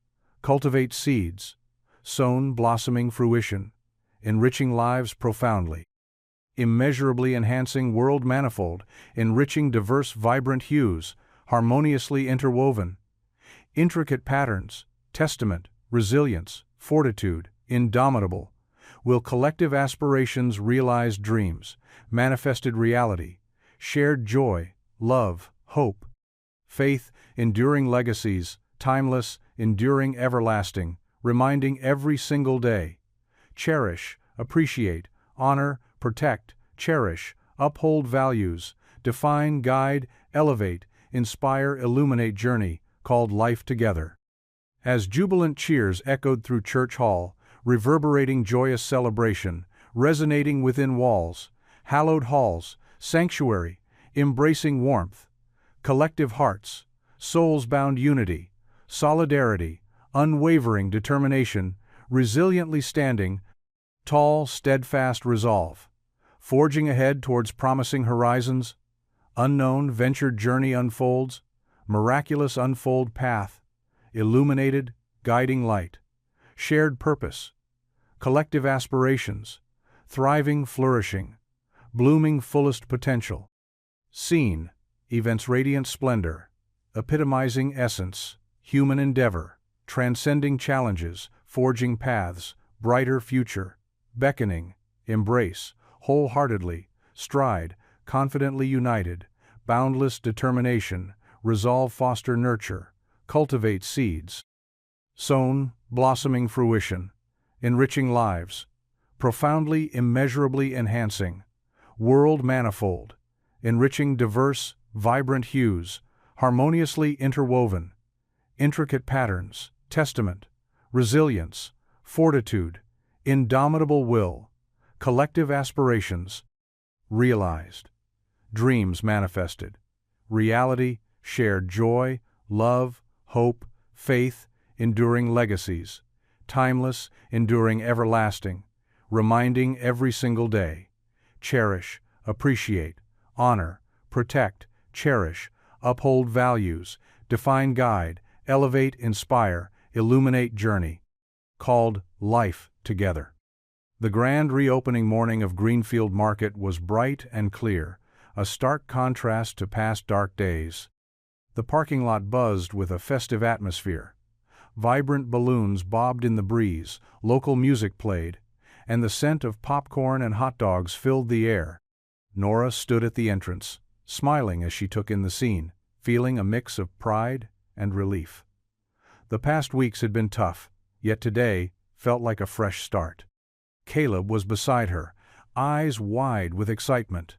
Cultivate seeds. Sown blossoming fruition. Enriching lives profoundly. Immeasurably enhancing world manifold, enriching diverse vibrant hues, harmoniously interwoven. Intricate patterns, testament, resilience, fortitude, indomitable. Will collective aspirations realize dreams, manifested reality, shared joy, love, hope, faith, enduring legacies, timeless, enduring everlasting, reminding every single day. Cherish, appreciate, honor, protect, cherish, uphold values, define, guide, elevate, inspire, illuminate journey, called life together. As jubilant cheers echoed through Church Hall, reverberating joyous celebration, resonating within walls, hallowed halls, sanctuary, embracing warmth, collective hearts, souls-bound unity, solidarity, unwavering determination, resiliently standing, tall, steadfast resolve, forging ahead towards promising horizons, unknown ventured journey unfolds, miraculous unfold path, illuminated, guiding light, shared purpose, collective aspirations, thriving, flourishing, blooming fullest potential. Scene, events radiant splendor, epitomizing essence, human endeavor, transcending challenges, forging paths, brighter future, beckoning, embrace, wholeheartedly, stride, confidently united, boundless determination, resolve, foster, nurture, cultivate seeds. Sown, blossoming fruition, enriching lives, profoundly, immeasurably enhancing, world manifold, enriching diverse, vibrant hues, harmoniously interwoven, intricate patterns, testament, resilience, fortitude, indomitable will, collective aspirations, realized, dreams manifested, reality, shared joy, love, hope, faith, enduring legacies, timeless, enduring everlasting, reminding every single day. Cherish, appreciate, honor, protect, cherish, uphold values, define, guide, elevate, inspire, illuminate journey, called life together. The grand reopening morning of Greenfield Market was bright and clear, a stark contrast to past dark days. The parking lot buzzed with a festive atmosphere. Vibrant balloons bobbed in the breeze, local music played, and the scent of popcorn and hot dogs filled the air. Nora stood at the entrance, smiling as she took in the scene, feeling a mix of pride and relief. The past weeks had been tough, yet today felt like a fresh start. Caleb was beside her, eyes wide with excitement.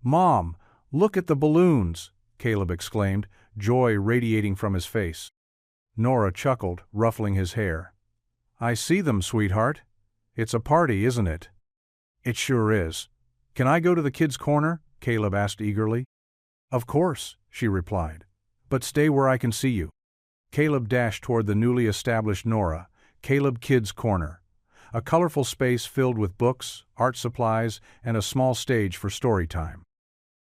"Mom, look at the balloons!" Caleb exclaimed, joy radiating from his face. Nora chuckled, ruffling his hair. "I see them, sweetheart. It's a party, isn't it?" "It sure is. Can I go to the kids' corner?" Caleb asked eagerly. "Of course," she replied. "But stay where I can see you." Caleb dashed toward the newly established Nora, Caleb Kids Corner, a colorful space filled with books, art supplies, and a small stage for story time.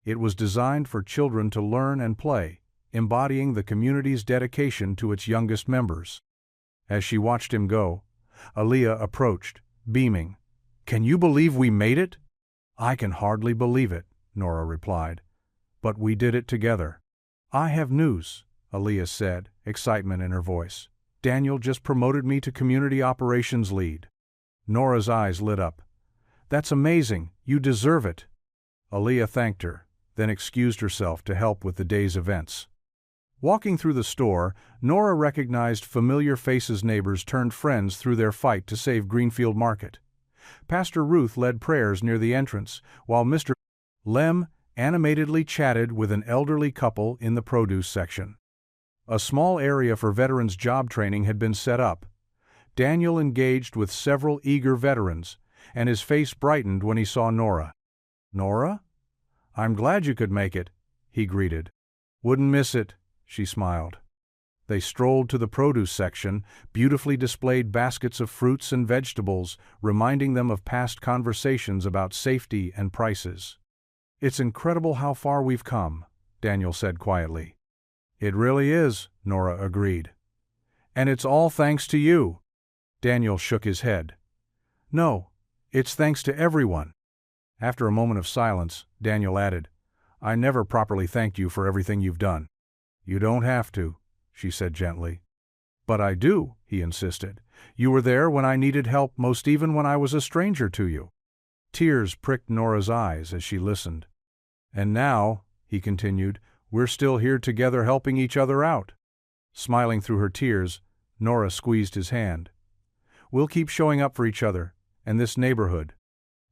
It was designed for children to learn and play, embodying the community's dedication to its youngest members. As she watched him go, Aaliyah approached, beaming. "Can you believe we made it?" "I can hardly believe it," Nora replied. "But we did it together." "I have news," Aaliyah said, excitement in her voice. "Daniel just promoted me to Community Operations Lead." Nora's eyes lit up. "That's amazing. You deserve it." Aaliyah thanked her, then excused herself to help with the day's events. Walking through the store, Nora recognized familiar faces. Neighbors turned friends through their fight to save Greenfield Market. Pastor Ruth led prayers near the entrance, while Mr. Lem animatedly chatted with an elderly couple in the produce section. A small area for veterans' job training had been set up. Daniel engaged with several eager veterans, and his face brightened when he saw Nora. "Nora? I'm glad you could make it," he greeted. "Wouldn't miss it," she smiled. They strolled to the produce section, beautifully displayed baskets of fruits and vegetables, reminding them of past conversations about safety and prices. "It's incredible how far we've come," Daniel said quietly. "It really is," Nora agreed. "And it's all thanks to you." Daniel shook his head. "No, it's thanks to everyone." After a moment of silence, Daniel added, "I never properly thanked you for everything you've done." "You don't have to," she said gently. "But I do," he insisted. "You were there when I needed help, most even when I was a stranger to you." Tears pricked Nora's eyes as she listened. "And now," he continued, "we're still here together helping each other out." Smiling through her tears, Nora squeezed his hand. "We'll keep showing up for each other, and this neighborhood."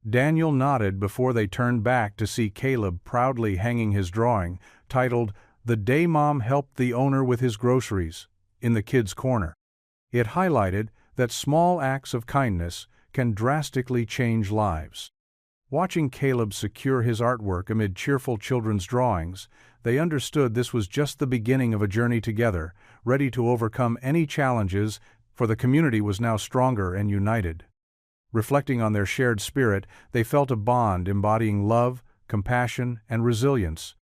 Daniel nodded before they turned back to see Caleb proudly hanging his drawing, titled, "The Day Mom Helped the Owner with His Groceries," in the kids' corner. It highlighted that small acts of kindness can drastically change lives. Watching Caleb secure his artwork amid cheerful children's drawings, they understood this was just the beginning of a journey together, ready to overcome any challenges, for the community was now stronger and united. Reflecting on their shared spirit, they felt a bond embodying love, compassion, and resilience,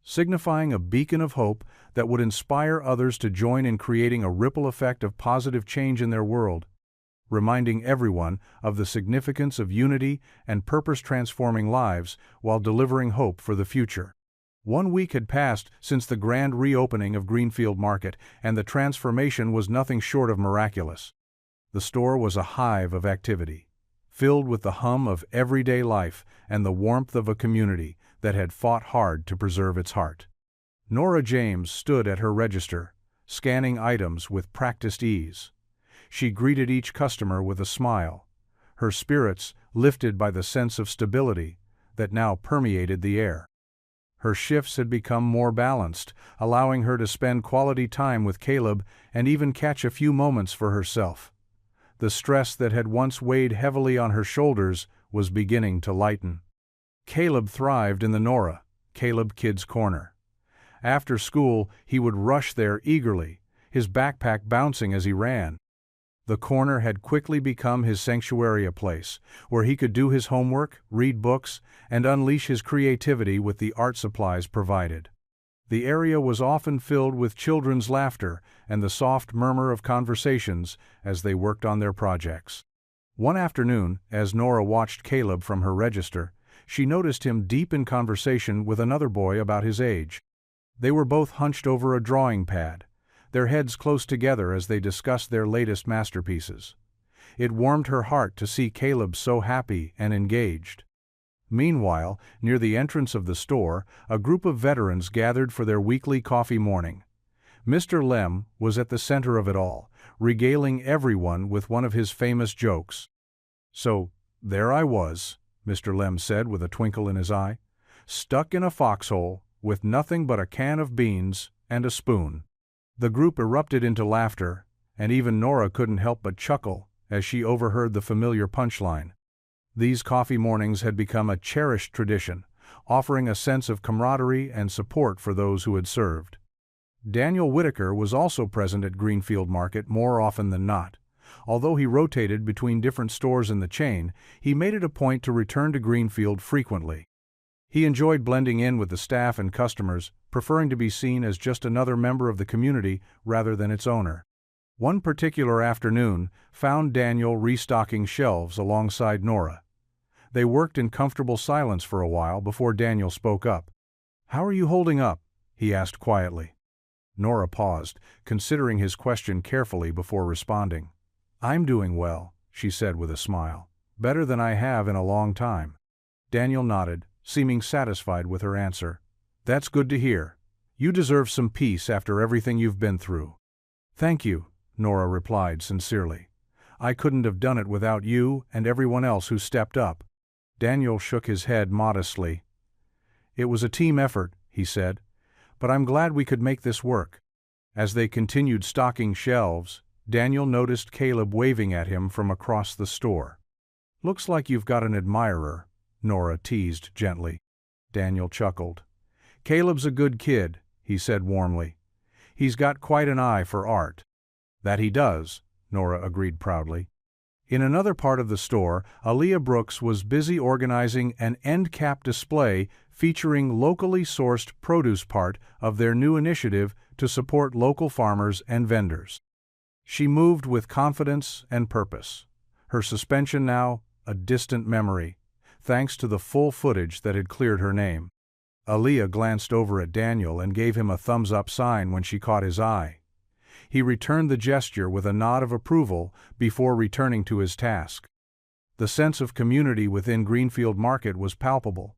signifying a beacon of hope that would inspire others to join in creating a ripple effect of positive change in their world, reminding everyone of the significance of unity and purpose transforming lives while delivering hope for the future. 1 week had passed since the grand reopening of Greenfield Market, and the transformation was nothing short of miraculous. The store was a hive of activity, filled with the hum of everyday life and the warmth of a community that had fought hard to preserve its heart. Nora James stood at her register, scanning items with practiced ease. She greeted each customer with a smile, her spirits lifted by the sense of stability that now permeated the air. Her shifts had become more balanced, allowing her to spend quality time with Caleb and even catch a few moments for herself. The stress that had once weighed heavily on her shoulders was beginning to lighten. Caleb thrived in the Nora, Caleb Kids Corner. After school, he would rush there eagerly, his backpack bouncing as he ran. The corner had quickly become his sanctuary, a place where he could do his homework, read books, and unleash his creativity with the art supplies provided. The area was often filled with children's laughter and the soft murmur of conversations as they worked on their projects. One afternoon, as Nora watched Caleb from her register, she noticed him deep in conversation with another boy about his age. They were both hunched over a drawing pad, their heads close together as they discussed their latest masterpieces. It warmed her heart to see Caleb so happy and engaged. Meanwhile, near the entrance of the store, a group of veterans gathered for their weekly coffee morning. Mr. Lem was at the center of it all, regaling everyone with one of his famous jokes. "So, there I was," Mr. Lem said with a twinkle in his eye, "stuck in a foxhole, with nothing but a can of beans and a spoon." The group erupted into laughter, and even Nora couldn't help but chuckle as she overheard the familiar punchline. These coffee mornings had become a cherished tradition, offering a sense of camaraderie and support for those who had served. Daniel Whitaker was also present at Greenfield Market more often than not. Although he rotated between different stores in the chain, he made it a point to return to Greenfield frequently. He enjoyed blending in with the staff and customers, preferring to be seen as just another member of the community rather than its owner. One particular afternoon found Daniel restocking shelves alongside Nora. They worked in comfortable silence for a while before Daniel spoke up. "How are you holding up?" he asked quietly. Nora paused, considering his question carefully before responding. "I'm doing well," she said with a smile. "Better than I have in a long time." Daniel nodded, seeming satisfied with her answer. "That's good to hear. You deserve some peace after everything you've been through." "Thank you," Nora replied sincerely. "I couldn't have done it without you and everyone else who stepped up." Daniel shook his head modestly. "It was a team effort," he said, "but I'm glad we could make this work." As they continued stocking shelves, Daniel noticed Caleb waving at him from across the store. "Looks like you've got an admirer," Nora teased gently. Daniel chuckled. "Caleb's a good kid," he said warmly. He's got quite an eye for art." "That he does," Nora agreed proudly. In another part of the store, Aaliyah Brooks was busy organizing an end-cap display featuring locally sourced produce, part of their new initiative to support local farmers and vendors. She moved with confidence and purpose, her suspension now a distant memory, thanks to the full footage that had cleared her name. Aaliyah glanced over at Daniel and gave him a thumbs-up sign when she caught his eye. He returned the gesture with a nod of approval before returning to his task. The sense of community within Greenfield Market was palpable.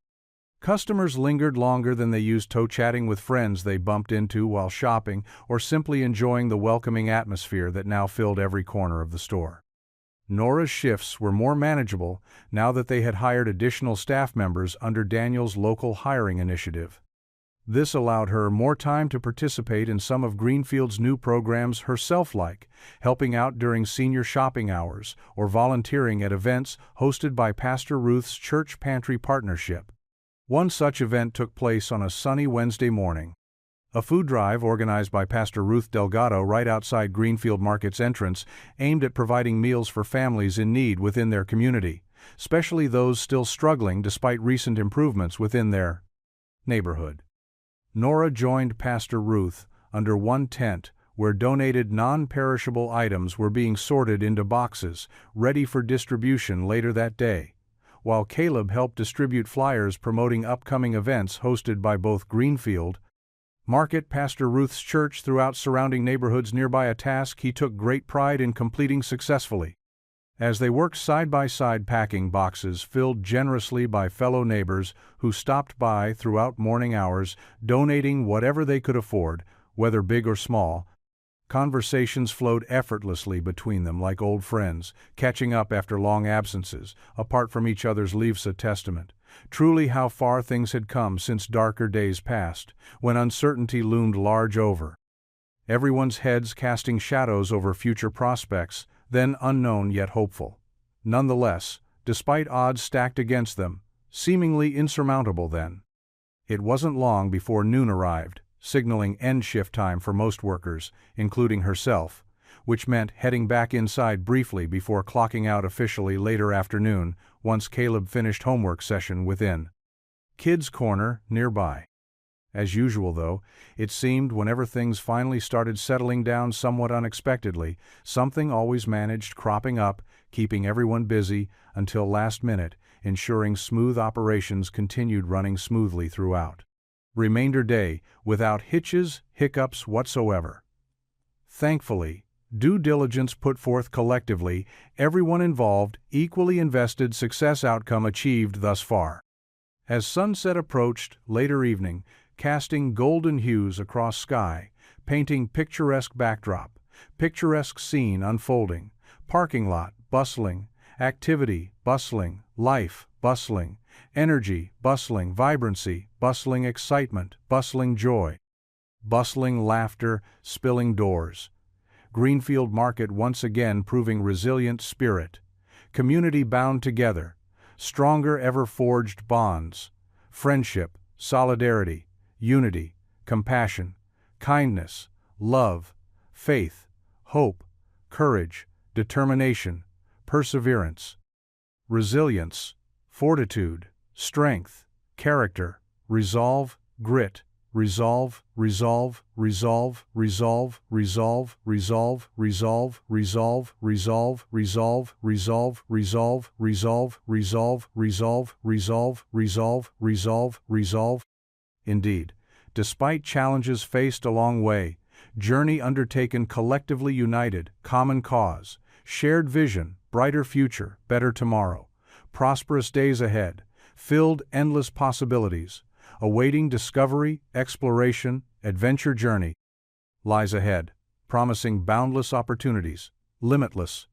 Customers lingered longer than they used to, chatting with friends they bumped into while shopping or simply enjoying the welcoming atmosphere that now filled every corner of the store. Nora's shifts were more manageable now that they had hired additional staff members under Daniel's local hiring initiative. This allowed her more time to participate in some of Greenfield's new programs herself, like helping out during senior shopping hours or volunteering at events hosted by Pastor Ruth's Church Pantry Partnership. One such event took place on a sunny Wednesday morning. A food drive organized by Pastor Ruth Delgado right outside Greenfield Market's entrance aimed at providing meals for families in need within their community, especially those still struggling despite recent improvements within their neighborhood. Nora joined Pastor Ruth under one tent where donated non-perishable items were being sorted into boxes, ready for distribution later that day, while Caleb helped distribute flyers promoting upcoming events hosted by both Greenfield Market, Pastor Ruth's church throughout surrounding neighborhoods nearby, a task he took great pride in completing successfully. As they worked side by side packing boxes filled generously by fellow neighbors who stopped by throughout morning hours, donating whatever they could afford, whether big or small, conversations flowed effortlessly between them like old friends, catching up after long absences, apart from each other's lives, a testament. Truly how far things had come since darker days past, when uncertainty loomed large over everyone's heads, casting shadows over future prospects, then unknown yet hopeful. Nonetheless, despite odds stacked against them, seemingly insurmountable then, it wasn't long before noon arrived, signaling end shift time for most workers, including herself, which meant heading back inside briefly before clocking out officially later afternoon once Caleb finished homework session within Kids' Corner nearby. As usual though, it seemed whenever things finally started settling down somewhat unexpectedly, something always managed cropping up, keeping everyone busy until last minute, ensuring smooth operations continued running smoothly throughout remainder day without hitches, hiccups whatsoever. Thankfully, due diligence put forth collectively, everyone involved, equally invested, success outcome achieved thus far. As sunset approached, later evening, casting golden hues across sky, painting picturesque backdrop, picturesque scene unfolding, parking lot bustling, activity bustling, life bustling, energy bustling, vibrancy bustling, excitement bustling, joy bustling, laughter spilling doors. Greenfield Market once again proving resilient spirit, community bound together, stronger ever forged bonds, friendship, solidarity, unity, compassion, kindness, love, faith, hope, courage, determination, perseverance, resilience, fortitude, strength, character, resolve, grit, resolve, resolve, resolve, resolve, resolve, resolve, resolve, resolve, resolve, resolve, resolve, resolve, resolve, resolve, resolve, resolve, resolve, resolve, resolve. Indeed, despite challenges faced along way, journey undertaken collectively united, common cause, shared vision, brighter future, better tomorrow, prosperous days ahead, filled endless possibilities, awaiting discovery, exploration, adventure journey lies ahead, promising boundless opportunities, limitless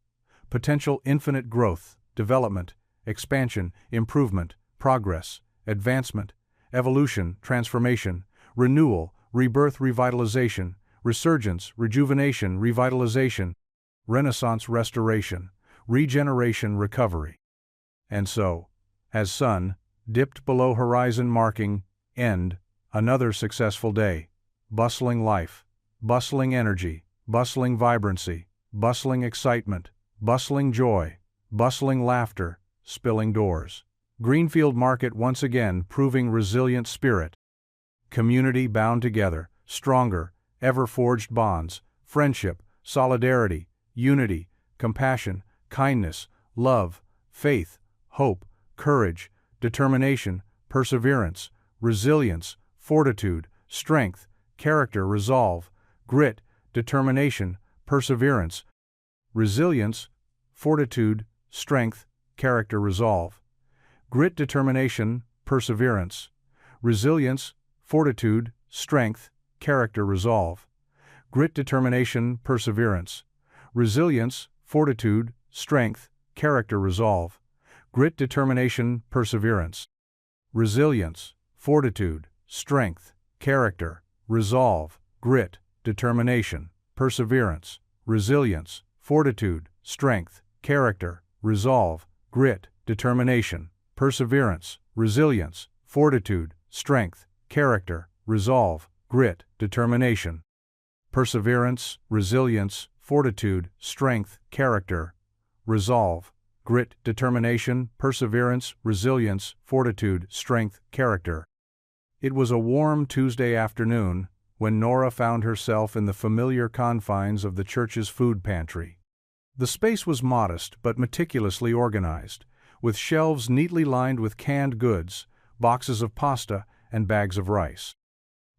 potential, infinite growth, development, expansion, improvement, progress, advancement, evolution, transformation, renewal, rebirth, revitalization, resurgence, rejuvenation, revitalization, renaissance, restoration, regeneration, recovery. And so, as sun dipped below horizon marking end, another successful day, bustling life, bustling energy, bustling vibrancy, bustling excitement, bustling joy, bustling laughter, spilling doors. Greenfield Market once again proving resilient spirit. Community bound together, stronger, ever-forged bonds, friendship, solidarity, unity, compassion, kindness, love, faith, hope, courage, determination, perseverance, resilience, fortitude, strength, character, resolve, grit, determination, perseverance, resilience, fortitude, strength, character, resolve, grit, determination, perseverance, resilience, fortitude, strength, character, resolve, grit, determination, perseverance, resilience, fortitude, strength, character, resolve, grit, determination, perseverance, resilience, fortitude, strength, character, resolve, grit, determination, perseverance, resilience, fortitude, strength, character, resolve, grit, determination, perseverance, resilience, fortitude, strength, character, resolve, grit, determination, perseverance, resilience, fortitude, strength, character, resolve, grit, determination, perseverance, resilience, fortitude, strength, character. It was a warm Tuesday afternoon when Nora found herself in the familiar confines of the church's food pantry. The space was modest but meticulously organized, with shelves neatly lined with canned goods, boxes of pasta, and bags of rice.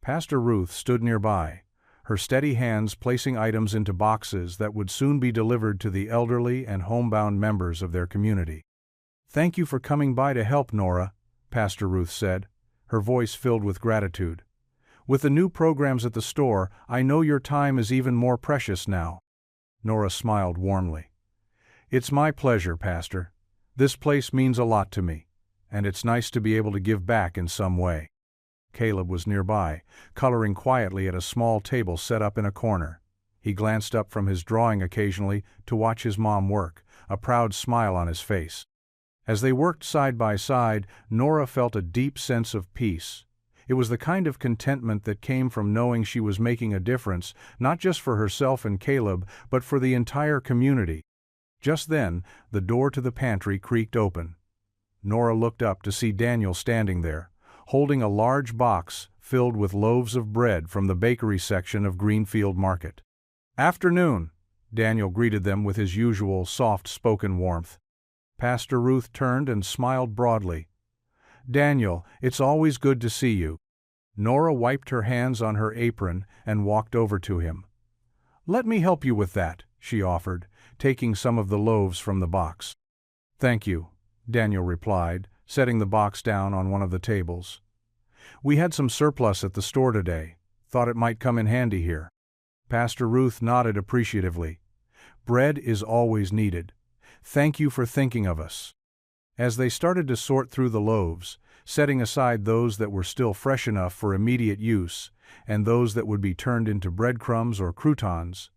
Pastor Ruth stood nearby, her steady hands placing items into boxes that would soon be delivered to the elderly and homebound members of their community. "Thank you for coming by to help, Nora," Pastor Ruth said, her voice filled with gratitude. "With the new programs at the store, I know your time is even more precious now." Nora smiled warmly. "It's my pleasure, Pastor. This place means a lot to me, and it's nice to be able to give back in some way." Caleb was nearby, coloring quietly at a small table set up in a corner. He glanced up from his drawing occasionally to watch his mom work, a proud smile on his face. As they worked side by side, Nora felt a deep sense of peace. It was the kind of contentment that came from knowing she was making a difference, not just for herself and Caleb, but for the entire community. Just then, the door to the pantry creaked open. Nora looked up to see Daniel standing there, holding a large box filled with loaves of bread from the bakery section of Greenfield Market. "Afternoon," Daniel greeted them with his usual soft-spoken warmth. Pastor Ruth turned and smiled broadly. "Daniel, it's always good to see you." Nora wiped her hands on her apron and walked over to him. "Let me help you with that," she offered, taking some of the loaves from the box. "Thank you," Daniel replied, setting the box down on one of the tables. "We had some surplus at the store today. Thought it might come in handy here." Pastor Ruth nodded appreciatively. "Bread is always needed. Thank you for thinking of us." As they started to sort through the loaves, setting aside those that were still fresh enough for immediate use and those that would be turned into breadcrumbs or croutons,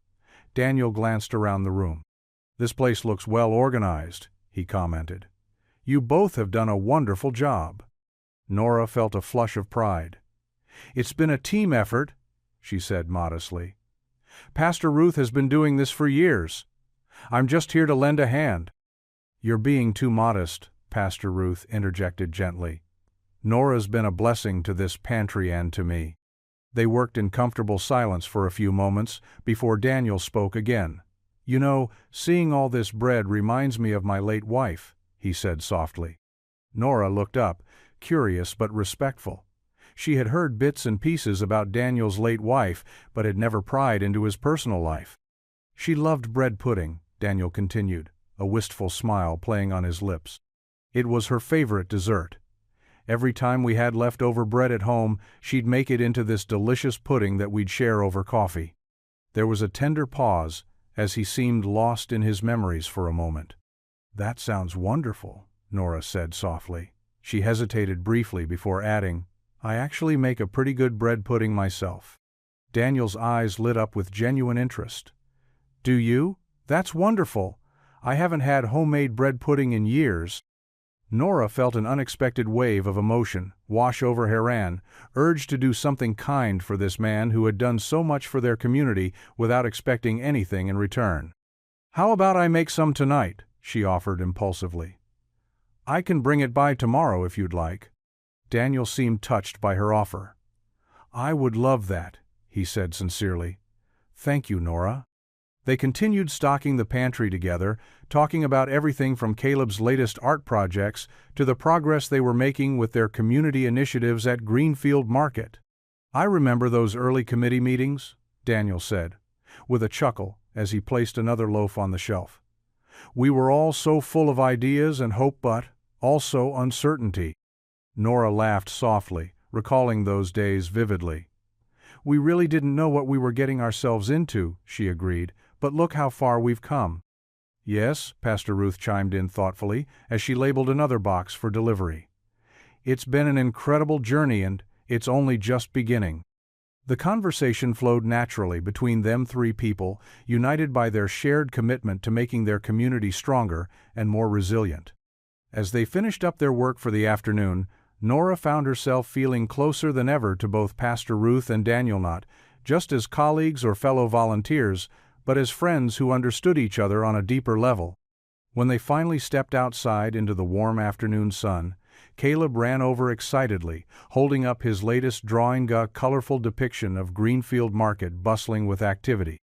Daniel glanced around the room. "This place looks well organized," he commented. "You both have done a wonderful job." Nora felt a flush of pride. "It's been a team effort," she said modestly. "Pastor Ruth has been doing this for years. I'm just here to lend a hand." "You're being too modest," Pastor Ruth interjected gently. "Nora's been a blessing to this pantry and to me." They worked in comfortable silence for a few moments before Daniel spoke again. "You know, seeing all this bread reminds me of my late wife," he said softly. Nora looked up, curious but respectful. She had heard bits and pieces about Daniel's late wife, but had never pried into his personal life. "She loved bread pudding," Daniel continued, a wistful smile playing on his lips. "It was her favorite dessert. Every time we had leftover bread at home, she'd make it into this delicious pudding that we'd share over coffee." There was a tender pause, as he seemed lost in his memories for a moment. "That sounds wonderful," Nora said softly. She hesitated briefly before adding, "I actually make a pretty good bread pudding myself." Daniel's eyes lit up with genuine interest. "Do you? That's wonderful. I haven't had homemade bread pudding in years." Nora felt an unexpected wave of emotion wash over Haran, urged to do something kind for this man who had done so much for their community without expecting anything in return. "How about I make some tonight?" she offered impulsively. "I can bring it by tomorrow if you'd like." Daniel seemed touched by her offer. "I would love that," he said sincerely. "Thank you, Nora." They continued stocking the pantry together, talking about everything from Caleb's latest art projects to the progress they were making with their community initiatives at Greenfield Market. "I remember those early committee meetings," Daniel said, with a chuckle as he placed another loaf on the shelf. "We were all so full of ideas and hope but also uncertainty." Nora laughed softly, recalling those days vividly. "We really didn't know what we were getting ourselves into," she agreed, "but look how far we've come." "Yes," Pastor Ruth chimed in thoughtfully as she labeled another box for delivery. "It's been an incredible journey and it's only just beginning." The conversation flowed naturally between them three people, united by their shared commitment to making their community stronger and more resilient. As they finished up their work for the afternoon, Nora found herself feeling closer than ever to both Pastor Ruth and Daniel, not just as colleagues or fellow volunteers, but as friends who understood each other on a deeper level. When they finally stepped outside into the warm afternoon sun, Caleb ran over excitedly, holding up his latest drawing, a colorful depiction of Greenfield Market bustling with activity.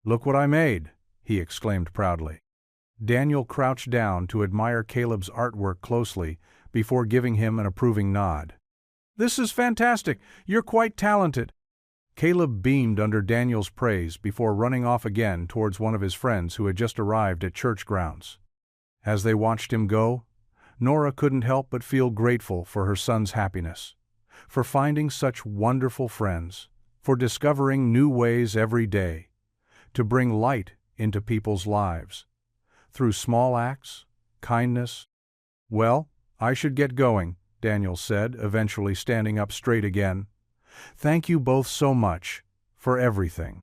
"Look what I made," he exclaimed proudly. Daniel crouched down to admire Caleb's artwork closely before giving him an approving nod. "This is fantastic! You're quite talented!" Caleb beamed under Daniel's praise before running off again towards one of his friends who had just arrived at church grounds. As they watched him go, Nora couldn't help but feel grateful for her son's happiness, for finding such wonderful friends, for discovering new ways every day to bring light into people's lives, through small acts, kindness. "Well, I should get going," Daniel said, eventually standing up straight again. "Thank you both so much for everything."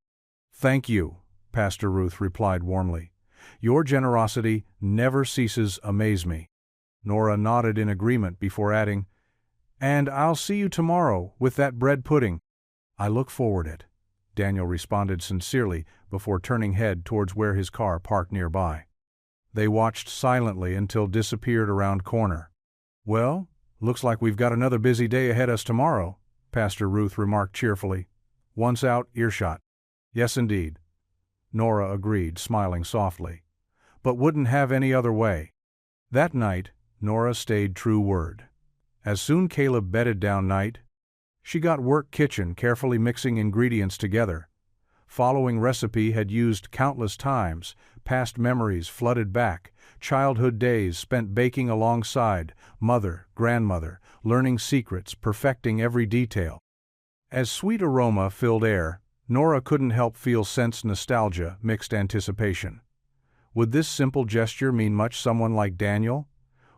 "Thank you," Pastor Ruth replied warmly. "Your generosity never ceases to amaze me." Nora nodded in agreement before adding, "And I'll see you tomorrow with that bread pudding." "I look forward to it," Daniel responded sincerely before turning head towards where his car parked nearby. They watched silently until disappeared around corner. "Well, looks like we've got another busy day ahead of us tomorrow," Pastor Ruth remarked cheerfully, once out earshot. "Yes, indeed," Nora agreed, smiling softly, "but wouldn't have any other way." That night, Nora stayed true word. As soon Caleb bedded down night, she got work kitchen carefully mixing ingredients together. Following recipe had used countless times, past memories flooded back, childhood days spent baking alongside mother, grandmother, learning secrets, perfecting every detail. As sweet aroma filled air, Nora couldn't help feel sense nostalgia, mixed anticipation. Would this simple gesture mean much to someone like Daniel?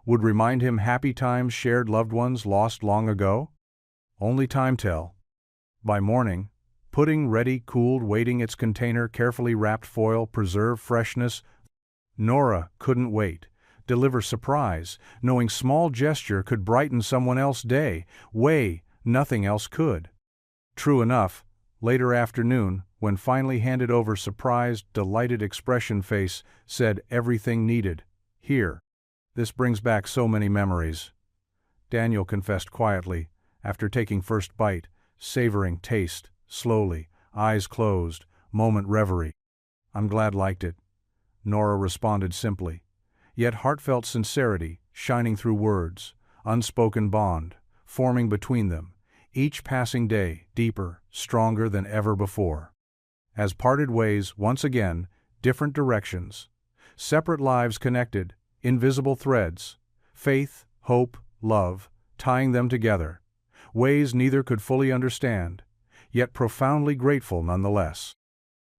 Would remind him happy times shared, loved ones lost long ago? Only time tell. By morning, pudding ready, cooled, waiting its container, carefully wrapped foil, preserve freshness. Nora couldn't wait. Deliver surprise, knowing small gesture could brighten someone else's day, way nothing else could. True enough, later afternoon, when finally handed over, surprised, delighted expression face said everything needed. "Here." "This brings back so many memories," Daniel confessed quietly, after taking first bite, savoring taste, slowly, eyes closed, moment reverie. "I'm glad liked it," Nora responded simply, yet heartfelt sincerity shining through words, unspoken bond forming between them, each passing day deeper, stronger than ever before. As parted ways once again, different directions, separate lives connected, invisible threads, faith, hope, love, tying them together, ways neither could fully understand, yet profoundly grateful nonetheless.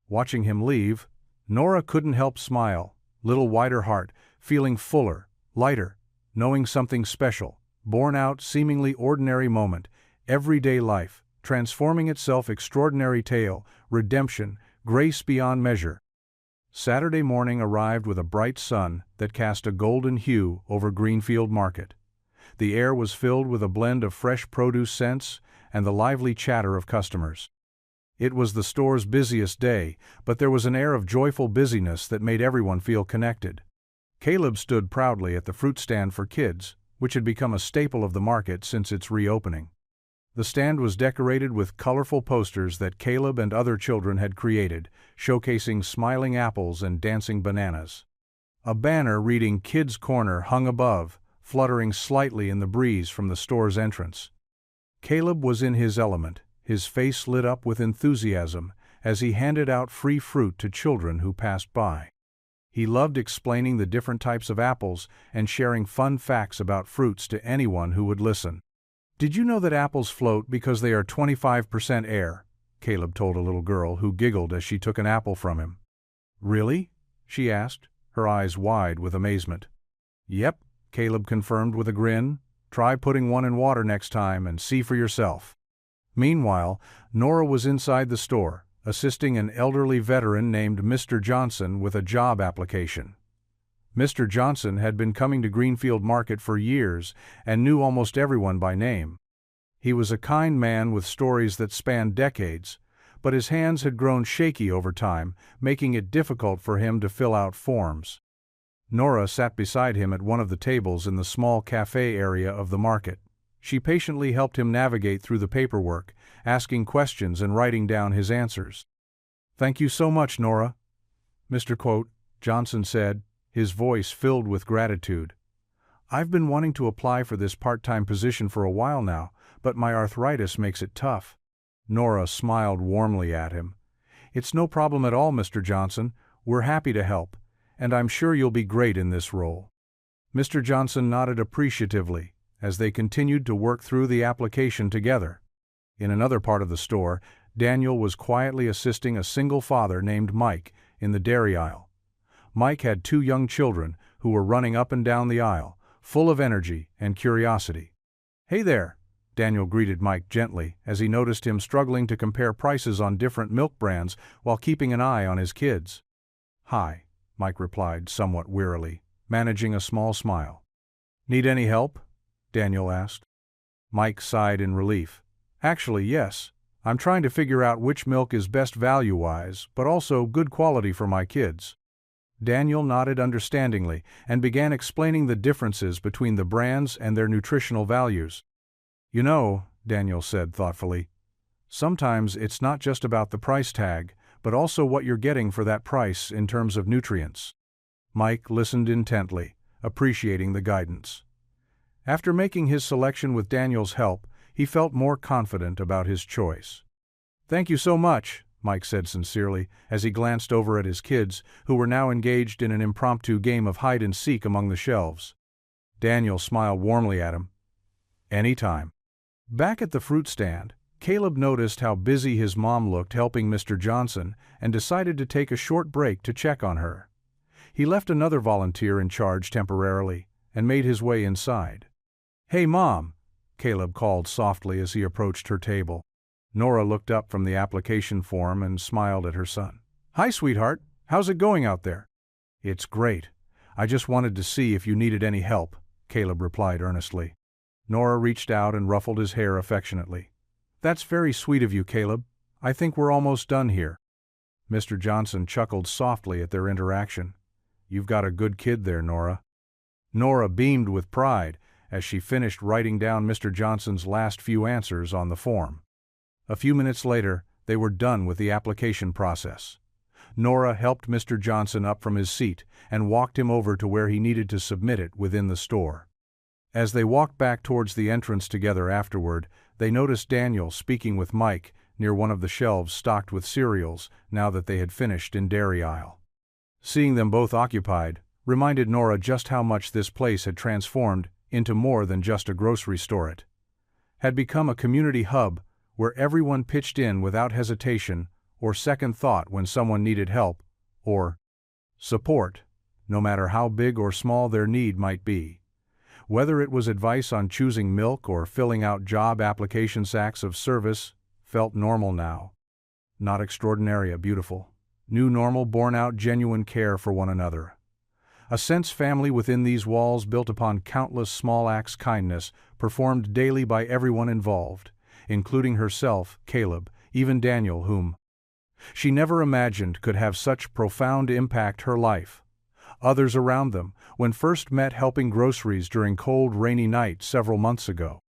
Watching him leave, Nora couldn't help smile, little wider heart, feeling fuller, lighter, knowing something special, born out seemingly ordinary moment, everyday life, transforming itself extraordinary tale, redemption, grace beyond measure. Saturday morning arrived with a bright sun that cast a golden hue over Greenfield Market. The air was filled with a blend of fresh produce scents and the lively chatter of customers. It was the store's busiest day, but there was an air of joyful busyness that made everyone feel connected. Caleb stood proudly at the fruit stand for kids, which had become a staple of the market since its reopening. The stand was decorated with colorful posters that Caleb and other children had created, showcasing smiling apples and dancing bananas. A banner reading Kids Corner hung above, fluttering slightly in the breeze from the store's entrance. Caleb was in his element, his face lit up with enthusiasm as he handed out free fruit to children who passed by. He loved explaining the different types of apples and sharing fun facts about fruits to anyone who would listen. "Did you know that apples float because they are 25% air?" Caleb told a little girl who giggled as she took an apple from him. "Really?" she asked, her eyes wide with amazement. "Yep," Caleb confirmed with a grin. "Try putting one in water next time and see for yourself." Meanwhile, Nora was inside the store, assisting an elderly veteran named Mr. Johnson with a job application. Mr. Johnson had been coming to Greenfield Market for years and knew almost everyone by name. He was a kind man with stories that spanned decades, but his hands had grown shaky over time, making it difficult for him to fill out forms. Nora sat beside him at one of the tables in the small cafe area of the market. She patiently helped him navigate through the paperwork, asking questions and writing down his answers. "Thank you so much, Nora," Mr. Johnson said, his voice filled with gratitude. "I've been wanting to apply for this part-time position for a while now, but my arthritis makes it tough." Nora smiled warmly at him. "It's no problem at all, Mr. Johnson. We're happy to help, and I'm sure you'll be great in this role." Mr. Johnson nodded appreciatively as they continued to work through the application together. In another part of the store, Daniel was quietly assisting a single father named Mike in the dairy aisle. Mike had 2 young children who were running up and down the aisle, full of energy and curiosity. "Hey there," Daniel greeted Mike gently as he noticed him struggling to compare prices on different milk brands while keeping an eye on his kids. "Hi," Mike replied somewhat wearily, managing a small smile. "Need any help?" Daniel asked. Mike sighed in relief. "Actually, yes. I'm trying to figure out which milk is best value-wise, but also good quality for my kids." Daniel nodded understandingly and began explaining the differences between the brands and their nutritional values. "You know," Daniel said thoughtfully, "sometimes it's not just about the price tag, but also what you're getting for that price in terms of nutrients." Mike listened intently, appreciating the guidance. After making his selection with Daniel's help, he felt more confident about his choice. "Thank you so much," Mike said sincerely as he glanced over at his kids, who were now engaged in an impromptu game of hide-and-seek among the shelves. Daniel smiled warmly at him. "Anytime." Back at the fruit stand, Caleb noticed how busy his mom looked helping Mr. Johnson and decided to take a short break to check on her. He left another volunteer in charge temporarily and made his way inside. "Hey, Mom," Caleb called softly as he approached her table. Nora looked up from the application form and smiled at her son. "Hi, sweetheart. How's it going out there?" "It's great. I just wanted to see if you needed any help," Caleb replied earnestly. Nora reached out and ruffled his hair affectionately. "That's very sweet of you, Caleb. I think we're almost done here." Mr. Johnson chuckled softly at their interaction. "You've got a good kid there, Nora." Nora beamed with pride as she finished writing down Mr. Johnson's last few answers on the form. A few minutes later, they were done with the application process. Nora helped Mr. Johnson up from his seat and walked him over to where he needed to submit it within the store. As they walked back towards the entrance together afterward, they noticed Daniel speaking with Mike near one of the shelves stocked with cereals now that they had finished in dairy aisle. Seeing them both occupied reminded Nora just how much this place had transformed into more than just a grocery store. It had become a community hub where everyone pitched in without hesitation or second thought when someone needed help or support, no matter how big or small their need might be. Whether it was advice on choosing milk or filling out job application sacks of service felt normal now. Not extraordinary, beautiful. new normal born out genuine care for one another. A sense family within these walls built upon countless small acts kindness performed daily by everyone involved, including herself, Caleb, even Daniel, whom she never imagined could have such profound impact her life. Others around them, when first met helping groceries during cold, rainy nights several months ago.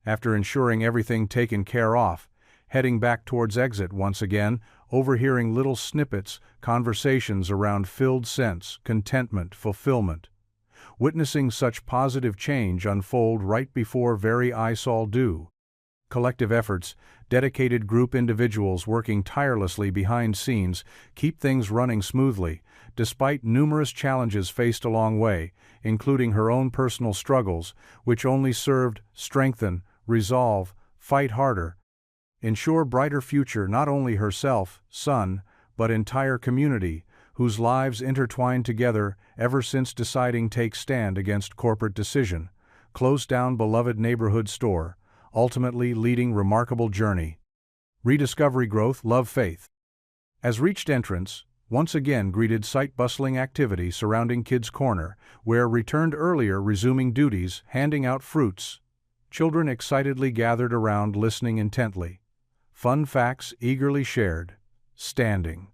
After ensuring everything taken care of, heading back towards exit once again, overhearing little snippets, conversations around filled sense, contentment, fulfillment. Witnessing such positive change unfold right before very eyes all do. Collective efforts, dedicated group individuals working tirelessly behind scenes, keep things running smoothly, despite numerous challenges faced along way, including her own personal struggles, which only served strengthen, resolve, fight harder, ensure brighter future not only herself, son, but entire community, whose lives intertwined together ever since deciding take stand against corporate decision, close down beloved neighborhood store, ultimately leading remarkable journey. Rediscovery growth, love, faith. As reached entrance, once again greeted sight-bustling activity surrounding Kids Corner, where returned earlier resuming duties, handing out fruits. Children excitedly gathered around listening intently. Fun facts eagerly shared. Standing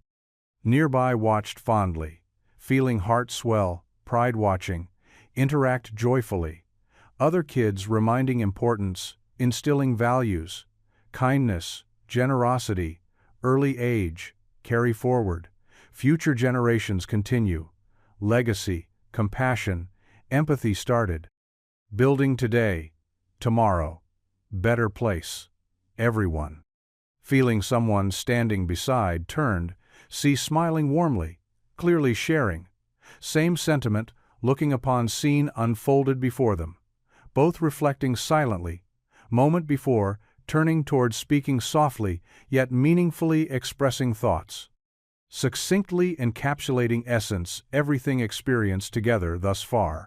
nearby watched fondly, feeling heart swell, pride watching, interact joyfully. Other kids reminding importance, instilling values, kindness, generosity, early age, carry forward. Future generations continue. Legacy, compassion, empathy started. Building today, tomorrow, better place. Everyone. Feeling someone standing beside turned, see smiling warmly, clearly sharing. Same sentiment, looking upon scene unfolded before them. Both reflecting silently, moment before, turning towards speaking softly, yet meaningfully expressing thoughts. Succinctly encapsulating essence, everything experienced together thus far.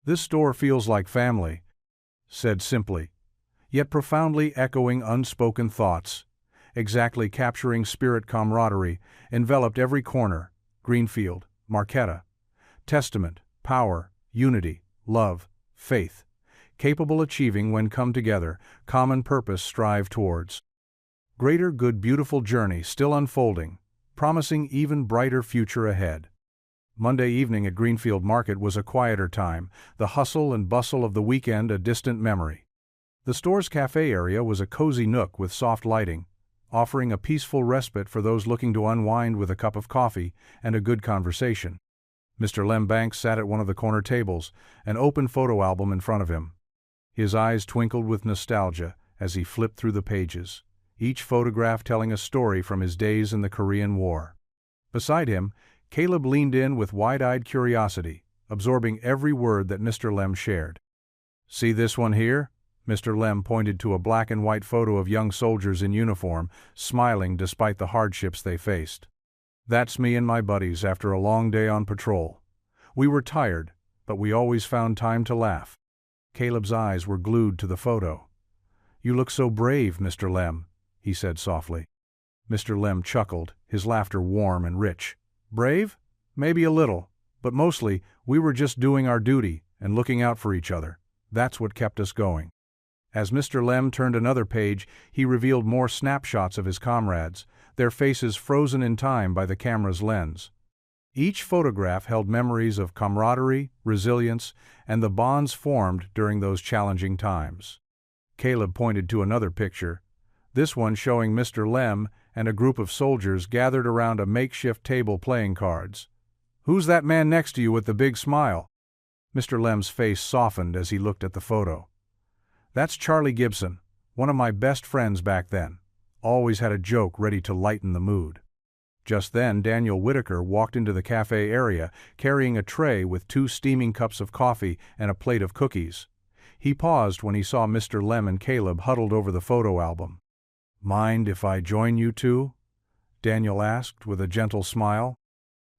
This store feels like family, said simply, yet profoundly echoing unspoken thoughts, exactly capturing spirit camaraderie, enveloped every corner, Greenfield, Marquetta. Testament, power, unity, love, faith. Capable achieving when come together, common purpose strive towards. Greater good beautiful journey still unfolding, promising even brighter future ahead. Monday evening at Greenfield Market was a quieter time, the hustle and bustle of the weekend a distant memory. The store's cafe area was a cozy nook with soft lighting, offering a peaceful respite for those looking to unwind with a cup of coffee and a good conversation. Mr. Lem Banks sat at one of the corner tables, an open photo album in front of him. His eyes twinkled with nostalgia as he flipped through the pages, each photograph telling a story from his days in the Korean War. Beside him, Caleb leaned in with wide-eyed curiosity, absorbing every word that Mr. Lem shared. "See this one here?" Mr. Lem pointed to a black and white photo of young soldiers in uniform, smiling despite the hardships they faced. "That's me and my buddies after a long day on patrol. We were tired, but we always found time to laugh." Caleb's eyes were glued to the photo. "You look so brave, Mr. Lem," he said softly. Mr. Lem chuckled, his laughter warm and rich. "Brave? Maybe a little, but mostly we were just doing our duty and looking out for each other. That's what kept us going." As Mr. Lem turned another page, he revealed more snapshots of his comrades, their faces frozen in time by the camera's lens. Each photograph held memories of camaraderie, resilience, and the bonds formed during those challenging times. Caleb pointed to another picture, this one showing Mr. Lem and a group of soldiers gathered around a makeshift table playing cards. "Who's that man next to you with the big smile?" Mr. Lem's face softened as he looked at the photo. "That's Charlie Gibson, one of my best friends back then. Always had a joke ready to lighten the mood." Just then, Daniel Whitaker walked into the cafe area, carrying a tray with 2 steaming cups of coffee and a plate of cookies. He paused when he saw Mr. Lem and Caleb huddled over the photo album. "Mind if I join you two?" Daniel asked with a gentle smile.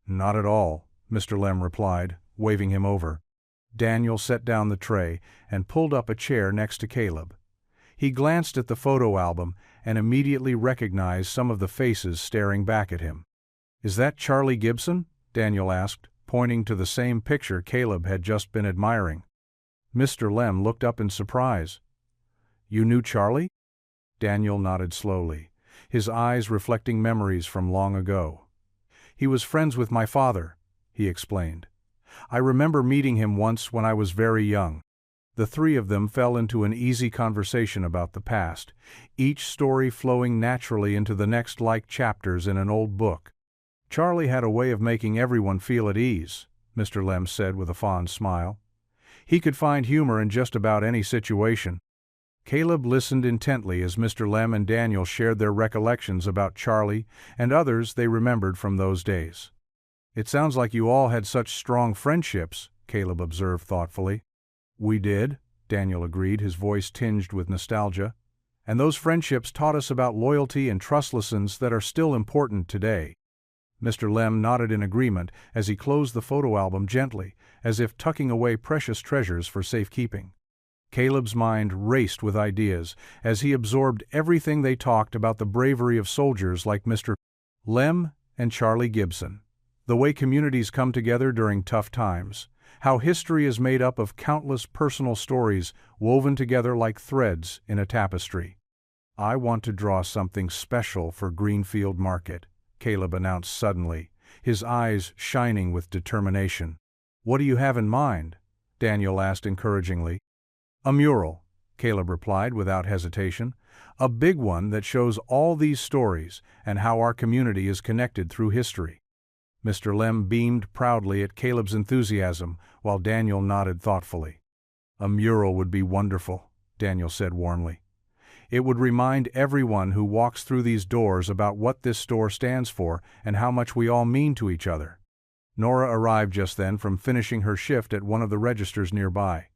"Not at all," Mr. Lem replied, waving him over. Daniel set down the tray and pulled up a chair next to Caleb. He glanced at the photo album and immediately recognized some of the faces staring back at him. "Is that Charlie Gibson?" Daniel asked, pointing to the same picture Caleb had just been admiring. Mr. Lem looked up in surprise. "You knew Charlie?" Daniel nodded slowly, his eyes reflecting memories from long ago. "He was friends with my father," he explained. "I remember meeting him once when I was very young." The three of them fell into an easy conversation about the past, each story flowing naturally into the next like chapters in an old book. "Charlie had a way of making everyone feel at ease," Mr. Lem said with a fond smile. "He could find humor in just about any situation." Caleb listened intently as Mr. Lem and Daniel shared their recollections about Charlie and others they remembered from those days. "It sounds like you all had such strong friendships," Caleb observed thoughtfully. "We did," Daniel agreed, his voice tinged with nostalgia. "And those friendships taught us about loyalty and trust lessons that are still important today." Mr. Lem nodded in agreement as he closed the photo album gently, as if tucking away precious treasures for safekeeping. Caleb's mind raced with ideas as he absorbed everything they talked about the bravery of soldiers like Mr. Lem and Charlie Gibson, the way communities come together during tough times, how history is made up of countless personal stories woven together like threads in a tapestry. "I want to draw something special for Greenfield Market," Caleb announced suddenly, his eyes shining with determination. "What do you have in mind?" Daniel asked encouragingly. "A mural," Caleb replied without hesitation. "A big one that shows all these stories and how our community is connected through history." Mr. Lem beamed proudly at Caleb's enthusiasm, while Daniel nodded thoughtfully. "A mural would be wonderful," Daniel said warmly. "It would remind everyone who walks through these doors about what this store stands for and how much we all mean to each other." Nora arrived just then from finishing her shift at one of the registers nearby.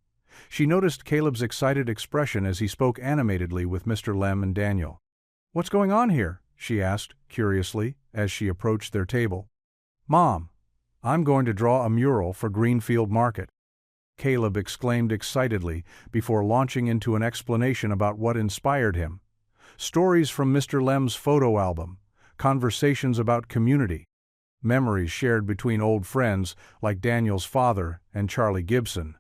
She noticed Caleb's excited expression as he spoke animatedly with Mr. Lem and Daniel. "What's going on here?" she asked, curiously, as she approached their table. "Mom, I'm going to draw a mural for Greenfield Market," Caleb exclaimed excitedly before launching into an explanation about what inspired him. Stories from Mr. Lem's photo album, conversations about community, memories shared between old friends like Daniel's father and Charlie Gibson.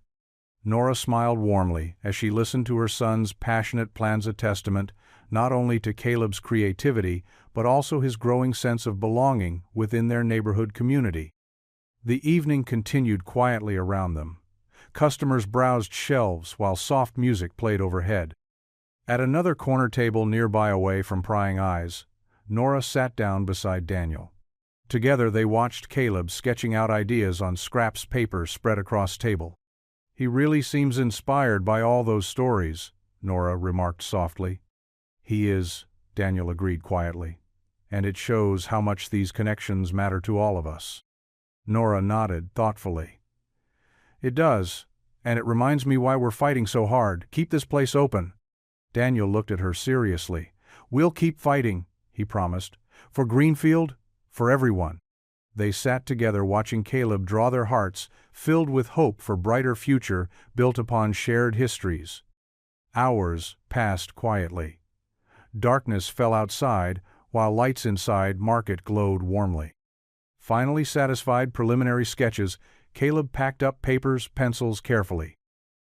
Nora smiled warmly as she listened to her son's passionate plans, a testament not only to Caleb's creativity but also his growing sense of belonging within their neighborhood community. The evening continued quietly around them. Customers browsed shelves while soft music played overhead. At another corner table nearby away from prying eyes, Nora sat down beside Daniel. Together they watched Caleb sketching out ideas on scraps of paper spread across the table. "He really seems inspired by all those stories," Nora remarked softly. "He is," Daniel agreed quietly, "and it shows how much these connections matter to all of us." Nora nodded thoughtfully. "It does, and it reminds me why we're fighting so hard. Keep this place open." Daniel looked at her seriously. "We'll keep fighting," he promised, "for Greenfield, for everyone." They sat together watching Caleb draw their hearts, filled with hope for a brighter future built upon shared histories. Hours passed quietly. Darkness fell outside, while lights inside Market glowed warmly. Finally satisfied preliminary sketches, Caleb packed up papers, pencils carefully.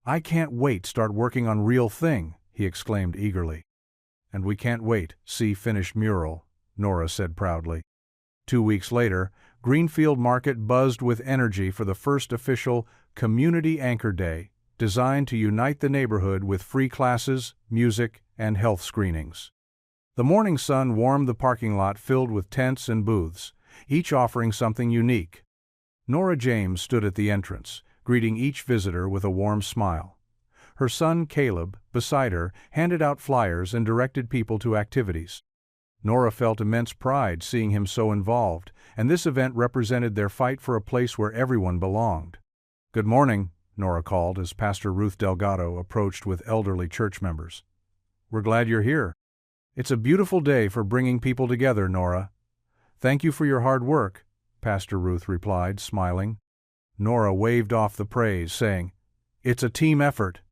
"I can't wait to start working on real thing," he exclaimed eagerly. "And we can't wait to see finished mural," Nora said proudly. 2 weeks later, Greenfield Market buzzed with energy for the first official Community Anchor Day, designed to unite the neighborhood with free classes, music, and health screenings. The morning sun warmed the parking lot filled with tents and booths, each offering something unique. Nora James stood at the entrance, greeting each visitor with a warm smile. Her son Caleb, beside her, handed out flyers and directed people to activities. Nora felt immense pride seeing him so involved, and this event represented their fight for a place where everyone belonged. "Good morning," Nora called as Pastor Ruth Delgado approached with elderly church members. "We're glad you're here. It's a beautiful day for bringing people together, Nora." "Thank you for your hard work," Pastor Ruth replied, smiling. Nora waved off the praise, saying, "It's a team effort."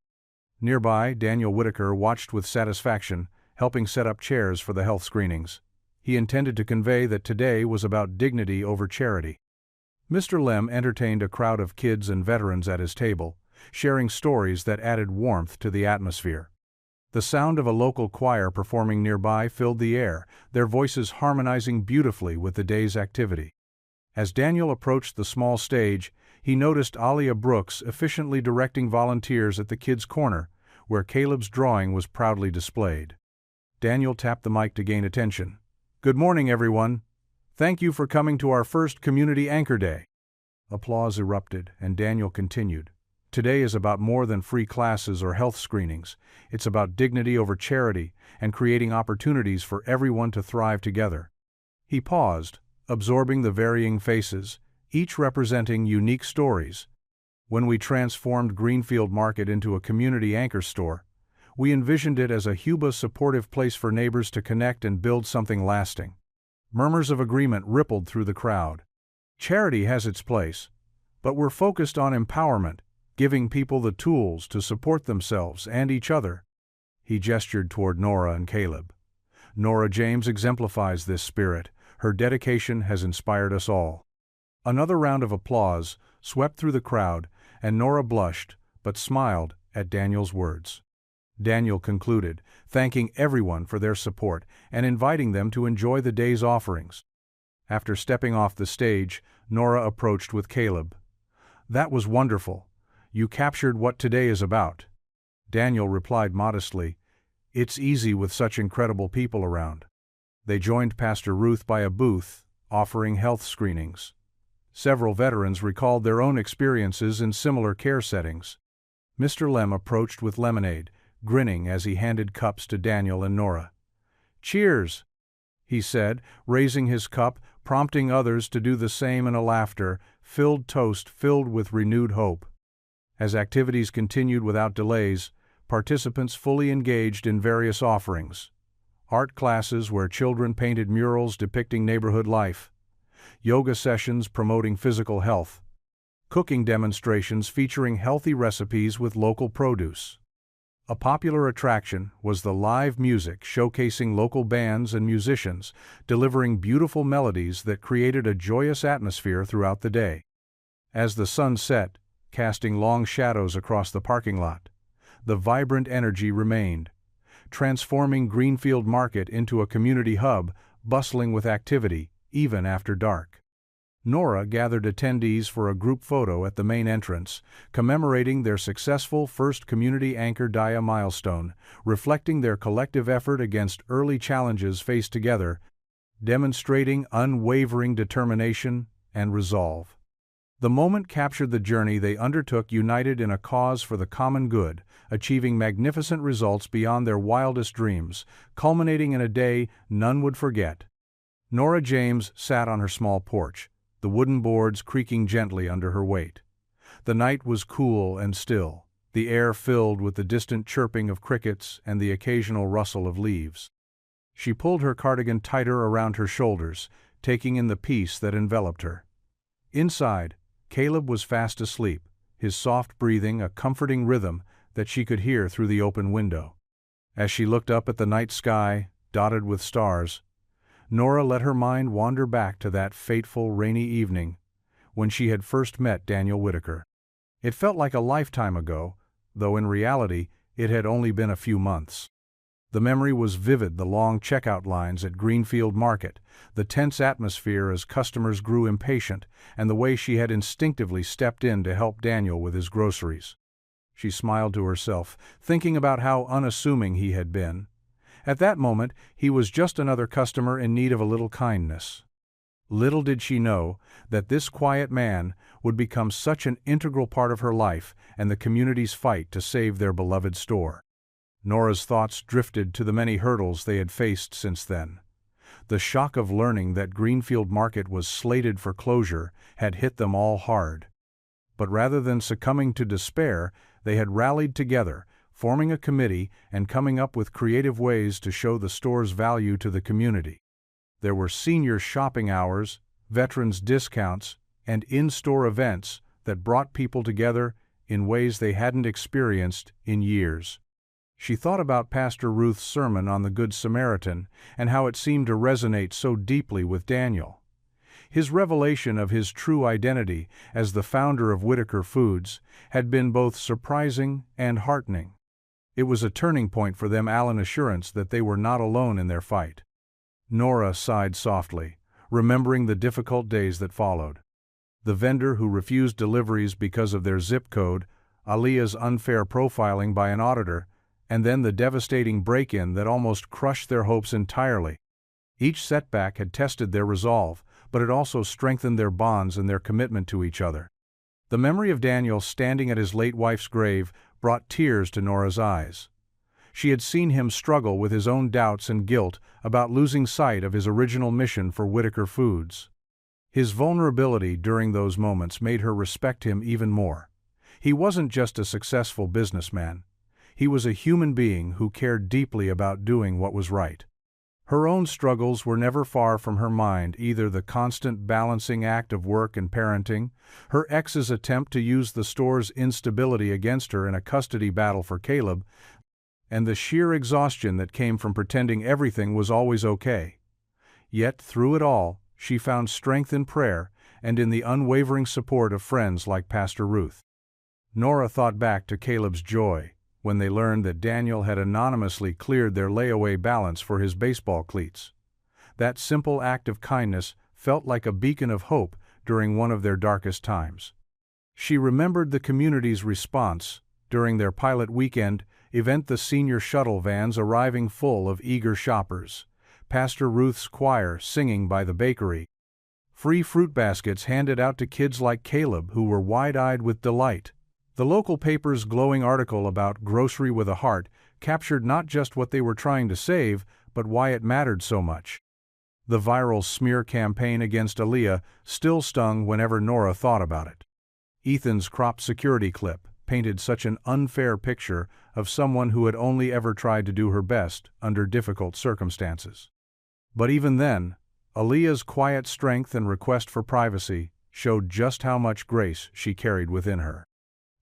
Nearby, Daniel Whitaker watched with satisfaction, helping set up chairs for the health screenings. He intended to convey that today was about dignity over charity. Mr. Lem entertained a crowd of kids and veterans at his table, sharing stories that added warmth to the atmosphere. The sound of a local choir performing nearby filled the air, their voices harmonizing beautifully with the day's activity. As Daniel approached the small stage, he noticed Alia Brooks efficiently directing volunteers at the kids' corner, where Caleb's drawing was proudly displayed. Daniel tapped the mic to gain attention. "Good morning, everyone. Thank you for coming to our first Community Anchor Day." Applause erupted, and Daniel continued. "Today is about more than free classes or health screenings. It's about dignity over charity and creating opportunities for everyone to thrive together." He paused, absorbing the varying faces, each representing unique stories. When we transformed Greenfield Market into a community anchor store, we envisioned it as a supportive place for neighbors to connect and build something lasting. Murmurs of agreement rippled through the crowd. Charity has its place, but we're focused on empowerment, giving people the tools to support themselves and each other. He gestured toward Nora and Caleb. Nora James exemplifies this spirit. Her dedication has inspired us all. Another round of applause swept through the crowd, and Nora blushed, but smiled at Daniel's words. Daniel concluded, thanking everyone for their support and inviting them to enjoy the day's offerings. After stepping off the stage, Nora approached with Caleb. "That was wonderful. You captured what today is about." Daniel replied modestly, "It's easy with such incredible people around." They joined Pastor Ruth by a booth, offering health screenings. Several veterans recalled their own experiences in similar care settings. Mr. Lem approached with lemonade, grinning as he handed cups to Daniel and Nora. "Cheers," he said, raising his cup, prompting others to do the same in a laughter-filled toast filled with renewed hope. As activities continued without delays, participants fully engaged in various offerings. Art classes where children painted murals depicting neighborhood life. Yoga sessions promoting physical health. Cooking demonstrations featuring healthy recipes with local produce. A popular attraction was the live music showcasing local bands and musicians, delivering beautiful melodies that created a joyous atmosphere throughout the day. As the sun set, casting long shadows across the parking lot, the vibrant energy remained, transforming Greenfield Market into a community hub bustling with activity, even after dark. Nora gathered attendees for a group photo at the main entrance, commemorating their successful first Community Anchor Day milestone, reflecting their collective effort against early challenges faced together, demonstrating unwavering determination and resolve. The moment captured the journey they undertook united in a cause for the common good, achieving magnificent results beyond their wildest dreams, culminating in a day none would forget. Nora James sat on her small porch, the wooden boards creaking gently under her weight. The night was cool and still, the air filled with the distant chirping of crickets and the occasional rustle of leaves. She pulled her cardigan tighter around her shoulders, taking in the peace that enveloped her. Inside, Caleb was fast asleep, his soft breathing a comforting rhythm that she could hear through the open window. As she looked up at the night sky, dotted with stars, Nora let her mind wander back to that fateful rainy evening when she had first met Daniel Whitaker. It felt like a lifetime ago, though in reality it had only been a few months. The memory was vivid, the long checkout lines at Greenfield Market, the tense atmosphere as customers grew impatient, and the way she had instinctively stepped in to help Daniel with his groceries. She smiled to herself, thinking about how unassuming he had been. At that moment, he was just another customer in need of a little kindness. Little did she know that this quiet man would become such an integral part of her life and the community's fight to save their beloved store. Nora's thoughts drifted to the many hurdles they had faced since then. The shock of learning that Greenfield Market was slated for closure had hit them all hard. But rather than succumbing to despair, they had rallied together, forming a committee and coming up with creative ways to show the store's value to the community. There were senior shopping hours, veterans discounts, and in-store events that brought people together in ways they hadn't experienced in years. She thought about Pastor Ruth's sermon on the Good Samaritan and how it seemed to resonate so deeply with Daniel. His revelation of his true identity as the founder of Whitaker Foods had been both surprising and heartening. It was a turning point for them, an assurance that they were not alone in their fight. Nora sighed softly, remembering the difficult days that followed. The vendor who refused deliveries because of their zip code, Aaliyah's unfair profiling by an auditor, and then the devastating break-in that almost crushed their hopes entirely. Each setback had tested their resolve, but it also strengthened their bonds and their commitment to each other. The memory of Daniel standing at his late wife's grave brought tears to Nora's eyes. She had seen him struggle with his own doubts and guilt about losing sight of his original mission for Whitaker Foods. His vulnerability during those moments made her respect him even more. He wasn't just a successful businessman. He was a human being who cared deeply about doing what was right. Her own struggles were never far from her mind, either the constant balancing act of work and parenting, her ex's attempt to use the store's instability against her in a custody battle for Caleb, and the sheer exhaustion that came from pretending everything was always okay. Yet, through it all, she found strength in prayer and in the unwavering support of friends like Pastor Ruth. Nora thought back to Caleb's joy when they learned that Daniel had anonymously cleared their layaway balance for his baseball cleats. That simple act of kindness felt like a beacon of hope during one of their darkest times. She remembered the community's response during their pilot weekend event, the senior shuttle vans arriving full of eager shoppers, Pastor Ruth's choir singing by the bakery, free fruit baskets handed out to kids like Caleb who were wide-eyed with delight. The local paper's glowing article about Grocery with a Heart captured not just what they were trying to save, but why it mattered so much. The viral smear campaign against Aaliyah still stung whenever Nora thought about it. Ethan's crop security clip painted such an unfair picture of someone who had only ever tried to do her best under difficult circumstances. But even then, Aaliyah's quiet strength and request for privacy showed just how much grace she carried within her.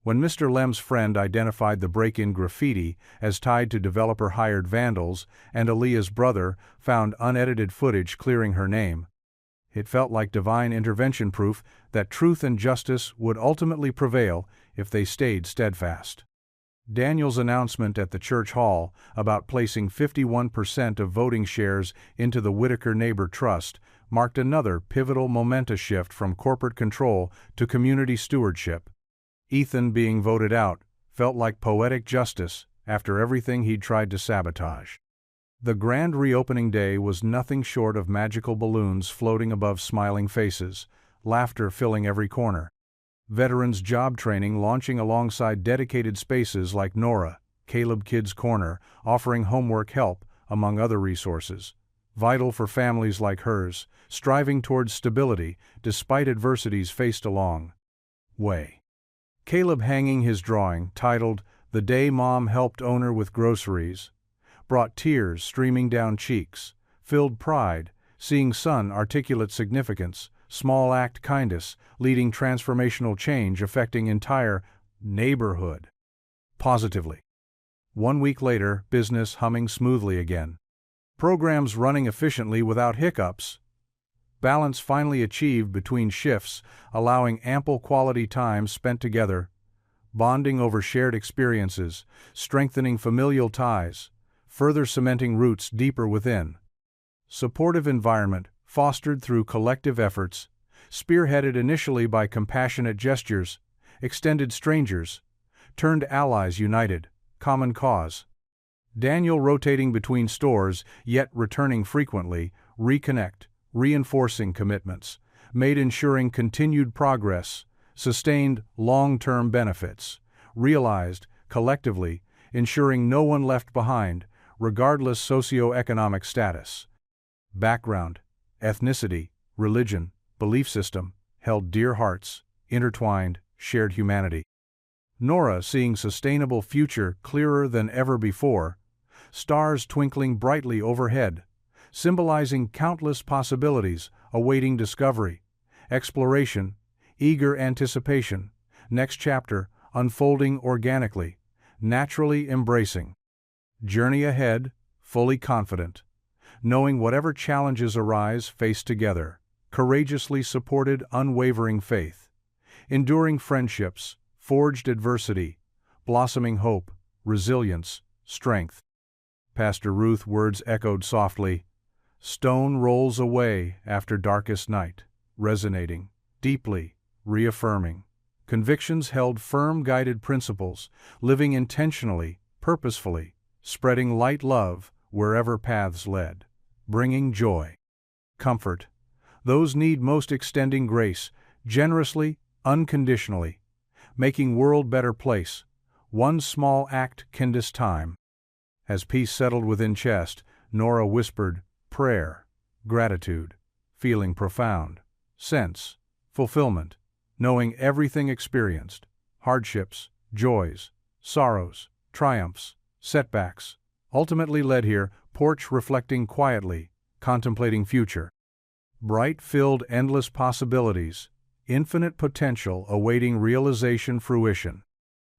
When Mr. Lem's friend identified the break-in graffiti as tied to developer-hired vandals and Aaliyah's brother found unedited footage clearing her name, it felt like divine intervention, proof that truth and justice would ultimately prevail if they stayed steadfast. Daniel's announcement at the church hall about placing 51% of voting shares into the Whitaker Neighbor Trust marked another pivotal momentous shift from corporate control to community stewardship. Ethan being voted out felt like poetic justice after everything he'd tried to sabotage. The grand reopening day was nothing short of magical balloons floating above smiling faces, laughter filling every corner. Veterans job training launching alongside dedicated spaces like Nora, Caleb Kids Corner, offering homework help, among other resources, vital for families like hers, striving towards stability despite adversities faced along the way. Caleb hanging his drawing, titled "The Day Mom Helped Owner with Groceries," brought tears streaming down cheeks, filled pride, seeing son articulate significance, small act kindness, leading transformational change affecting entire neighborhood positively. 1 week later, business humming smoothly again. Programs running efficiently without hiccups. Balance finally achieved between shifts, allowing ample quality time spent together, bonding over shared experiences, strengthening familial ties, further cementing roots deeper within. Supportive environment, fostered through collective efforts, spearheaded initially by compassionate gestures, extended strangers, turned allies united, common cause. Daniel rotating between stores, yet returning frequently, reconnect, reinforcing commitments, made ensuring continued progress, sustained long-term benefits, realized, collectively, ensuring no one left behind, regardless socioeconomic status. Background, ethnicity, religion, belief system, held dear hearts, intertwined, shared humanity. Nora seeing sustainable future clearer than ever before, stars twinkling brightly overhead, symbolizing countless possibilities awaiting discovery, exploration, eager anticipation, next chapter unfolding organically, naturally embracing. Journey ahead, fully confident. Knowing whatever challenges arise, face together. Courageously supported, unwavering faith. Enduring friendships, forged adversity, blossoming hope, resilience, strength. Pastor Ruth's words echoed softly. Stone rolls away after darkest night, resonating, deeply, reaffirming. Convictions held firm, guided principles, living intentionally, purposefully, spreading light love wherever paths led, bringing joy, comfort. Those need most extending grace, generously, unconditionally, making world better place, one small act kindest time. As peace settled within chest, Nora whispered, prayer, gratitude, feeling profound, sense, fulfillment, knowing everything experienced, hardships, joys, sorrows, triumphs, setbacks, ultimately led here, porch reflecting quietly, contemplating future. Bright filled endless possibilities, infinite potential awaiting realization fruition.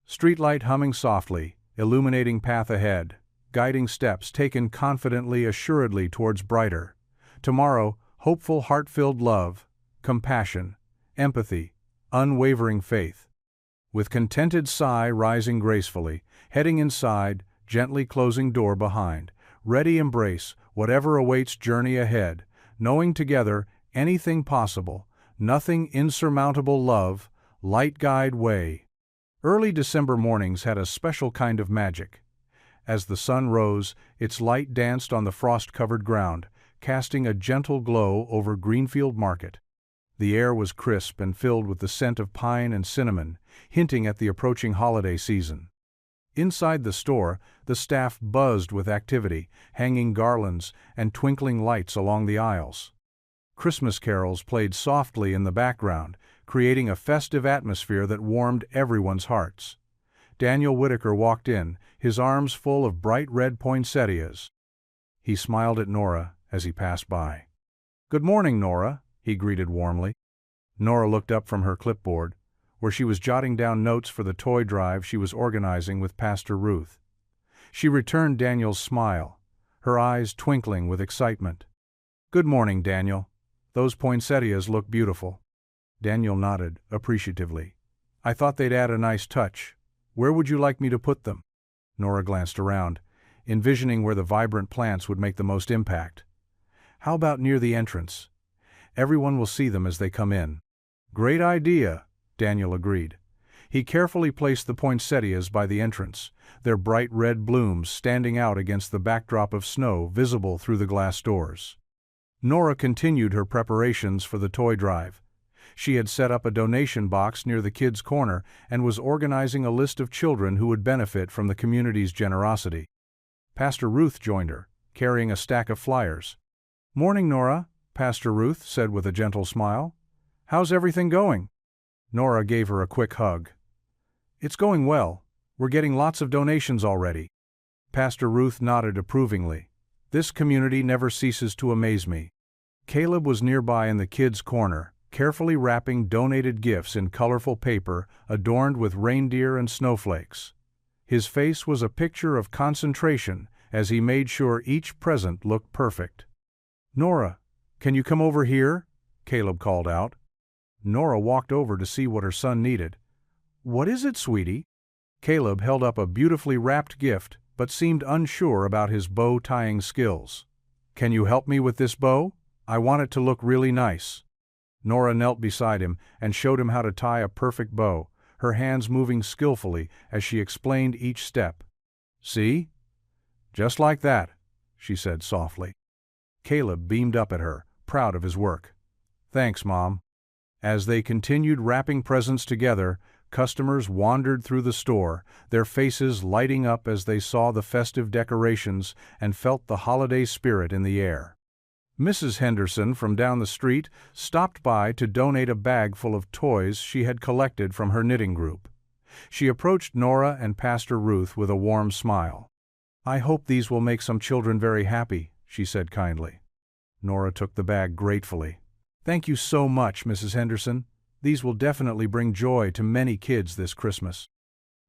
Streetlight humming softly, illuminating path ahead, guiding steps taken confidently assuredly towards brighter. Tomorrow, hopeful heart-filled love, compassion, empathy, unwavering faith. With contented sigh rising gracefully, heading inside, gently closing door behind, ready embrace whatever awaits journey ahead, knowing together anything possible, nothing insurmountable love, light guide way. Early December mornings had a special kind of magic. As the sun rose, its light danced on the frost-covered ground, casting a gentle glow over Greenfield Market. The air was crisp and filled with the scent of pine and cinnamon, hinting at the approaching holiday season. Inside the store, the staff buzzed with activity, hanging garlands and twinkling lights along the aisles. Christmas carols played softly in the background, creating a festive atmosphere that warmed everyone's hearts. Daniel Whitaker walked in, his arms full of bright red poinsettias. He smiled at Nora as he passed by. "Good morning, Nora," he greeted warmly. Nora looked up from her clipboard, where she was jotting down notes for the toy drive she was organizing with Pastor Ruth. She returned Daniel's smile, her eyes twinkling with excitement. "Good morning, Daniel. Those poinsettias look beautiful." Daniel nodded appreciatively. "I thought they'd add a nice touch. Where would you like me to put them?" Nora glanced around, envisioning where the vibrant plants would make the most impact. "How about near the entrance? Everyone will see them as they come in." "Great idea," Daniel agreed. He carefully placed the poinsettias by the entrance, their bright red blooms standing out against the backdrop of snow visible through the glass doors. Nora continued her preparations for the toy drive. She had set up a donation box near the kids' corner and was organizing a list of children who would benefit from the community's generosity. Pastor Ruth joined her, carrying a stack of flyers. "Morning, Nora," Pastor Ruth said with a gentle smile. "How's everything going?" Nora gave her a quick hug. "It's going well. We're getting lots of donations already." Pastor Ruth nodded approvingly. "This community never ceases to amaze me." Caleb was nearby in the kids' corner, carefully wrapping donated gifts in colorful paper adorned with reindeer and snowflakes. His face was a picture of concentration as he made sure each present looked perfect. "Nora, can you come over here?" Caleb called out. Nora walked over to see what her son needed. "What is it, sweetie?" Caleb held up a beautifully wrapped gift, but seemed unsure about his bow tying skills. "Can you help me with this bow? I want it to look really nice." Nora knelt beside him and showed him how to tie a perfect bow, her hands moving skillfully as she explained each step. "See? Just like that," she said softly. Caleb beamed up at her, proud of his work. "Thanks, Mom." As they continued wrapping presents together, customers wandered through the store, their faces lighting up as they saw the festive decorations and felt the holiday spirit in the air. Mrs. Henderson from down the street stopped by to donate a bag full of toys she had collected from her knitting group. She approached Nora and Pastor Ruth with a warm smile. "I hope these will make some children very happy," she said kindly. Nora took the bag gratefully. "Thank you so much, Mrs. Henderson. These will definitely bring joy to many kids this Christmas."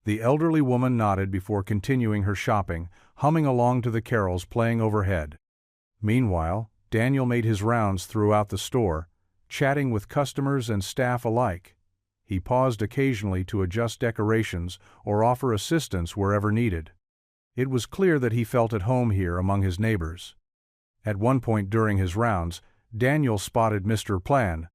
The elderly woman nodded before continuing her shopping, humming along to the carols playing overhead. Meanwhile, Daniel made his rounds throughout the store, chatting with customers and staff alike. He paused occasionally to adjust decorations or offer assistance wherever needed. It was clear that he felt at home here among his neighbors. At one point during his rounds, Daniel spotted Mr. Plan.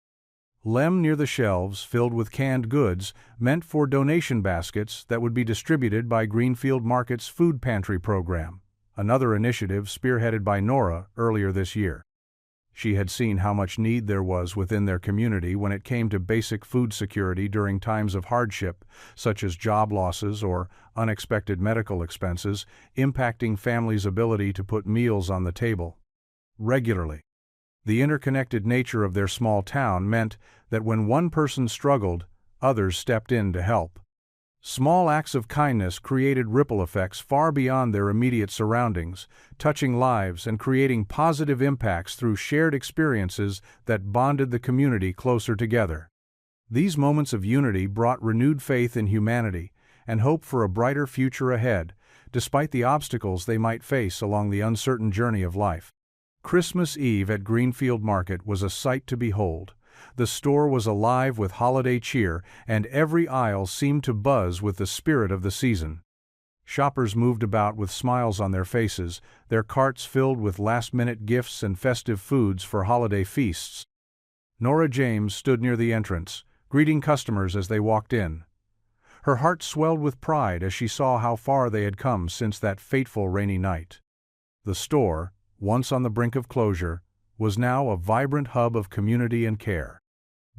Lem near the shelves filled with canned goods meant for donation baskets that would be distributed by Greenfield Market's food pantry program, another initiative spearheaded by Nora earlier this year. She had seen how much need there was within their community when it came to basic food security during times of hardship, such as job losses or unexpected medical expenses, impacting families' ability to put meals on the table regularly. The interconnected nature of their small town meant that when one person struggled, others stepped in to help. Small acts of kindness created ripple effects far beyond their immediate surroundings, touching lives and creating positive impacts through shared experiences that bonded the community closer together. These moments of unity brought renewed faith in humanity and hope for a brighter future ahead, despite the obstacles they might face along the uncertain journey of life. Christmas Eve at Greenfield Market was a sight to behold. The store was alive with holiday cheer, and every aisle seemed to buzz with the spirit of the season. Shoppers moved about with smiles on their faces, their carts filled with last-minute gifts and festive foods for holiday feasts. Nora James stood near the entrance, greeting customers as they walked in. Her heart swelled with pride as she saw how far they had come since that fateful rainy night. The store, once on the brink of closure, was now a vibrant hub of community and care.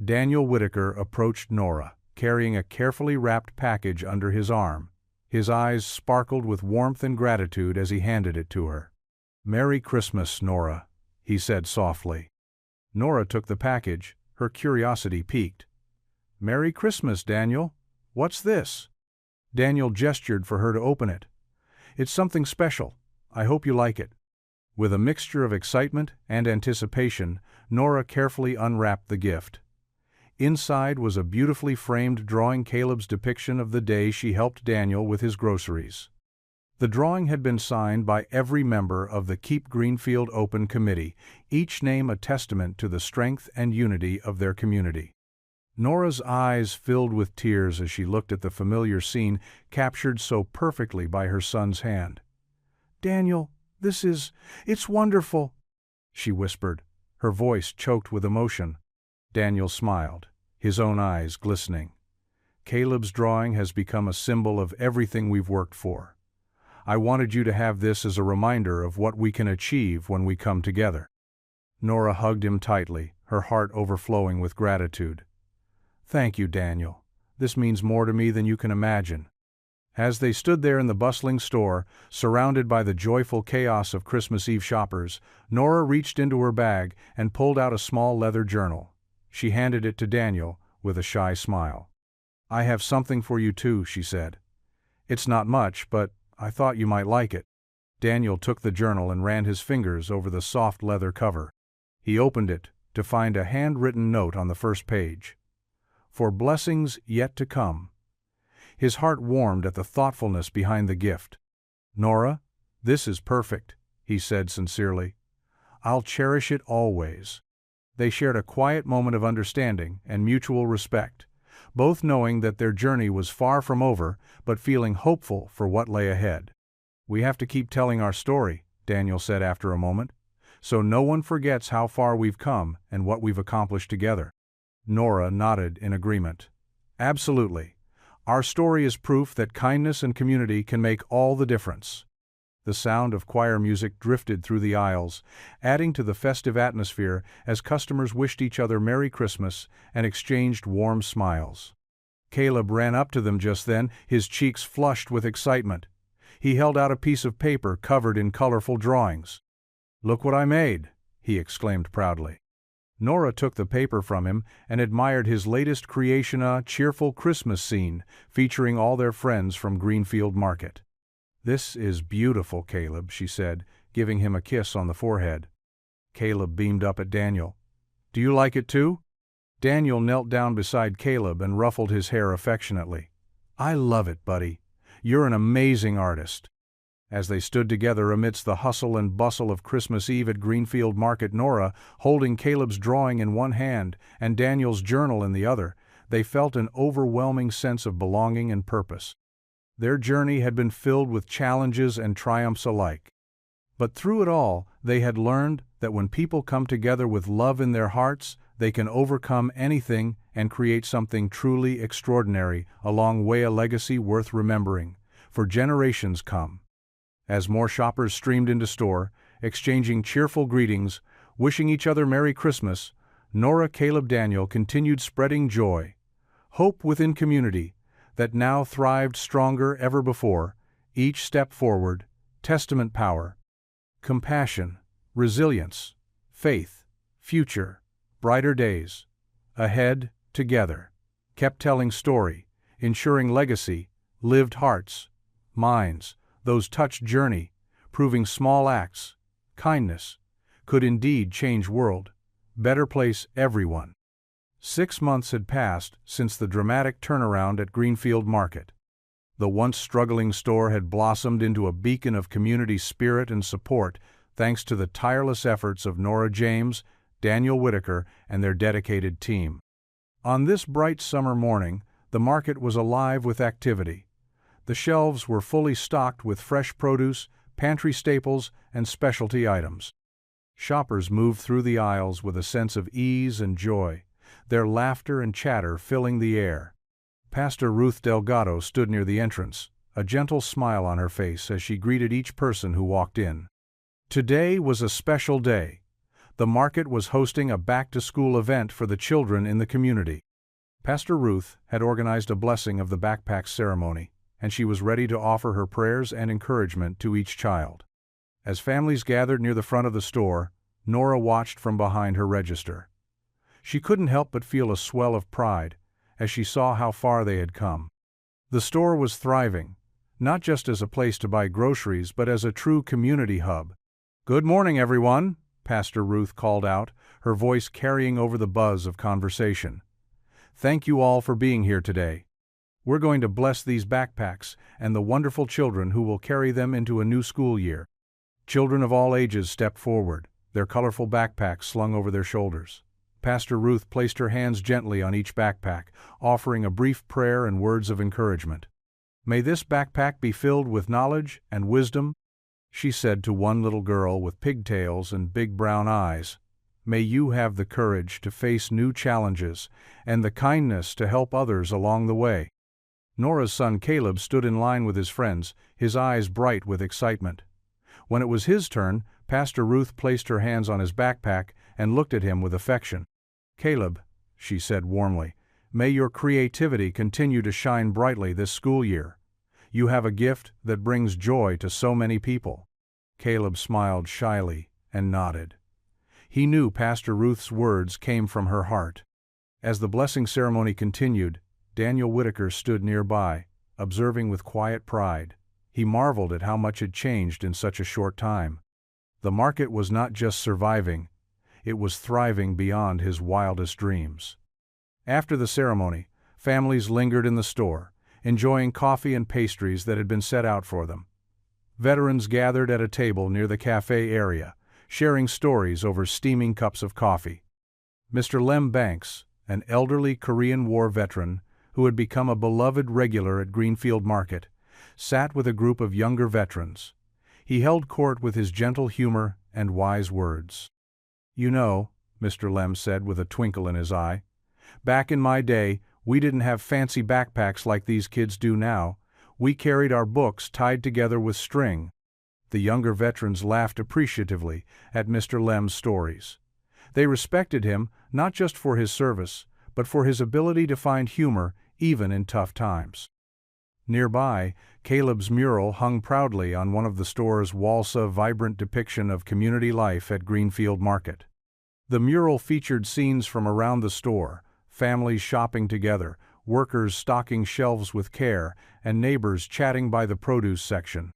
Daniel Whitaker approached Nora, carrying a carefully wrapped package under his arm. His eyes sparkled with warmth and gratitude as he handed it to her. "Merry Christmas, Nora," he said softly. Nora took the package, her curiosity piqued. "Merry Christmas, Daniel. What's this?" Daniel gestured for her to open it. "It's something special. I hope you like it." With a mixture of excitement and anticipation, Nora carefully unwrapped the gift. Inside was a beautifully framed drawing Caleb's depiction of the day she helped Daniel with his groceries. The drawing had been signed by every member of the Keep Greenfield Open Committee, each name a testament to the strength and unity of their community. Nora's eyes filled with tears as she looked at the familiar scene captured so perfectly by her son's hand. "Daniel, it's wonderful," she whispered, her voice choked with emotion. Daniel smiled, his own eyes glistening. "Caleb's drawing has become a symbol of everything we've worked for. I wanted you to have this as a reminder of what we can achieve when we come together." Nora hugged him tightly, her heart overflowing with gratitude. "Thank you, Daniel. This means more to me than you can imagine." As they stood there in the bustling store, surrounded by the joyful chaos of Christmas Eve shoppers, Nora reached into her bag and pulled out a small leather journal. She handed it to Daniel with a shy smile. "I have something for you too," she said. "It's not much, but I thought you might like it." Daniel took the journal and ran his fingers over the soft leather cover. He opened it to find a handwritten note on the first page. "For blessings yet to come." His heart warmed at the thoughtfulness behind the gift. "Nora, this is perfect," he said sincerely. "I'll cherish it always." They shared a quiet moment of understanding and mutual respect, both knowing that their journey was far from over, but feeling hopeful for what lay ahead. "We have to keep telling our story," Daniel said after a moment, "so no one forgets how far we've come and what we've accomplished together." Nora nodded in agreement. "Absolutely. Our story is proof that kindness and community can make all the difference." The sound of choir music drifted through the aisles, adding to the festive atmosphere as customers wished each other Merry Christmas and exchanged warm smiles. Caleb ran up to them just then, his cheeks flushed with excitement. He held out a piece of paper covered in colorful drawings. "Look what I made," he exclaimed proudly. Nora took the paper from him and admired his latest creation, a cheerful Christmas scene featuring all their friends from Greenfield Market. "This is beautiful, Caleb," she said, giving him a kiss on the forehead. Caleb beamed up at Daniel. "Do you like it too?" Daniel knelt down beside Caleb and ruffled his hair affectionately. "I love it, buddy," You're an amazing artist." As they stood together amidst the hustle and bustle of Christmas Eve at Greenfield Market, Nora, holding Caleb's drawing in one hand and Daniel's journal in the other, they felt an overwhelming sense of belonging and purpose. Their journey had been filled with challenges and triumphs alike. But through it all, they had learned that when people come together with love in their hearts, they can overcome anything and create something truly extraordinary, a legacy worth remembering, for generations come. As more shoppers streamed into store, exchanging cheerful greetings, wishing each other Merry Christmas, Nora, Caleb, Daniel continued spreading joy, hope within community, that now thrived stronger ever before, each step forward, testament power, compassion, resilience, faith, future, brighter days, ahead, together, kept telling story, ensuring legacy, lived hearts, minds, those touched journey, proving small acts, kindness, could indeed change world, better place everyone. 6 months had passed since the dramatic turnaround at Greenfield Market. The once struggling store had blossomed into a beacon of community spirit and support thanks to the tireless efforts of Nora James, Daniel Whitaker, and their dedicated team. On this bright summer morning, the market was alive with activity. The shelves were fully stocked with fresh produce, pantry staples, and specialty items. Shoppers moved through the aisles with a sense of ease and joy, their laughter and chatter filling the air. Pastor Ruth Delgado stood near the entrance, a gentle smile on her face as she greeted each person who walked in. Today was a special day. The market was hosting a back-to-school event for the children in the community. Pastor Ruth had organized a blessing of the backpack ceremony, and she was ready to offer her prayers and encouragement to each child. As families gathered near the front of the store, Nora watched from behind her register. She couldn't help but feel a swell of pride as she saw how far they had come. The store was thriving, not just as a place to buy groceries but as a true community hub. "Good morning, everyone," Pastor Ruth called out, her voice carrying over the buzz of conversation. "Thank you all for being here today. We're going to bless these backpacks and the wonderful children who will carry them into a new school year." Children of all ages stepped forward, their colorful backpacks slung over their shoulders. Pastor Ruth placed her hands gently on each backpack, offering a brief prayer and words of encouragement. "May this backpack be filled with knowledge and wisdom," she said to one little girl with pigtails and big brown eyes. "May you have the courage to face new challenges and the kindness to help others along the way." Nora's son Caleb stood in line with his friends, his eyes bright with excitement. When it was his turn, Pastor Ruth placed her hands on his backpack and looked at him with affection. "Caleb," she said warmly, "may your creativity continue to shine brightly this school year. You have a gift that brings joy to so many people." Caleb smiled shyly and nodded. He knew Pastor Ruth's words came from her heart. As the blessing ceremony continued, Daniel Whitaker stood nearby, observing with quiet pride. He marveled at how much had changed in such a short time. The market was not just surviving, it was thriving beyond his wildest dreams. After the ceremony, families lingered in the store, enjoying coffee and pastries that had been set out for them. Veterans gathered at a table near the cafe area, sharing stories over steaming cups of coffee. Mr. Lem Banks, an elderly Korean War veteran who had become a beloved regular at Greenfield Market, sat with a group of younger veterans. He held court with his gentle humor and wise words. "You know," Mr. Lem said with a twinkle in his eye, "back in my day, we didn't have fancy backpacks like these kids do now. We carried our books tied together with string." The younger veterans laughed appreciatively at Mr. Lem's stories. They respected him not just for his service, but for his ability to find humor even in tough times. Nearby, Caleb's mural hung proudly on one of the store's walls, a vibrant depiction of community life at Greenfield Market. The mural featured scenes from around the store, families shopping together, workers stocking shelves with care, and neighbors chatting by the produce section.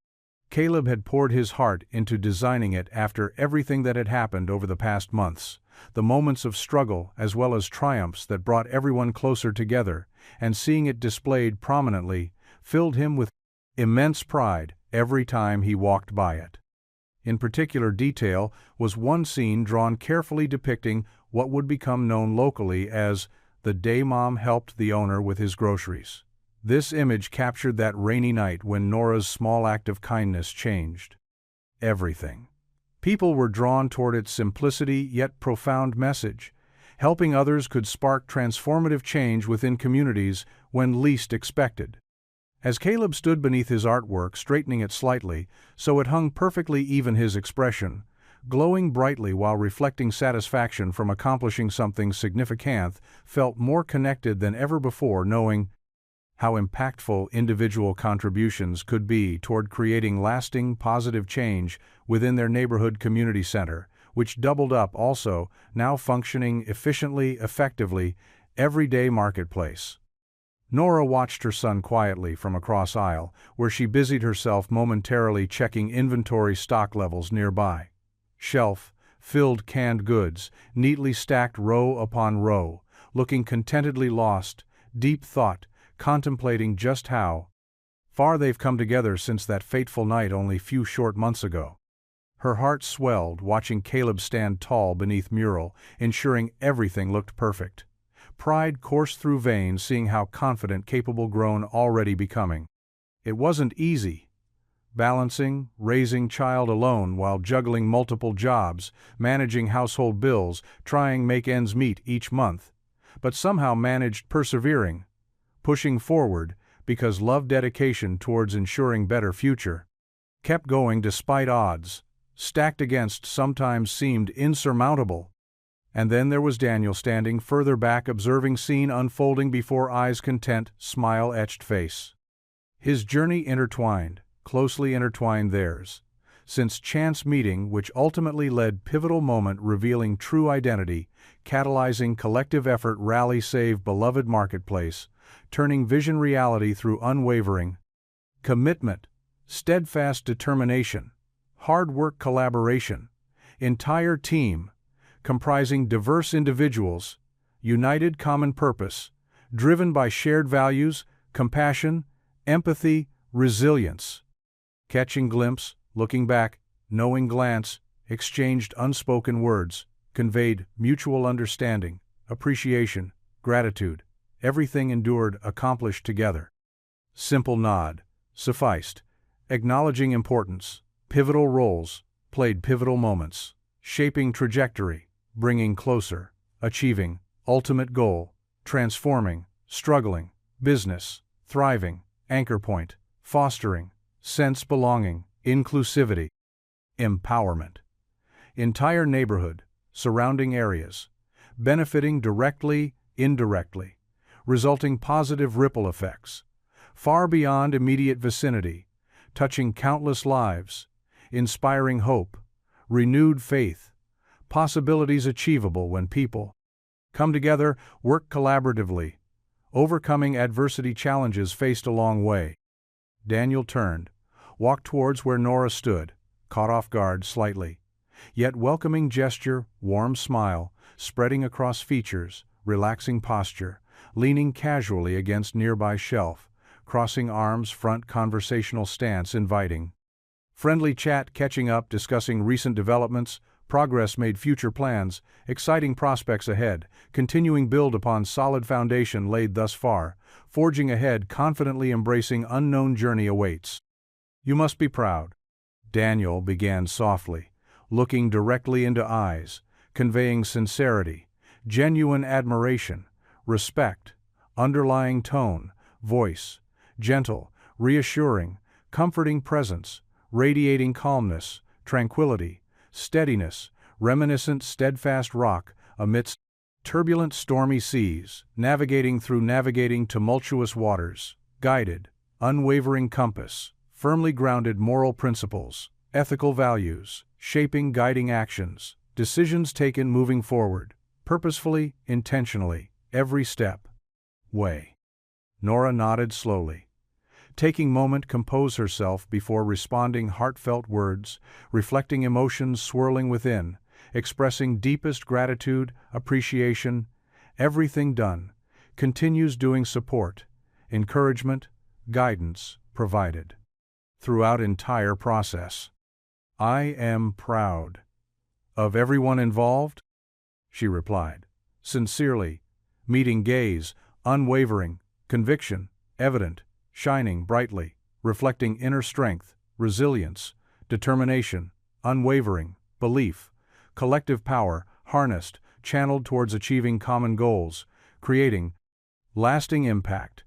Caleb had poured his heart into designing it after everything that had happened over the past months, the moments of struggle as well as triumphs that brought everyone closer together, and seeing it displayed prominently filled him with immense pride every time he walked by it. In particular detail was one scene drawn carefully depicting what would become known locally as the day Mom helped the owner with his groceries. This image captured that rainy night when Nora's small act of kindness changed everything. People were drawn toward its simplicity yet profound message. Helping others could spark transformative change within communities when least expected. As Caleb stood beneath his artwork, straightening it slightly, so it hung perfectly even his expression, glowing brightly while reflecting satisfaction from accomplishing something significant, felt more connected than ever before, knowing how impactful individual contributions could be toward creating lasting, positive change within their neighborhood community center, which doubled up also, now functioning efficiently, effectively, everyday marketplace. Nora watched her son quietly from across aisle, where she busied herself momentarily checking inventory stock levels nearby. Shelf-filled canned goods, neatly stacked row upon row, looking contentedly lost, deep thought, contemplating just how far they've come together since that fateful night only few short months ago. Her heart swelled watching Caleb stand tall beneath mural, ensuring everything looked perfect. Pride coursed through veins seeing how confident, capable grown already becoming. It wasn't easy. Balancing, raising child alone while juggling multiple jobs, managing household bills, trying make ends meet each month. But somehow managed persevering, pushing forward, because love dedication towards ensuring better future. Kept going despite odds, stacked against sometimes seemed insurmountable. And then there was Daniel standing further back observing scene unfolding before eyes, content, smile-etched face. His journey intertwined, closely intertwined theirs. Since chance meeting which ultimately led pivotal moment revealing true identity, catalyzing collective effort rally save beloved marketplace, turning vision reality through unwavering commitment, steadfast determination, hard work collaboration, entire team, comprising diverse individuals, united common purpose, driven by shared values, compassion, empathy, resilience. Catching glimpse, looking back, knowing glance, exchanged unspoken words, conveyed mutual understanding, appreciation, gratitude, everything endured, accomplished together. Simple nod, sufficed, acknowledging importance, pivotal roles, played pivotal moments, shaping trajectory, bringing closer, achieving, ultimate goal, transforming, struggling, business, thriving, anchor point, fostering, sense belonging, inclusivity, empowerment. Entire neighborhood, surrounding areas, benefiting directly, indirectly, resulting positive ripple effects, far beyond immediate vicinity, touching countless lives, inspiring hope, renewed faith, possibilities achievable when people come together, work collaboratively, overcoming adversity challenges faced along way. Daniel turned, walked towards where Nora stood, caught off guard slightly, yet welcoming gesture, warm smile, spreading across features, relaxing posture, leaning casually against nearby shelf, crossing arms, front conversational stance inviting. Friendly chat, catching up, discussing recent developments, progress made, future plans, exciting prospects ahead, continuing build upon solid foundation laid thus far, forging ahead, confidently embracing unknown journey awaits. You must be proud. Daniel began softly, looking directly into eyes, conveying sincerity, genuine admiration, respect, underlying tone, voice, gentle, reassuring, comforting presence, radiating calmness, tranquility, steadiness, reminiscent steadfast rock amidst turbulent stormy seas, navigating tumultuous waters, guided, unwavering compass, firmly grounded moral principles, ethical values, shaping guiding actions, decisions taken moving forward, purposefully, intentionally, every step. Way. Nora nodded slowly, taking moment compose herself before responding heartfelt words, reflecting emotions swirling within, expressing deepest gratitude, appreciation, everything done, continues doing support, encouragement, guidance, provided. throughout entire process. "I am proud of everyone involved," she replied, sincerely, meeting gaze, unwavering, conviction, evident, shining brightly, reflecting inner strength, resilience, determination, unwavering, belief, collective power, harnessed, channeled towards achieving common goals, creating lasting impact,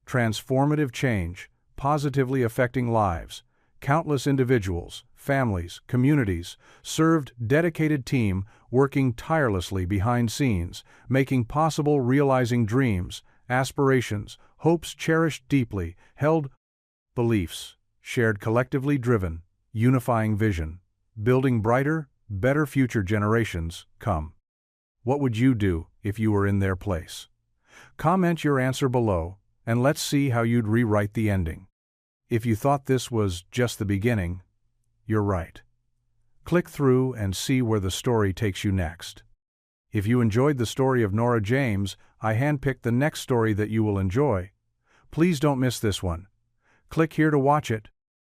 transformative change, positively affecting lives. Countless individuals, families, communities, served dedicated team working tirelessly behind scenes, making possible realizing dreams, aspirations, hopes cherished deeply, held beliefs, shared collectively driven, unifying vision, building brighter, better future generations, come. What would you do if you were in their place? Comment your answer below, and let's see how you'd rewrite the ending. If you thought this was just the beginning, you're right. Click through and see where the story takes you next. If you enjoyed the story of Nora James, I handpicked the next story that you will enjoy. Please don't miss this one. Click here to watch it,